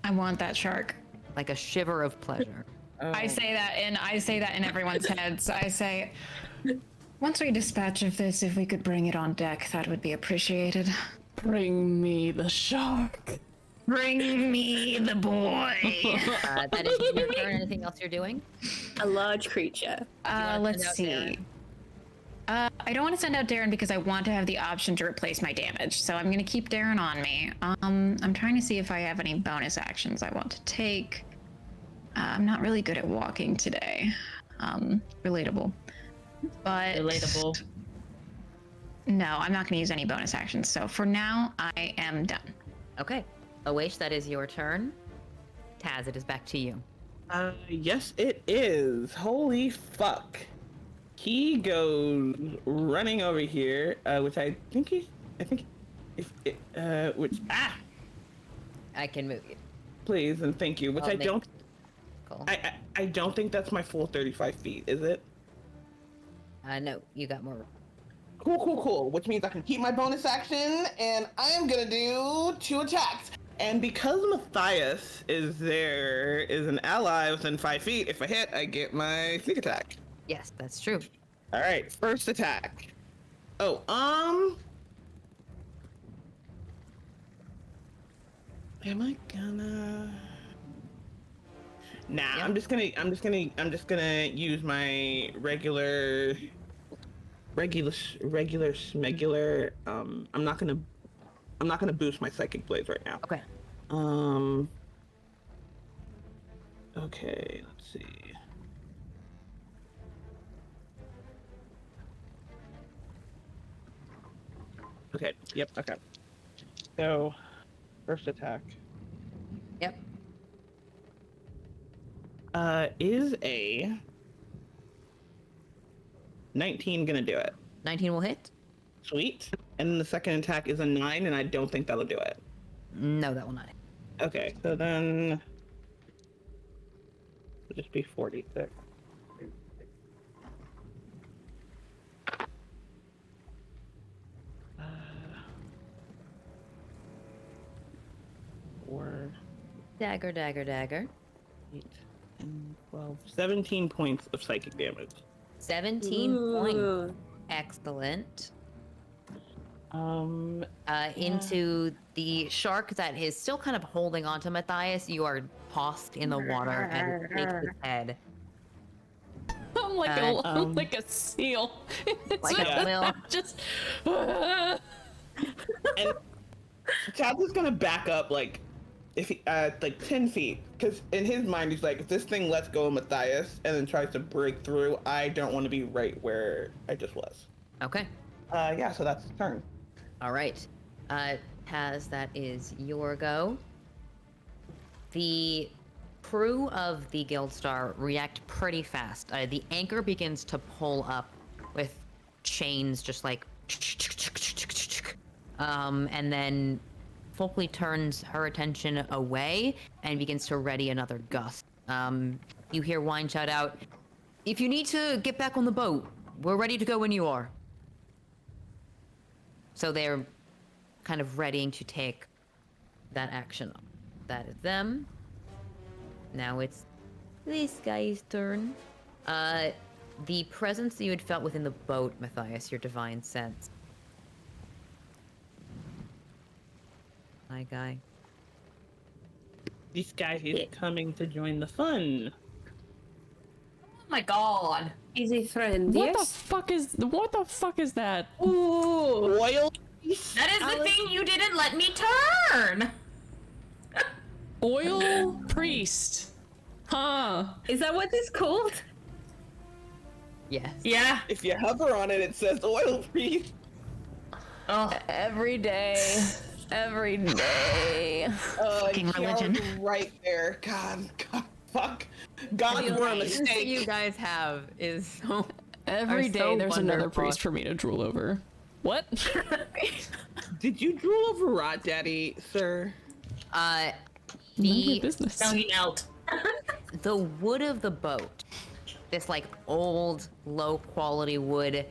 I want that shark. Like a shiver of pleasure. I say that in everyone's heads. I say, once we dispatch of this, if we could bring it on deck, that would be appreciated. Bring me the shark. Bring me the boy. That is your turn. Anything else you're doing? A large creature. Let's see. I don't want to send out Darren because I want to have the option to replace my damage. So I'm going to keep Darren on me. I'm trying to see if I have any bonus actions I want to take. I'm not really good at walking today. Relatable. But Relatable. no, I'm not going to use any bonus actions. So for now, I am done. Okay. Awaish, that is your turn. Taz, it is back to you. Yes, it is. Holy fuck. He goes running over here, which I think I can move you. please and thank you, which I'll I make- don't, Cool. I don't think that's my full 35 feet, is it? No, you got more. Cool. Which means I can keep my bonus action, and I am gonna do 2 attacks. And because Matthias is an ally within 5 feet, if I hit, I get my sneak attack. Yes, that's true. All right, first attack. Oh, am I gonna? Nah, Yeah. I'm just gonna use my regular smegular. I'm not gonna boost my psychic blades right now. Okay. Okay, let's see. Okay, yep, okay. So, first attack. Yep. Is a 19 gonna do it? 19 will hit? Sweet. And then the second attack is a 9, and I don't think that'll do it. No, that will not hit. Okay, so then it'll just be 46. Or Dagger. 8, 10, 12, 17 points of psychic damage. 17 points. Excellent. Into the shark that is still kind of holding onto Matthias. You are tossed in the water and it takes his head. I'm like Uh, like a seal. It's Like a whale. just And Chaz is gonna back up like like 10 feet, because in his mind he's like, if this thing lets go of Matthias and then tries to break through, I don't want to be right where I just was. Okay. Yeah, so that's his turn. All right. Taz, that is your go. The crew of the Guild Star react pretty fast. The anchor begins to pull up with chains just like and then Folkley turns her attention away and begins to ready another gust You hear Wine shout out, "If you need to get back on the boat, we're ready to go when you are." So they're kind of readying to take that action. That is them. Now it's this guy's turn. The presence that you had felt within the boat, Matthias, your divine sense. My guy. This guy is coming to join the fun. Oh my god. Easy friend. What yes? the fuck is that? Ooh, oil. That is the thing you didn't let me turn. Oil priest. Huh. Is that what this called? Yes. Yeah. If you hover on it, it says oil priest. Oh. Every day. Every day. Fucking religion. Right there. God, fuck. Gods were a mistake. You guys have is so. Every are day so there's another wonderful. priest for me to drool over. What? Did you drool over Rot Daddy, sir? None of your The business. Hanging out. the wood of the boat, this like old, low quality wood,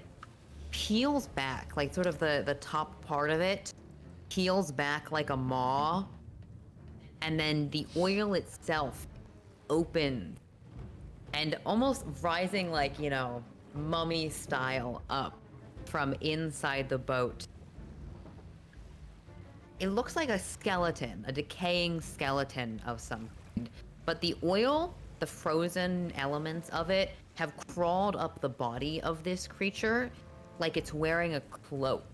peels back, like sort of the top part of it peels back like a maw, and then the oil itself opens and almost rising like, you know, mummy style up from inside the boat. It looks like a skeleton, a decaying skeleton of some kind. But the oil, the frozen elements of it, have crawled up the body of this creature like it's wearing a cloak.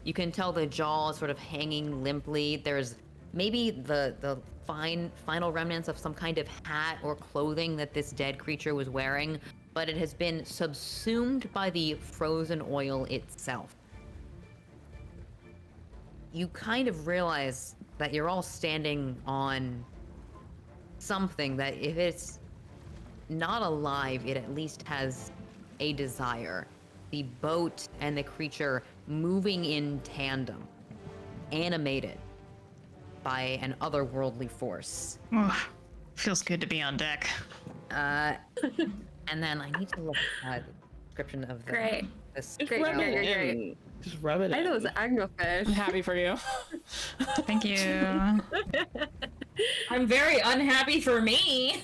You can tell the jaw is sort of hanging limply. There's maybe the final remnants of some kind of hat or clothing that this dead creature was wearing, but it has been subsumed by the frozen oil itself. You kind of realize that you're all standing on something that, if it's not alive, it at least has a desire. The boat and the creature moving in tandem, animated by an otherworldly force. Ugh, feels good to be on deck. And then I need to look at the description of the Great. this Just Great, rub great, it great, great. in. Just rub it I in. thought it was anglerfish. I'm happy for you. Thank you. I'm very unhappy for me.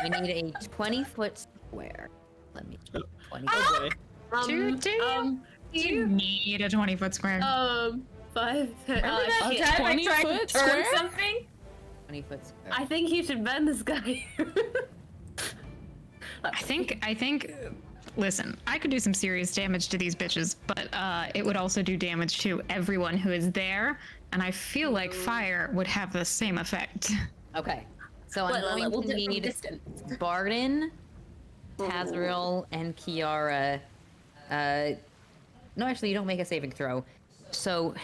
I need a 20-foot square. Let me 20 Oh, boy. Do you need a 20-foot square? 5. Remember that a time I 20-foot tried to turn square? something? 20-foot square. I think you should bend this guy. I think. Listen, I could do some serious damage to these bitches, but it would also do damage to everyone who is there, and I feel like fire would have the same effect. Okay, so I'm going we'll to do it from need distance. Barden, Tazriel, and Kiara. No, actually, you don't make a saving throw. So,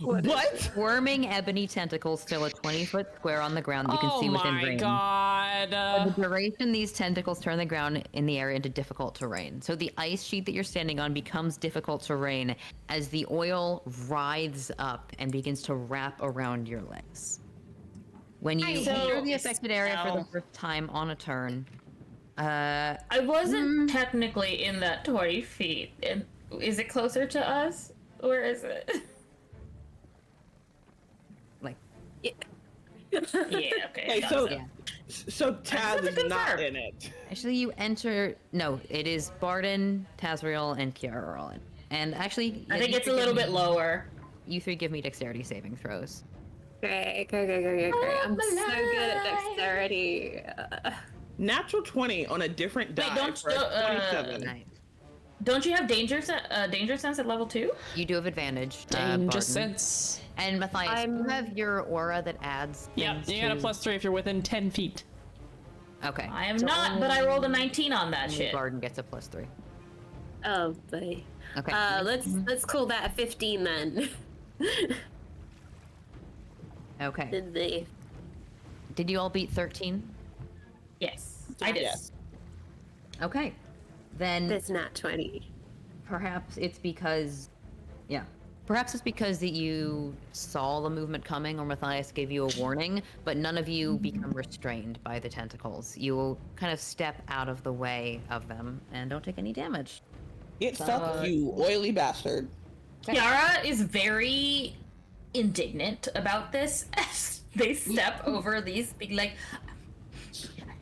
What? squirming ebony tentacles fill a 20-foot square on the ground that you can see within my range. god. For the duration, these tentacles turn the ground in the area into difficult terrain. So the ice sheet that you're standing on becomes difficult terrain as the oil writhes up and begins to wrap around your legs. When you enter the affected area for the first time on a turn, I wasn't technically in that 20 feet. And is it closer to us? Or is it? like, Yeah, okay. Okay, I so thought yeah. so Taz just is not confirm. in it. Actually, you enter. No, it is Barden, Tazriel, and Kiara are all in. And actually, I yeah, think you it's a three little give bit me- lower. You three give me dexterity saving throws. Great. I'm so good at dexterity. Natural 20 on a different die don't- for a don't, 27. Nice. Don't you have danger sense at level 2? You do have advantage. Danger Barden. sense. And Matthias, you have your aura that adds. Yep, things you got a to- +3 if you're within 10 feet. Okay. I am not, but I rolled a 19 on that Only shit. Barden gets a +3. Oh, buddy. Okay. Let's call that a 15 then. Okay. Did you all beat 13? Yes, I did. Yes. Okay. Then That's not 20. perhaps it's because, yeah, Perhaps it's because that you saw the movement coming, or Matthias gave you a warning, but none of you become restrained by the tentacles. You will kind of step out of the way of them and don't take any damage. Get stuck, you oily bastard. Kiara is very indignant about this as they step over these big, like,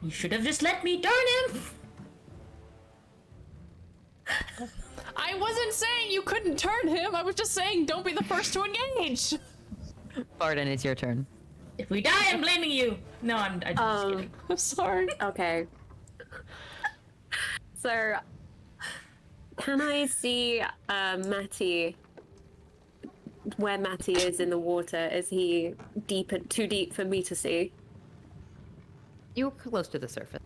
you should have just let me turn him. I wasn't saying you couldn't turn him. I was just saying don't be the first to engage. Barden, it's your turn. If we die, I'm blaming you. No, I'm just kidding. I'm sorry. Okay. So, can I see Matty? Where Matty is in the water? Is he too deep for me to see? You're close to the surface.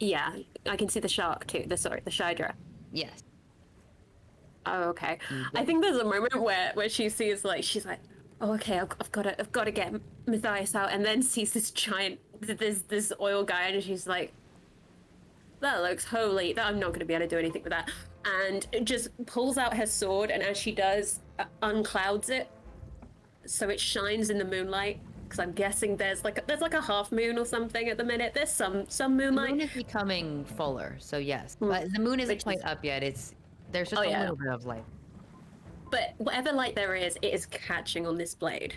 Yeah, I can see the shark too. The Shydra. Yes. Oh, okay. I think there's a moment where she sees, like, she's like, oh, okay, I've got to get Matthias out, and then sees this giant, this oil guy, and she's like, that looks holy. I'm not going to be able to do anything with that. And just pulls out her sword, and as she does, unclouds it, so it shines in the moonlight. Because I'm guessing there's like a half moon or something at the minute. There's some moonlight. The moon is becoming fuller, so yes. But the moon isn't quite up yet. There's just a little bit of light. But whatever light there is, it is catching on this blade,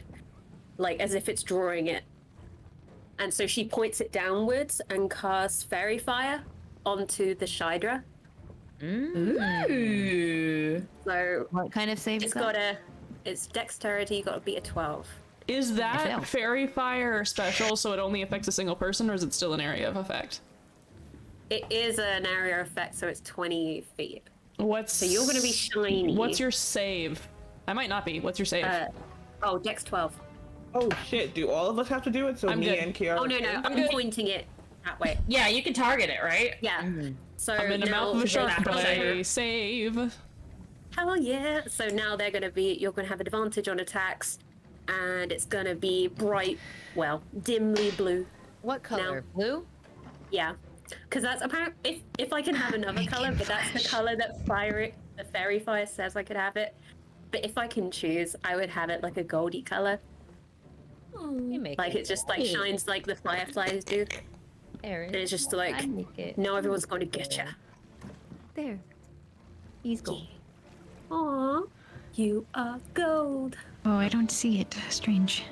like as if it's drawing it. And so she points it downwards and casts fairy fire onto the Shydra. Ooh. So What kind of save is that? It's dexterity, got to be a 12. Is failed. that fairy fire special, so it only affects a single person, or is it still an area of effect? It is an area effect, so it's 20 feet. So you're going to be shiny. What's your save? I might not be. What's your save? Dex 12. Oh shit, do all of us have to do it? So I'm me good. and Kiara. Oh, no, I'm pointing it that way. Yeah, you can target it, right? Yeah. So I'm in the now mouth of a shark, back but on I save. hell yeah. So now you're going to have advantage on attacks, and it's going to be bright, dimly blue. What color? No. Blue? Yeah. Because that's apparently, if I can have another color, but that's the color that the fairy fire says I could have it. But if I can choose, I would have it like a goldy color. You make Like it just like shines like the fireflies do. There. And it's just like, I make it. no, everyone's going to get you. There. He's gold. Aw, you are gold. Oh, I don't see it. Strange.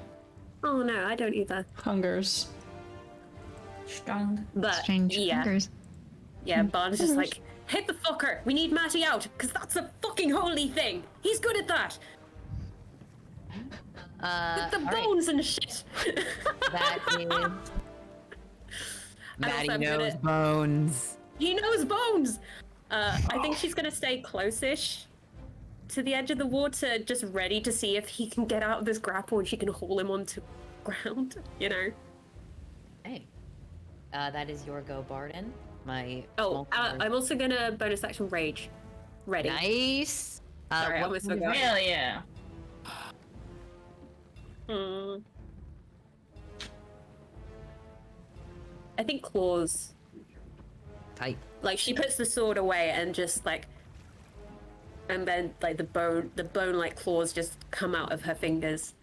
Oh no, I don't either. Hungers. Strong. But Strange fingers. yeah, Bond's just like, hit the fucker. We need Matty out, because that's a fucking holy thing. He's good at that. With the bones and shit. That is. Maddie I'm knows gonna- bones. He knows bones. I think she's gonna stay close-ish to the edge of the water, just ready to see if he can get out of this grapple and she can haul him onto ground. You know. Hey. That is your go, Barden. My. Oh, I'm also gonna bonus action rage. Ready. Nice. Sorry, I what almost was forgot. Hell yeah. I think claws. Tight. Like she puts the sword away and just like, and then like the bone like claws just come out of her fingers.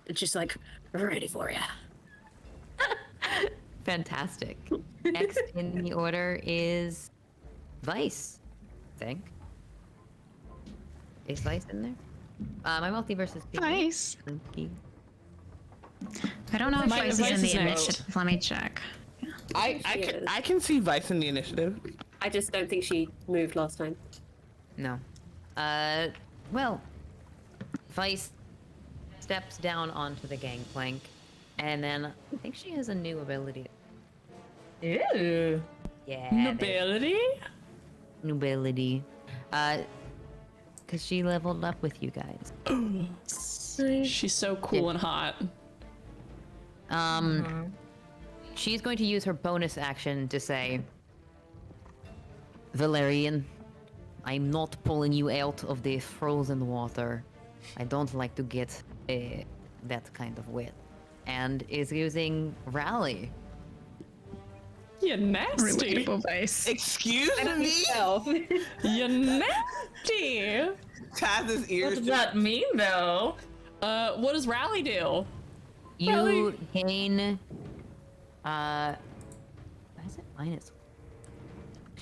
It's just like ready for ya. Fantastic. Next in the order is Vice, I think. Is Vice in there? My multiverse is Nice. Spooky. I don't know if My Vice is Vice in is the in initiative. Let me check. I can see Vice in the initiative. I just don't think she moved last time. No. Well, Vice steps down onto the gangplank, and then I think she has a new ability. Ew. Yeah. Nobility? Nobility. Because she leveled up with you guys. She's so cool and hot. She's going to use her bonus action to say, Valerian, I'm not pulling you out of the frozen water. I don't like to get that kind of wet. And is using Rally. You nasty. Relatable Vice. Excuse me? You nasty. Taz's ears. What does that mean, though? What does Rally do? You gain. Why is it minus?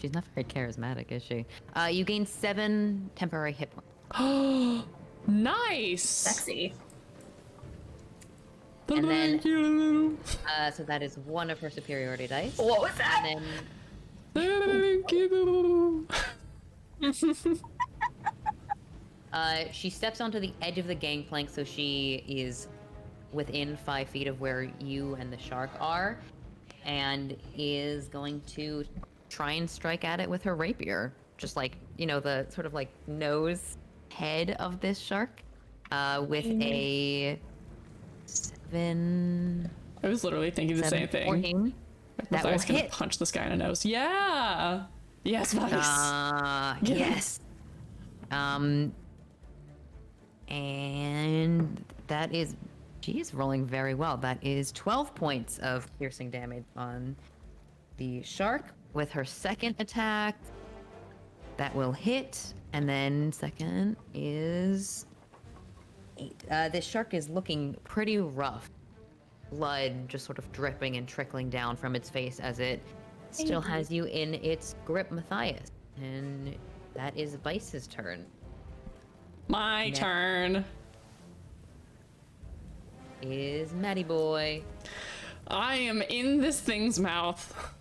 She's not very charismatic, is she? You gain 7 temporary hit points. Nice. Sexy. And then, Thank you. so that is 1 of her superiority dice. What was that? And Thank you. then she steps onto the edge of the gangplank, so she is within 5 feet of where you and the shark are, and is going to try and strike at it with her rapier. Just like, you know, the sort of like nose head of this shark, with a 7. I was literally thinking the same thing. 14. That I will was gonna hit. punch this guy in the nose. Yeah. Yes, nice. Yes. And that is, she is rolling very well. That is 12 points of piercing damage on the shark with her second attack. That will hit, and then second is 8. This shark is looking pretty rough. Blood just sort of dripping and trickling down from its face as it still has you in its grip, Matthias. And that is Vice's turn. My turn. Is Matty Boy. I am in this thing's mouth.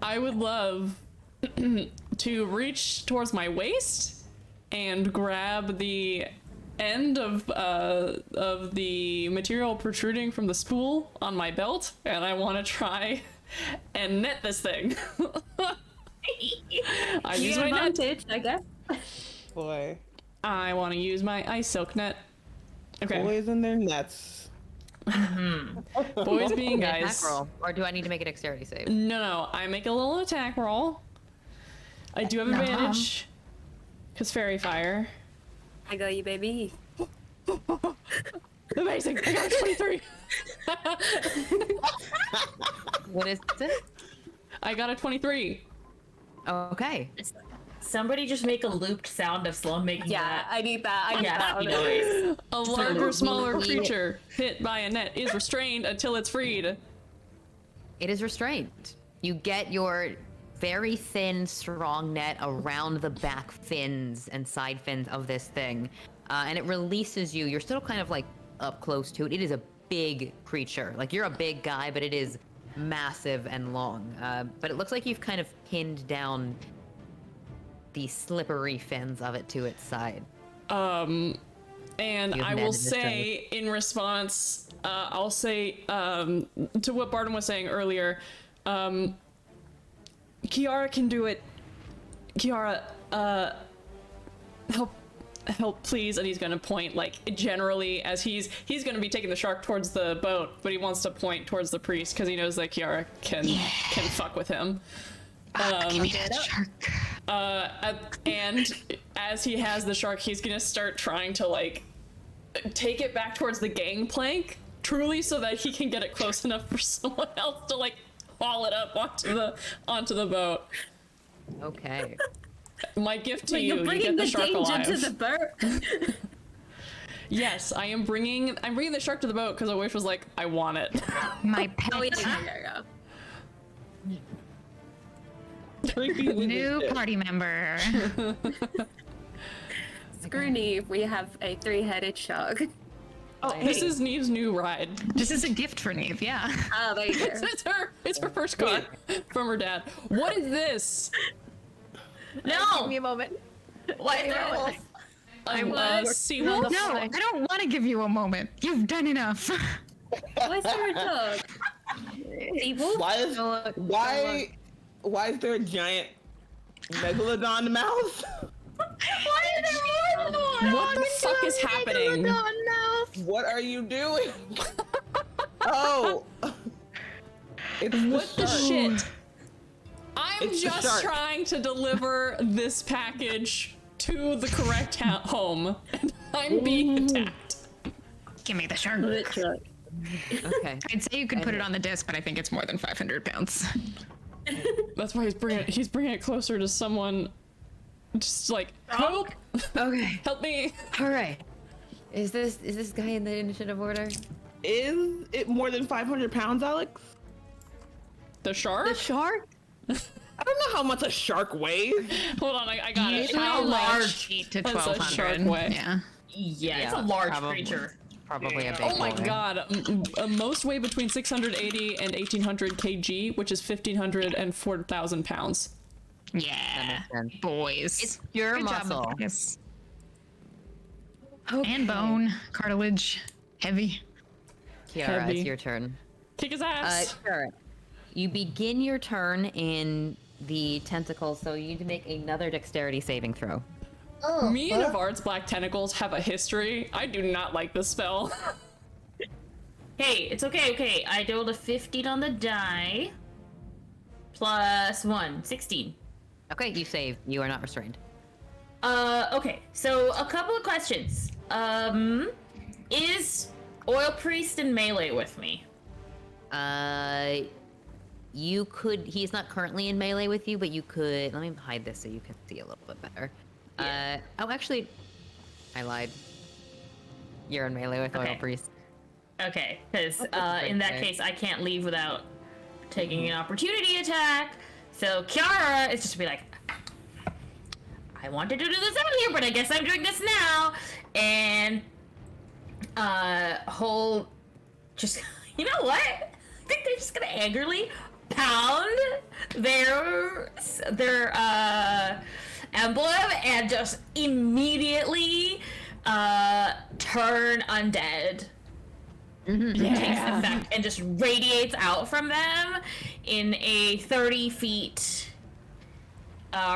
I would love to reach towards my waist and grab the end of the material protruding from the spool on my belt, and I want to try and net this thing. I use my net. advantage, I guess. Boy. I want to use my ice silk net. Okay. Boys and their nets. Boys being Attack guys. roll, or do I need to make a dexterity save? No, I make a little attack roll. I do have advantage. Because fairy fire. I got you, baby. Amazing! I got a 23! What is it? I got a 23. Okay. Somebody just make a looped sound of Sloan making Yeah, that. I need that. I need Yeah, that. happy noise. A larger, smaller creature hit by a net is restrained until it's freed. It is restrained. You get your very thin, strong net around the back fins and side fins of this thing, and it releases you. You're still kind of like up close to it. It is a big creature. Like, you're a big guy, but it is massive and long. But it looks like you've kind of pinned down the slippery fins of it to its side. And You have I will netted this say, in response, I'll say to what Barton was saying earlier, Kiara can do it. Kiara, help please. And he's gonna point, like, generally, as he's gonna be taking the shark towards the boat, but he wants to point towards the priest because he knows that Kiara can fuck with him. Give me that shark. And as he has the shark, he's gonna start trying to, like, take it back towards the gangplank, truly, so that he can get it close enough for someone else to, like, haul it up onto the boat. Okay. My gift to You're you bringing get the the shark danger alive. to the boat. Yes, I'm bringing the shark to the boat because Wish was like, I want it. My pet. Oh yeah. New party member. Screw Neve, we have a 3-headed shark. Oh, this is Neve's new ride. This is a gift for Neve, yeah. Oh, there you go. It's her first car from her dad. What is this? No! Give me a moment. Why is there a wolf? Sea wolf. No, I don't want to give you a moment. You've done enough. Why is there a dog? Evil? Why is there a giant megalodon mouth? Why are there more than one? What the fuck is happening? What are you doing? Oh. It's What the shark. shit? I'm It's the just shark. trying to deliver this package to the correct home, and I'm being attacked. Give me the shark. Okay. I'd say you could put it on the disc, but I think it's more than 500 pounds. That's why he's bringing it closer to someone. Just like, help! Okay. Help me! All right. Is this guy in the initiative order? Is it more than 500 pounds, Alex? The shark? The shark? I don't know how much a shark weighs. Hold on, I got it. Usually How large, much 8 to does a 1200. shark weigh? Yeah. Yeah, it's a large creature. Probably a big Oh my boy. god. Most weigh between 680 and 1800 kg, which is 1500 and 4000 pounds. Yeah. sense. Boys. It's pure Good job, muscle. Matthias. Okay. And bone, cartilage, heavy. Kiara, Heavy. it's your turn. Kick his ass! Sure. You begin your turn in the tentacles, so you need to make another dexterity saving throw. Me and Avard's black tentacles have a history. I do not like this spell. Hey, it's okay. I rolled a 15 on the die. Plus 1, 16. Okay, you save. You are not restrained. Okay, so a couple of questions. Is Oil Priest in melee with me? You could. He's not currently in melee with you, but you could. Let me hide this so you can see a little bit better. Oh, actually, I lied. You're in melee with Oil Okay. Priest. Okay, because right in that there. case, I can't leave without taking an opportunity attack. So Kiara is just to be like, I wanted to do this earlier, but I guess I'm doing this now. And whole, just you know what? I think they're just gonna angrily pound their emblem and just immediately turn undead. Takes effect and just radiates out from them in a 30 feet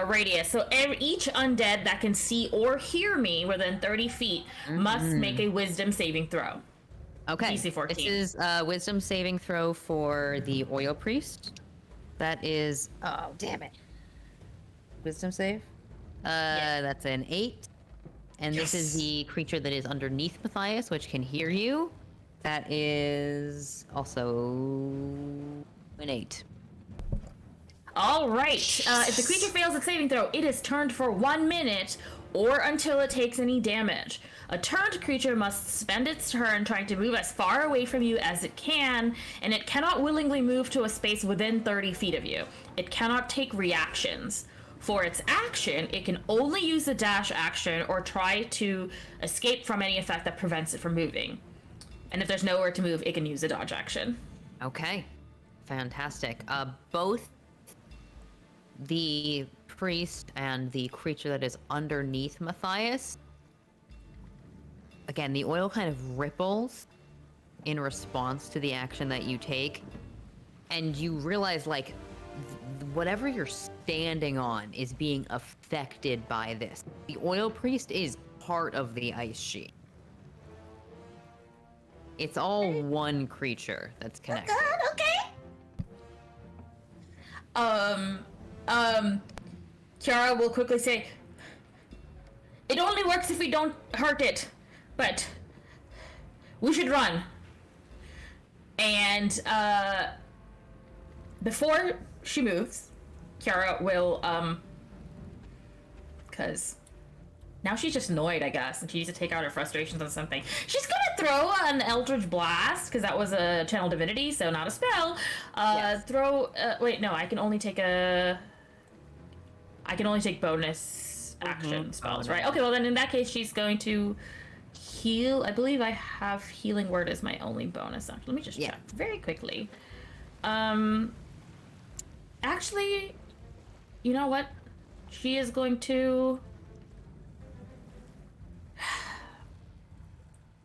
radius. So each undead that can see or hear me within 30 feet must make a wisdom saving throw. Okay. DC 14. This is wisdom saving throw for the Oil Priest. That is. Oh, damn it. Wisdom save? That's an 8. And this is the creature that is underneath Matthias, which can hear you. That is also an 8. All right. If the creature fails its saving throw, it is turned for 1 minute or until it takes any damage. A turned creature must spend its turn trying to move as far away from you as it can, and it cannot willingly move to a space within 30 feet of you. It cannot take reactions. For its action, it can only use the dash action or try to escape from any effect that prevents it from moving. And if there's nowhere to move, it can use a dodge action. Okay. Fantastic. Both the priest and the creature that is underneath Matthias. Again, the oil kind of ripples in response to the action that you take. And you realize, like, whatever you're standing on is being affected by this. The oil priest is part of the ice sheet. It's all one creature that's connected. Kiara will quickly say, it only works if we don't hurt it, but we should run. And, before she moves, Kiara will, because now she's just annoyed, I guess, and she needs to take out her frustrations on something. She's gonna throw an Eldritch Blast, because that was a Channel Divinity, so not a spell. Yes. Wait, no, I can only take bonus action spells, right? Okay, well then in that case, she's going to heal. I believe I have Healing Word as my only bonus action. Let me just check very quickly. Actually, you know what? She is going to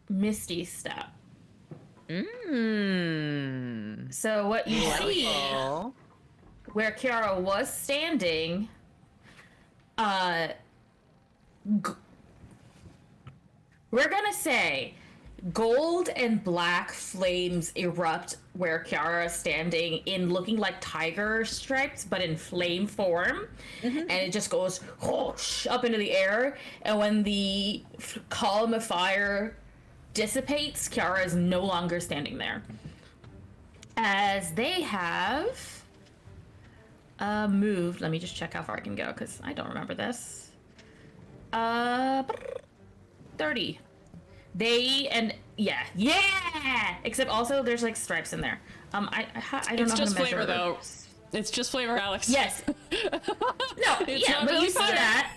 Misty Step. So what you see, where Kiara was standing, we're gonna say gold and black flames erupt where Kiara is standing in looking like tiger stripes, but in flame form. And it just goes whoosh up into the air. And when the column of fire dissipates, Kiara is no longer standing there. As they have moved, let me just check how far I can go because I don't remember this. 30. They and yeah. Except also there's like stripes in there. I don't know how to measure. It's just flavor though. It's just flavor, Alex. Yes. No. It's Yeah, not but really you see fire. that.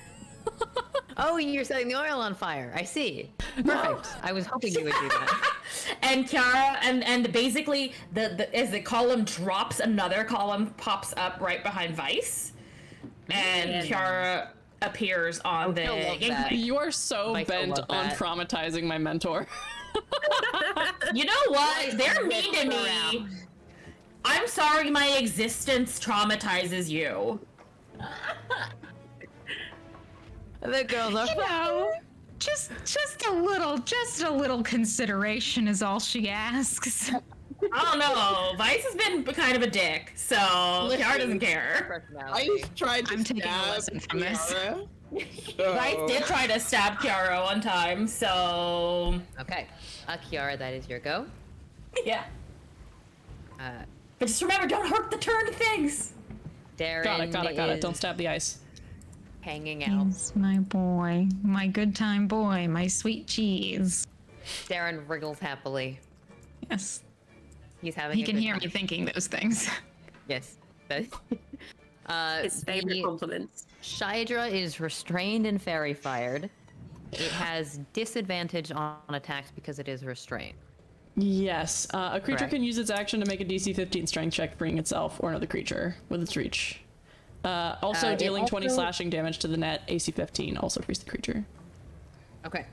Oh, you're setting the oil on fire. I see. Perfect. I was hoping you would do that. And Kiara and basically the as the column drops, another column pops up right behind Vice, and Kiara appears on the he'll love that. gangplank. You are so Michael bent loved on that. traumatizing my mentor. You know what? They're mean to me. I'm sorry my existence traumatizes you. The girls are No, just a little consideration is all she asks. I don't know. Vice has been kind of a dick, so Kiara doesn't care. I tried to I'm taking a stab lesson from this. Kiara, Vice did try to stab Kiara one time, so Okay. Kiara, that is your go. yeah. Uh, But just remember, don't hurt the turned things. Darren Got it. is Don't stab the ice. hanging out. He's my boy, my good time boy, my sweet cheese. Darren wriggles happily. Yes, He's having he a can good hear time. me thinking those things. Yes. His His favorite compliments. Shydra is restrained and fairy fired. It has disadvantage on attacks because it is restrained. Yes. A creature Correct. can use its action to make a DC 15 strength check, freeing itself or another creature with its reach. Also, It dealing 20 also- slashing damage to the net, AC 15, also frees the creature. Okay.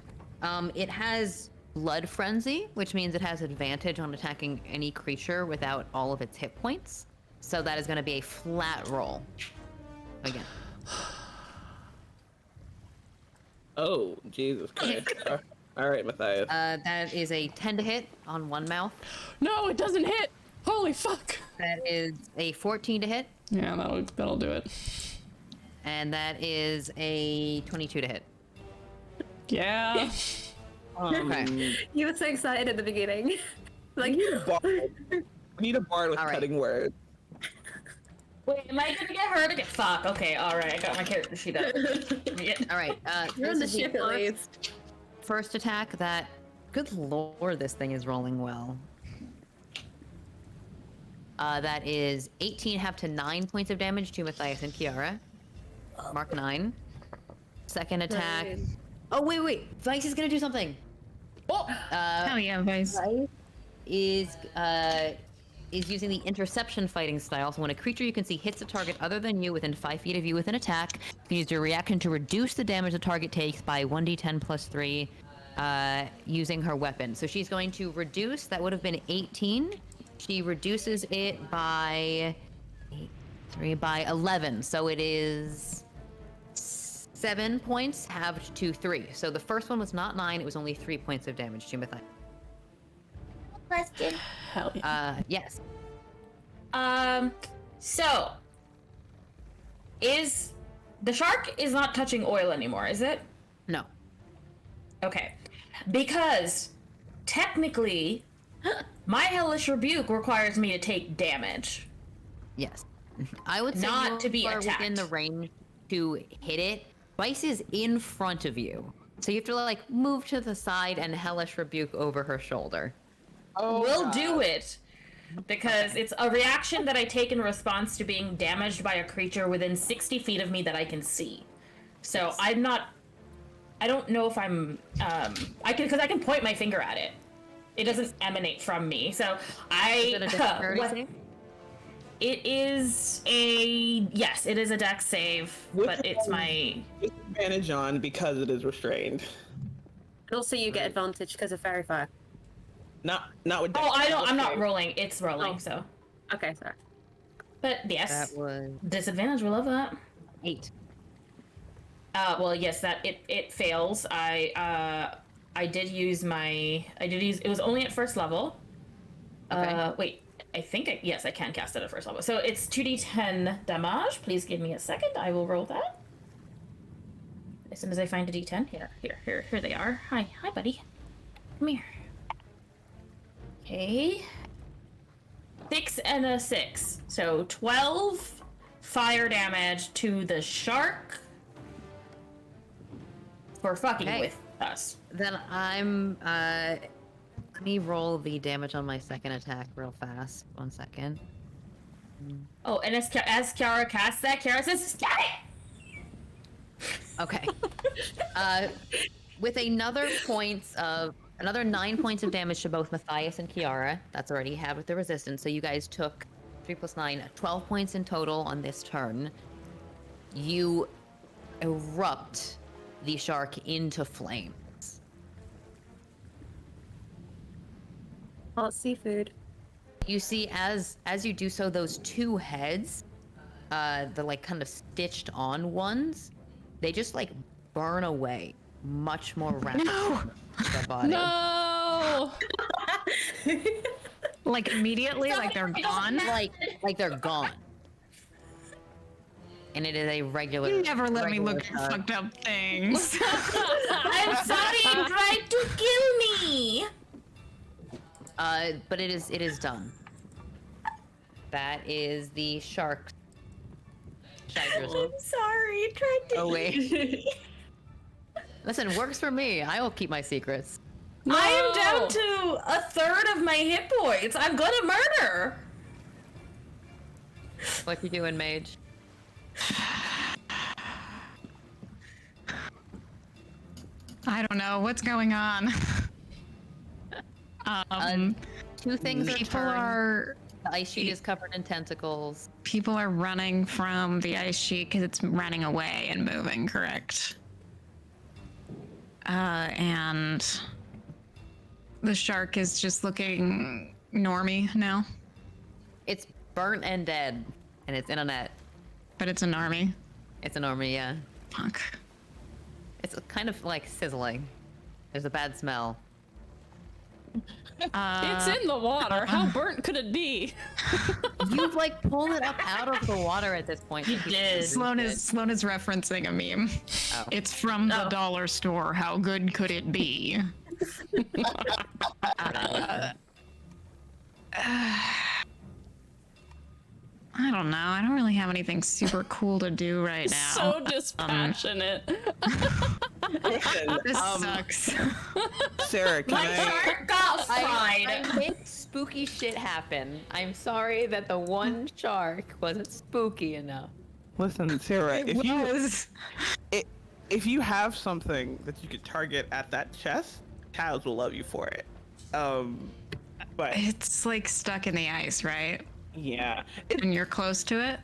It has Blood Frenzy, which means it has advantage on attacking any creature without all of its hit points. So that is going to be a flat roll. Again. Oh, Jesus Christ. All right, Matthias. That is a 10 to hit on one mouth. No, it doesn't hit! Holy fuck! That is a 14 to hit. Yeah, that'll do it. And that is a 22 to hit. Yeah. Okay. You were so excited at the beginning. Like, We need a bard with All right. cutting words. Wait, am I gonna get hurt again? Fuck. Okay. All right. I got my character sheet up. Yeah. All right. you're on the this is ship at first- least. First attack that... Good lord, this thing is rolling well. That is 18 half to 9 points of damage to Matthias and Kiara. Mark 9. Second attack... Right. Oh, wait. Vice is gonna do something. Oh! Hell yeah, Vice. Is using the interception fighting style. So when a creature you can see hits a target other than you within 5 feet of you with an attack, you can use your reaction to reduce the damage the target takes by 1d10 plus 3 using her weapon. So she's going to reduce, that would have been 18. She reduces it by 11. So it is 7 points halved to 3. So the first one was not 9, it was only 3 points of damage to Matthias. Question. Hell yeah. Yes. So is the shark is not touching oil anymore, is it? No. Okay. Because technically my hellish rebuke requires me to take damage. Yes. I would say Not you to be are within attacked. the range to hit it. Vice is in front of you. So you have to like move to the side and hellish rebuke over her shoulder. We'll do it. Because it's a reaction that I take in response to being damaged by a creature within 60 feet of me that I can see. So I don't know if I'm, because I can point my finger at it. It doesn't emanate from me. So Is it a dexterity save? It is a dex save, Which but it's one? my, Disadvantage on because it is restrained. And also, you get advantage because of fairy fire. Not with. I'm not rolling, it's rolling, Oh. so. Okay, sorry. But yes, That was disadvantage, we love that. 8. Well, yes, that it fails. I did use, it was only at first level. Okay. Wait, I think, yes, I can cast it at first level. So it's 2d10 damage. Please give me a second. I will roll that. As soon as I find a d10. Here they are. Hi, buddy. Come here. Okay. 6 and a 6. So 12 fire damage to the shark. for fucking Okay. with us. Then I'm let me roll the damage on my second attack real fast. 1 second. Oh, and as Kiara casts that, Kiara says, "Stop it!" Okay. With another 9 points of damage to both Matthias and Kiara. That's already had with the resistance. So you guys took 3 + 9, 12 points in total on this turn. You erupt the shark into flames. Hot seafood. You see, as you do so, those two heads, the like kind of stitched on ones, they just like burn away much more rapidly than the body. No! Like immediately, like they're gone. Like they're gone. And it is a regular. You never let me regular look at shark. fucked up things. I'm sorry, you tried to kill me. But it is done. That is the shark. I'm sorry, you tried to. Oh wait. Listen, works for me. I will keep my secrets. I am down to a third of my hit points. I'm gonna murder. What you doing, mage? I don't know what's going on. Two things in People turn. are The ice sheet is covered in tentacles. people are running from the ice sheet because it's running away and moving. Correct. And the shark is just looking normy now, It's burnt and dead, and it's in a net. but it's an army. It's an army, yeah. Fuck. It's kind of like sizzling. There's a bad smell. It's in the water. How burnt could it be? You've like pulled it up out of the water at this point. You did. Sloan is referencing a meme. Oh. It's from the dollar store. How good could it be? I don't know. I don't really have anything super cool to do right now. So dispassionate. This sucks. Sarah, can My I? shark got fried. I make spooky shit happen. I'm sorry that the one shark wasn't spooky enough. Listen, Sarah, if you Was. if you have something that you could target at that chest, Childs will love you for it. But It's like stuck in the ice, right? yeah, And you're close to it?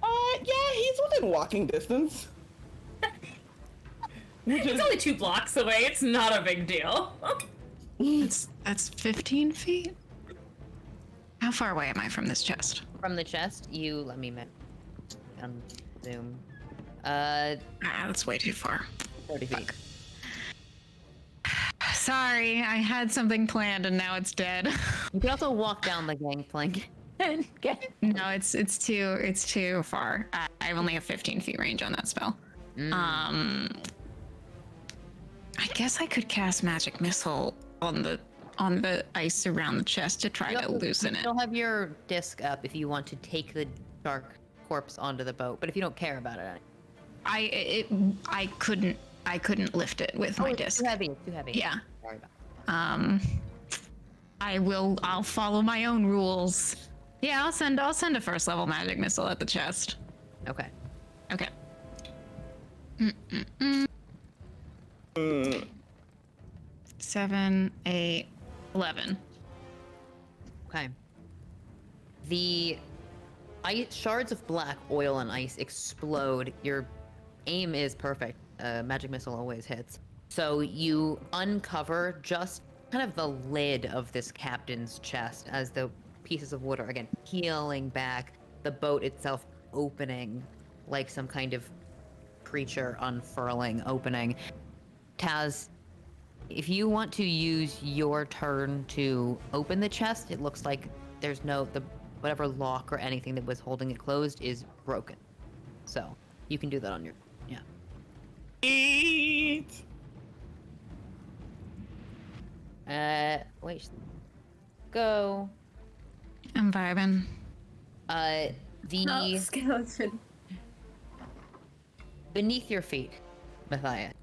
yeah, he's within walking distance. It's only 2 blocks away. It's not a big deal. That's 15 feet? How far away am I from this chest? From the chest, you let me zoom. That's way too far. 30 feet. Sorry, I had something planned and now it's dead. You can also walk down the gangplank and get. No, it's too far. I only have 15 feet range on that spell. I guess I could cast magic missile on the ice around the chest to try to loosen it. You'll have your disc up if you want to take the shark corpse onto the boat, but if you don't care about it, I couldn't lift it with my it's disc. too heavy. It's too heavy. Yeah. Sorry about I'll follow my own rules. Yeah, I'll send a first level magic missile at the chest. that. Okay. Okay. 7, 8, 11. Okay. The shards of black oil and ice explode. Your aim is perfect. Magic missile always hits. So you uncover just kind of the lid of this captain's chest as the pieces of wood are again peeling back, the boat itself opening like some kind of creature unfurling, opening. Taz, if you want to use your turn to open the chest, it looks like there's whatever lock or anything that was holding it closed is broken. So you can do that on your, yeah. Eat. Wait. Go. I'm vibing. The Skeleton. beneath your feet, Matthias,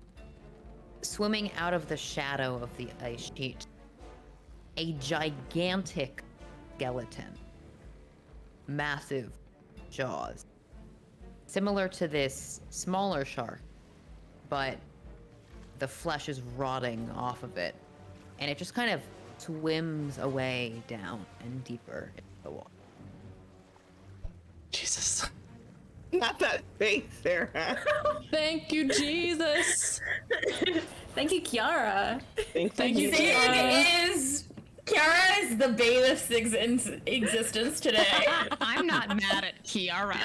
swimming out of the shadow of the ice sheet, a gigantic skeleton. Massive jaws. Similar to this smaller shark, but the flesh is rotting off of it. And it just kind of swims away down and deeper into the water. Jesus. Not that face, Sarah. Thank you, Jesus. Thank you, Kiara. Thank you. Kiara is the bailiff's existence today. I'm not mad at Kiara.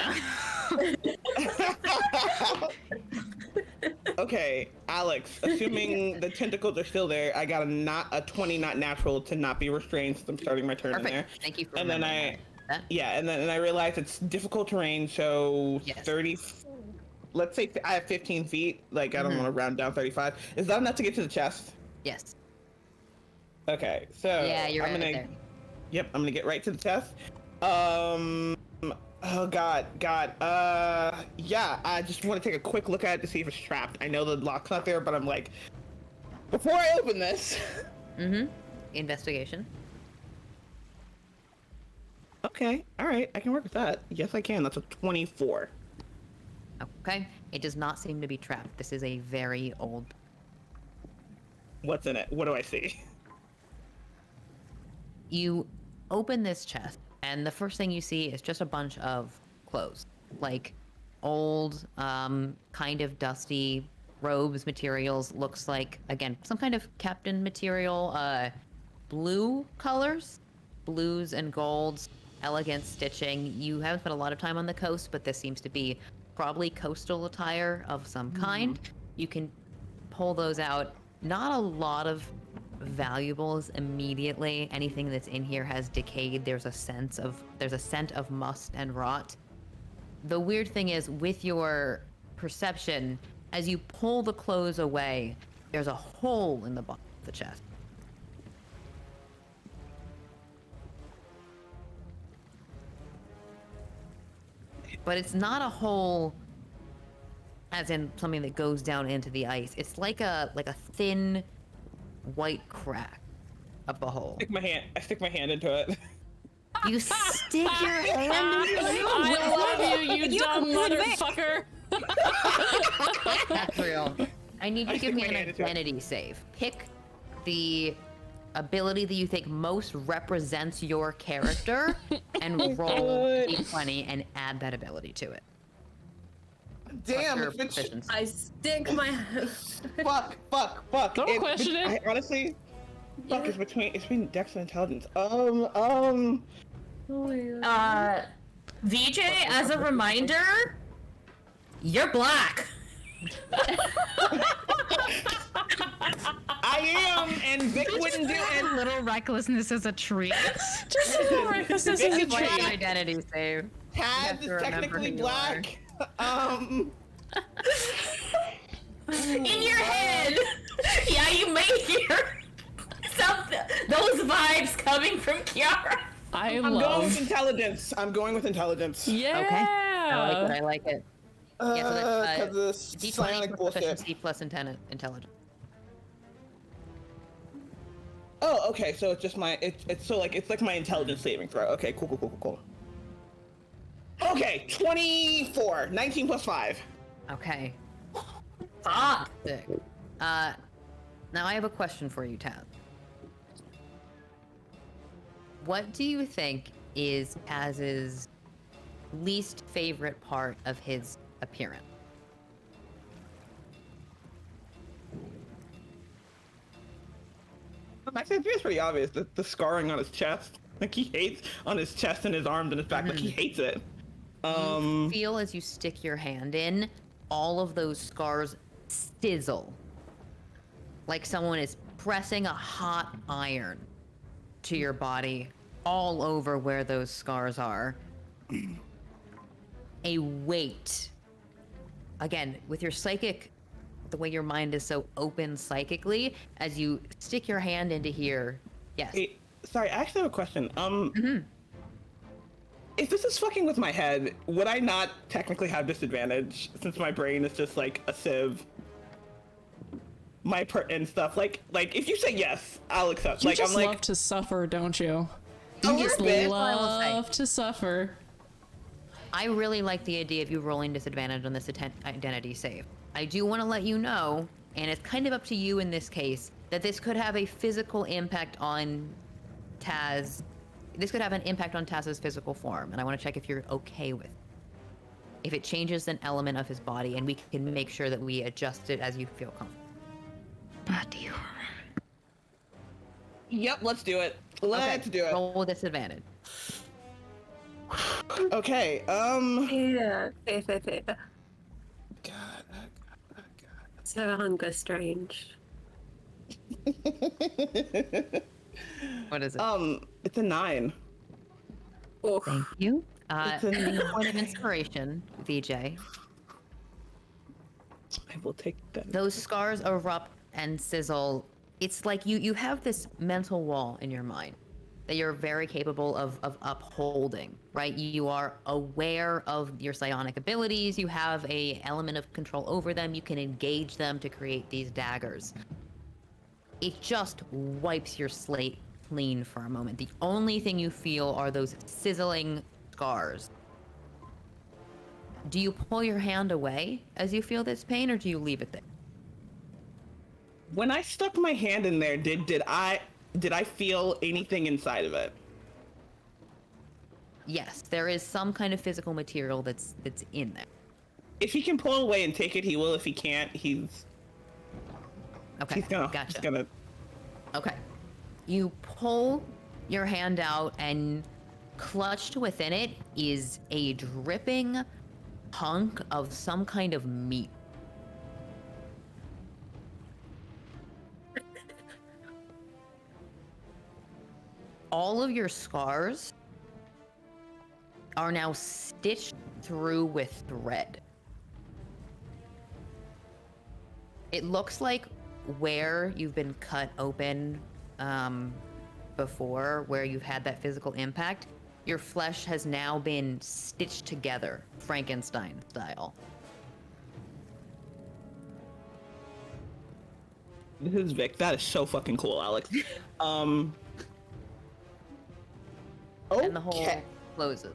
Okay, Alex, assuming the tentacles are still there, I got a 20 not natural to not be restrained since I'm starting my turn in there. Thank you for And then remembering that. and then I realized it's difficult terrain, so Yes. 30, let's say I have 15 feet, like I don't want to round down 35. Is that enough to get to the chest? Yes. Okay, so Yeah, you're I'm right gonna, there. Yep, I'm gonna get right to the chest. Oh God. Yeah, I just want to take a quick look at it to see if it's trapped. I know the lock's not there, but I'm like, before I open this. Investigation. Okay, all right, I can work with that. Yes, I can. That's a 24. Okay. It does not seem to be trapped. This is a very old. What's in it? What do I see? You open this chest, and the first thing you see is just a bunch of clothes, like old, kind of dusty robes, materials. Looks like, again, some kind of captain material. Blue colors, blues and golds, elegant stitching. You haven't spent a lot of time on the coast, but this seems to be probably coastal attire of some kind. You can pull those out. Not a lot of valuables immediately. Anything that's in here has decayed. There's a scent of must and rot. The weird thing is, with your perception, as you pull the clothes away, there's a hole in the bottom of the chest. But it's not a hole as in something that goes down into the ice. It's like a thin white crack of the hole. I stick my hand into it. You stick your hand into it? I love you, you dumb motherfucker. That's real. I need you to give me stick my an hand into it. identity save. Pick the ability that you think most represents your character and roll a d20 and add that ability to it. Damn, Your if it's proficiency. I stick my. fuck. Don't question it. I honestly, fuck. It's between Dex and Intelligence. Oh my God. VJ, as a reminder, you're black. I am, and Vic wouldn't do it. Little recklessness is a treat. Just a little recklessness is a What treat. your identity save? Taz to is remember technically who you black. In your head. Yeah, you may hear those vibes coming from Kiara. I'm going love. with intelligence. Yeah. Okay. I like it. Yeah, so that's Because this D20 psionic plus bullshit. proficiency plus intelligence. Oh, okay. So it's just it's like my intelligence saving throw. Okay, cool. Okay, 24. 19 plus 5. Okay. Fuck. Sick. Now I have a question for you, Taz. What do you think is Taz's least favorite part of his appearance? Actually, it's pretty obvious. The scarring on his chest. Like, he hates on his chest and his arms and his back. Like, he hates it. You feel as you stick your hand in, all of those scars sizzle. Like someone is pressing a hot iron to your body all over where those scars are. A weight. Again, with your psychic, the way your mind is so open psychically, as you stick your hand into here, yes. Hey, sorry, I actually have a question. If this is fucking with my head, would I not technically have disadvantage since my brain is just like a sieve? my pertinent stuff. Like if you say yes, I'll accept. You like just I'm like love to suffer, don't you? a You little just bit. love to suffer. I really like the idea of you rolling disadvantage on this identity save. I do want to let you know, and it's kind of up to you in this case, that this could have a physical impact on Taz. This could have an impact on Taz's physical form, and I want to check if you're okay with it. If it changes an element of his body, and we can make sure that we adjust it as you feel comfortable. Buddy. Yep, let's do it. Let's do it. Roll with disadvantage. Okay. Yeah, fair. God. So hunger strange. What is it? It's a 9. Oh, Thank you. It's a Take a point of inspiration, VJ. I will take that. Those scars erupt and sizzle. It's like you have this mental wall in your mind that you're very capable of upholding, right? You are aware of your psionic abilities. You have a element of control over them. You can engage them to create these daggers. It just wipes your slate clean for a moment. The only thing you feel are those sizzling scars. Do you pull your hand away as you feel this pain, or do you leave it there? When I stuck my hand in there, did I feel anything inside of it? Yes, there is some kind of physical material that's in there. If he can pull away and take it, he will. If he can't, Okay, he's gonna. Okay. You pull your hand out, and clutched within it is a dripping hunk of some kind of meat. All of your scars are now stitched through with thread. It looks like where you've been cut open before, where you've had that physical impact, your flesh has now been stitched together, Frankenstein style. This is Vic. That is so fucking cool, Alex. And the hole closes.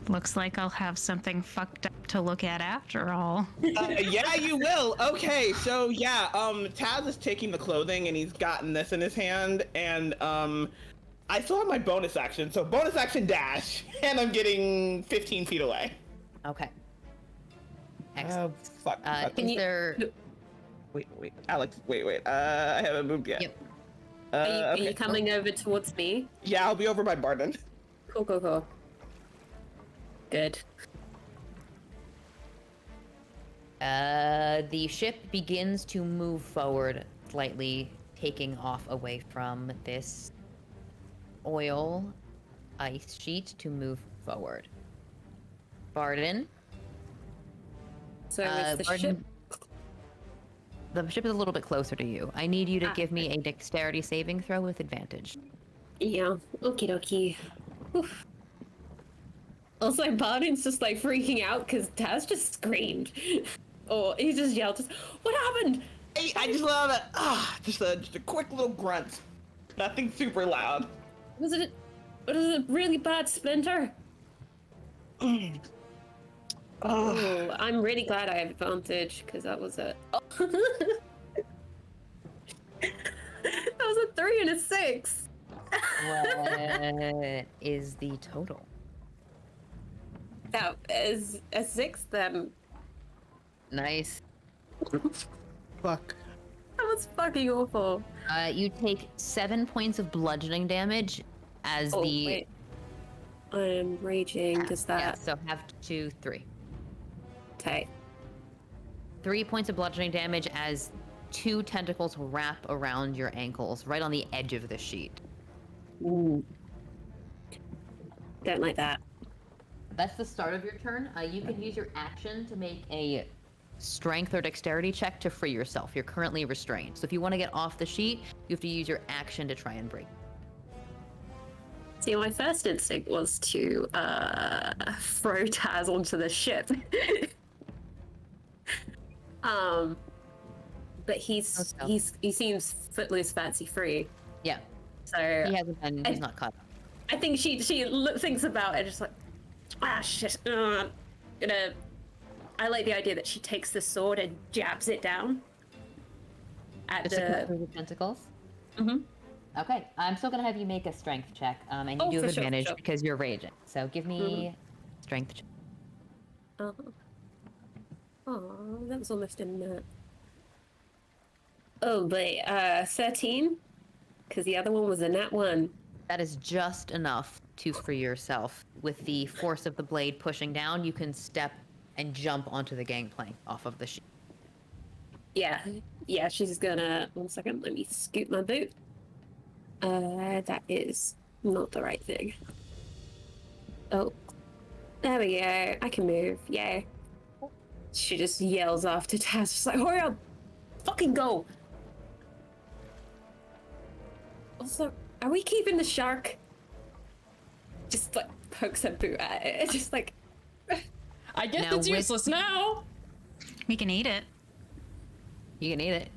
Looks like I'll have something fucked up to look at after all. Yeah, you will. Okay, so yeah, Taz is taking the clothing and he's gotten this in his hand, and I still have my bonus action, so bonus action dash, and I'm getting 15 feet away. Okay. Excellent. Fuck. Is there... Wait, Alex, wait. I haven't moved yet. Yep. are you coming over towards me? Yeah, I'll be over by Barden. Cool. Good. The ship begins to move forward slightly, taking off away from this oil ice sheet to move forward. Barden. So is the Barden, ship? the ship is a little bit closer to you. I need you to give me a dexterity saving throw with advantage. Yeah. Okie dokie. Oof. Also, Barden's just like freaking out because Taz just screamed. Or he just yelled, what happened? I just love it. Just a quick little grunt. Nothing super loud. Was it a really bad splinter? Oh, I'm really glad I have advantage because that was a that was a 3 and a 6. What is the total? That is a 6 then. Nice. Fuck. That was fucking awful. You take 7 points of bludgeoning damage as Wait. I'm raging. Does that? Yeah, so have 2, 3. Okay. 3 points of bludgeoning damage as 2 tentacles wrap around your ankles, right on the edge of the sheet. Ooh. Don't like that. That's the start of your turn. You can use your action to make a strength or dexterity check to free yourself. You're currently restrained. So if you want to get off the sheet, you have to use your action to try and break. See, my first instinct was to throw Taz onto the ship. but he seems footloose, fancy free. Yeah. So He hasn't been. He's not caught up. I think she thinks about it, just like, shit. I like the idea that she takes the sword and jabs it down at Just to cut through the tentacles. Mm-hmm. Okay, I'm still gonna have you make a strength check, and you Oh, do have for sure, advantage sure. because you're raging. So give me strength check. Oh, that was almost in that. Oh, but 13, because the other one was a nat 1. That is just enough to for yourself. With the force of the blade pushing down, you can step and jump onto the gangplank off of the ship. Yeah, she's gonna. 1 second, let me scoot my boot. That is not the right thing. Oh, there we go. I can move. Yay. She just yells after Taz, just like, hurry up! Fucking go! Also, are we keeping the shark? Just like pokes her boot at it. It's just like, I guess Now it's useless now. We can eat it. You can eat it.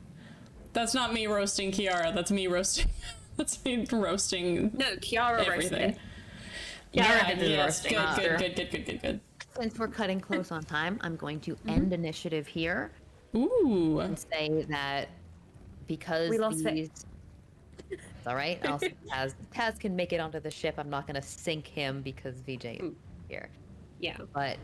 That's not me roasting Kiara. That's me roasting. That's me roasting no, Kiara roasted everything. it. Yeah, did the yes, roasting after. good. Since we're cutting close on time, I'm going to end initiative here Ooh. and say that because We lost it. these. It's all right. I'll Taz can make it onto the ship. I'm not going to sink him because VJ is here. Yeah. But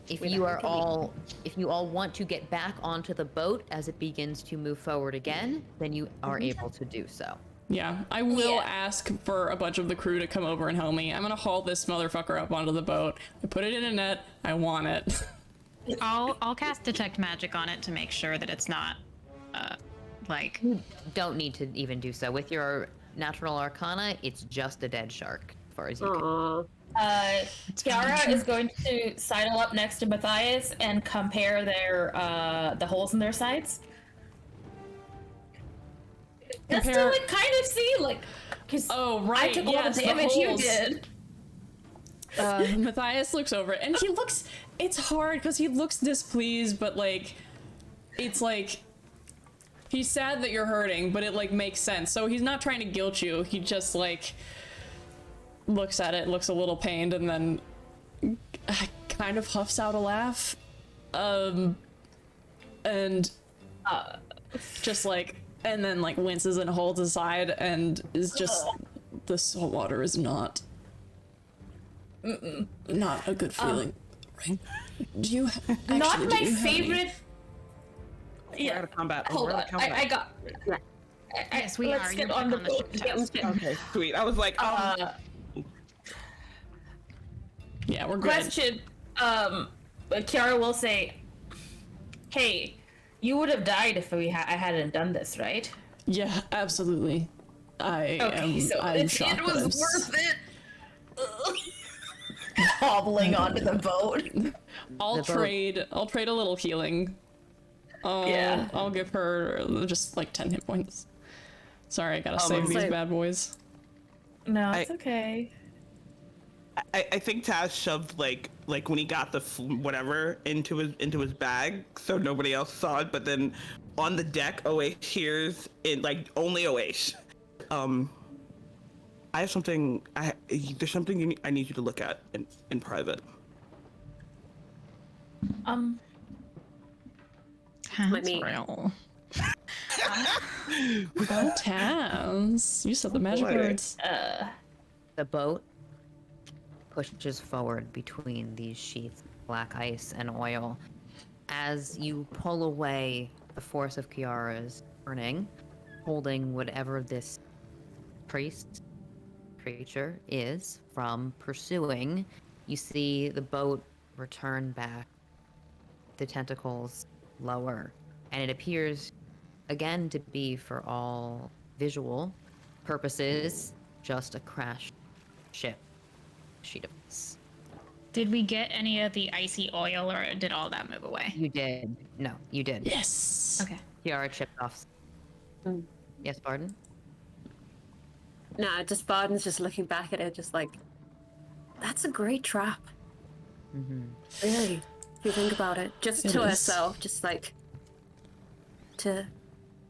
if We you don't are have to if you all want to get back onto the boat as it begins to move forward again, then you are able to do so. Yeah, I will ask for a bunch of the crew to come over and help me. I'm gonna haul this motherfucker up onto the boat. I put it in a net. I want it. I'll cast detect magic on it to make sure that it's not like Don't need to even do so. With your natural arcana, it's just a dead shark, as far as you can. Aww. Kiara is going to sidle up next to Matthias and compare their the holes in their sides. Just to Compare- like kind of see like, because Oh, right. I took all yes, the damage you holes. did. Matthias looks over it, and he looks. It's hard because he looks displeased, but like, it's like he's sad that you're hurting, but it like makes sense. So he's not trying to guilt you. He just like looks at it, looks a little pained, and then kind of huffs out a laugh, and just like, and then like winces and holds aside, and is just the salt water is not a good feeling. Right? Do you actually, Not do my you have any- favorite. We're out of combat. Hold We're out on, of combat. I got. yes, we let's are. get You're on back the on boat. the ship. Get on ship. Okay, sweet. I was like, Yeah, we're good. Question. But Kiara will say, "Hey, you would have died if I hadn't done this, right?" Yeah, absolutely. I'm shocked. it was worth it. Hobbling onto the boat. I'll trade a little healing. Yeah. I'll give her just like 10 hit points. Sorry, I gotta save these so- bad boys. No, it's okay. I think Taz shoved like when he got the whatever into his bag, so nobody else saw it. But then on the deck, Oash hears it, like only Oash. I have something. There's something I need you to look at in private. Let me- Real. Oh, Taz, you said the magic Boy. words. The boat pushes forward between these sheets of black ice and oil. As you pull away, the force of Kiara's turning, holding whatever this creature is from pursuing. You see the boat return back, the tentacles lower, and it appears again to be, for all visual purposes, just a crashed ship. Sheet of ice. Did we get any of the icy oil, or did all that move away? You did. No, you did. Yes. Okay. Kiara chipped off. Yes, pardon? Nah, just Barden's just looking back at it, just like, that's a great trap. Really, if you think about it, just It to is. herself, just like, to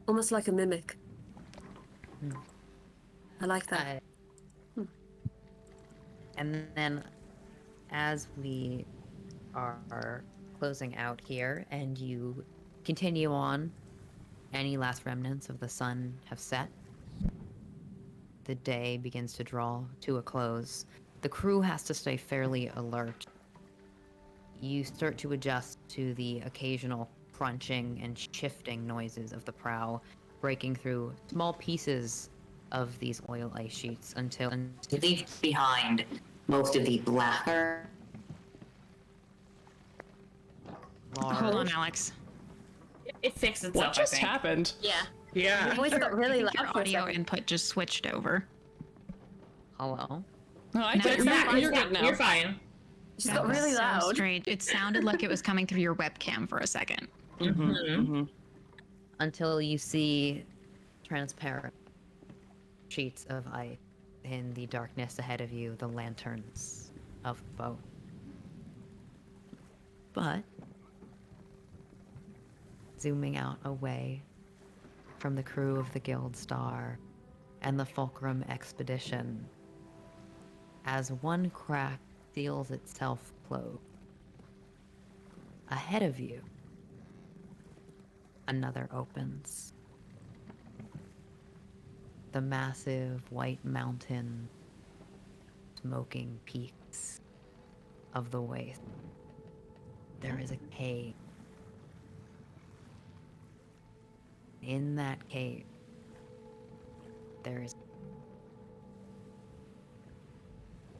almost like a mimic. I like that. And then as we are closing out here and you continue on, any last remnants of the sun have set. The day begins to draw to a close. The crew has to stay fairly alert. You start to adjust to the occasional crunching and shifting noises of the prow, breaking through small pieces of these oil ice sheets until It leaves behind most of the blacker. Hold on, Alex. It fixed itself. What just I think. happened? Yeah. Yeah. Your voice got really loud Your for a audio second. input just switched over. hello. No, I No, can. it's You're good now. You're fine. It just got really So loud. strange. It sounded like it was coming through your webcam for a second. Until you see transparent sheets of ice in the darkness ahead of you, the lanterns of the boat. But zooming out away from the crew of the Guild Star and the Fulcrum Expedition, as one crack seals itself closed, ahead of you, another opens. The massive white mountain, smoking peaks of the waste. There is a cave. In that cave, there is.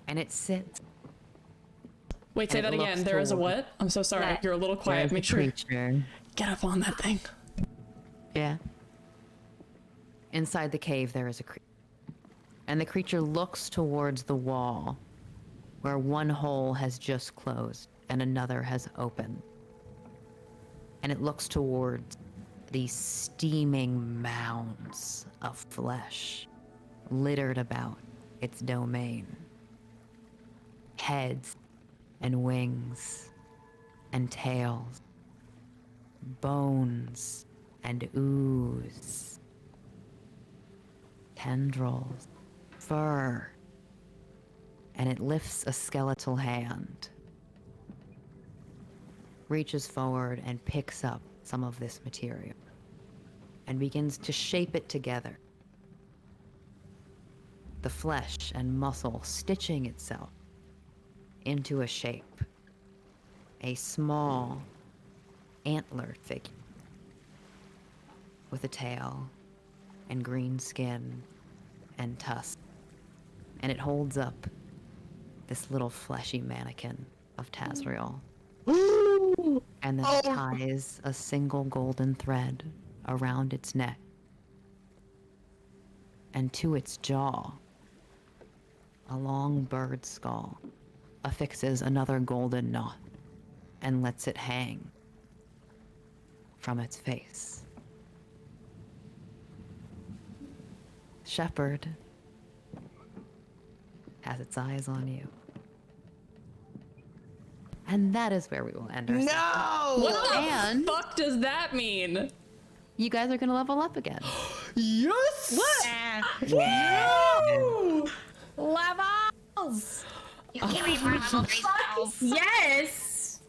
And it sits. Wait, say And that it again. looks There is a toward- what? I'm so sorry. That- You're a little quiet. There's Make a sure. creature. Get up on that thing. Yeah. Inside the cave, there is a creature. And the creature looks towards the wall, where one hole has just closed and another has opened. And it looks towards these steaming mounds of flesh littered about its domain. Heads and wings and tails, bones and ooze, tendrils, fur, and it lifts a skeletal hand, reaches forward and picks up some of this material and begins to shape it together. The flesh and muscle stitching itself into a shape. A small antlered figure with a tail and green skin and tusks. And it holds up this little fleshy mannequin of Tazriel. And then it ties a single golden thread around its neck. And to its jaw, a long bird skull affixes another golden knot and lets it hang from its face. Shepherd has its eyes on you. And that is where we will end our session. No! What the And fuck does that mean? you guys are gonna level up again. Yes! Levels! You can't wait for level 3 spells. Yes.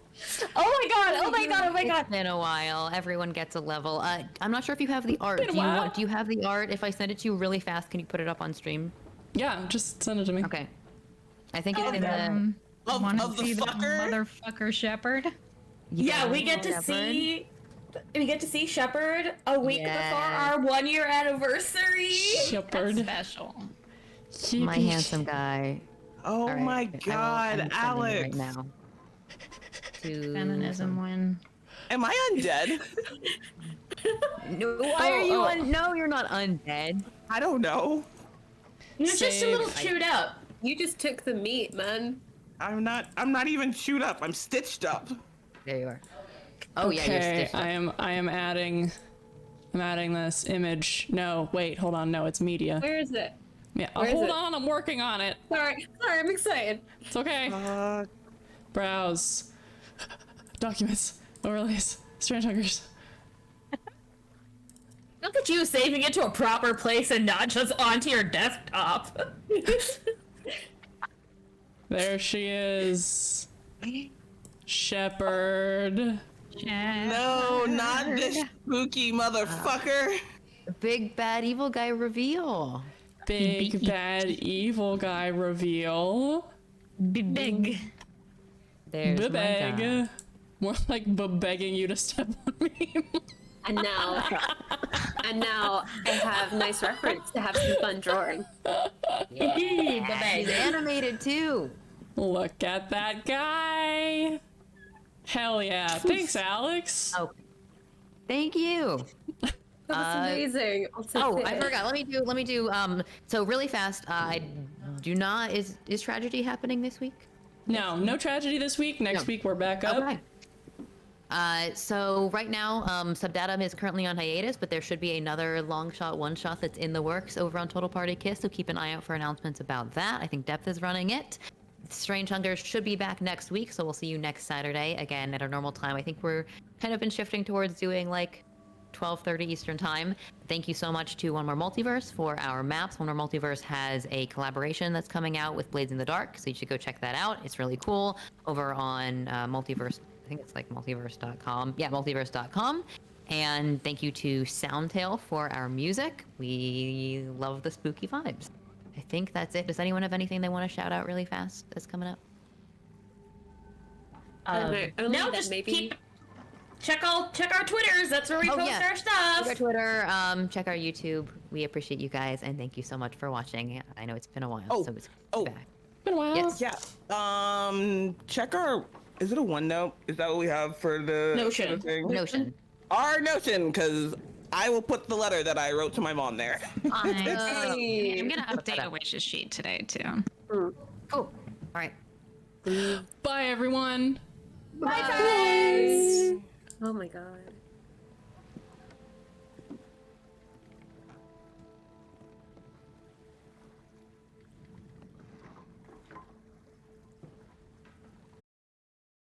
Oh my god! Oh my god! Oh my god! It's been a while. Everyone gets a level. I'm not sure if you have the art. Been a Do you while. want? Do you have the art? If I send it to you really fast, can you put it up on stream? Yeah, just send it to me. Okay. I think it's in the. Want to Of the see that fucker? motherfucker shepherd? Yeah, we get to Shepherd. see. We get to see Shepherd a week before Yes. our 1-year anniversary. Shepherd. Special. My handsome guy. Oh All right, my I will- God, I'm sending it Alex. right now. To Feminism win. Am I undead? No, why are you No, you're not undead. I don't know. You're just a Save. little chewed up. You just took the meat, man. I'm not even chewed up. I'm stitched up. There you are. Oh yeah, you're Okay, stitched up. I am adding this image. No, wait, hold on. No, it's media. Where is it? Yeah, where is hold it? on. I'm working on it. Sorry, I'm excited. It's okay. Browse. Documents. Overlays. Strange Hunters. Look at you saving it to a proper place and not just onto your desktop. There she is. Shepherd. No, not this spooky motherfucker. Big bad evil guy reveal. Big bad evil guy reveal. Big. There's my guy. Beg. More like begging you to step on me. And now I have nice reference to have some fun drawing. Yeah, he's animated too. Look at that guy. Hell yeah. Thanks, Alex. Oh, thank you. That was amazing. I forgot. Let me do. So really fast. I do not. Is tragedy happening this week? No tragedy this week. Next week we're back up. Okay. So right now, Subdatum is currently on hiatus, but there should be another long shot, one shot that's in the works over on Total Party Kiss. So keep an eye out for announcements about that. I think Depth is running it. Strange Hunger should be back next week, so we'll see you next Saturday again at our normal time. I think we're kind of been shifting towards doing like 12:30 Eastern time. Thank you so much to One More Multiverse for our maps. One More Multiverse has a collaboration that's coming out with Blades in the Dark, so you should go check that out. It's really cool over on Multiverse. I think it's like multiverse.com. Yeah, multiverse.com. And thank you to Soundtail for our music. We love the spooky vibes. I think that's it. Does anyone have anything they want to shout out really fast that's coming up? No, just keep check our Twitters. That's where we post our stuff. Check our Twitter. Check our YouTube. We appreciate you guys, and thank you so much for watching. I know it's been a while, so it's back. Been a while. Yes. Yeah. Check our. Is it a OneNote? Is that what we have for the Notion? Notion. Our Notion, because I will put the letter that I wrote to my mom there. I'm gonna update a wishes sheet today too. Cool. All right. Bye, everyone. Bye, guys. Oh my god.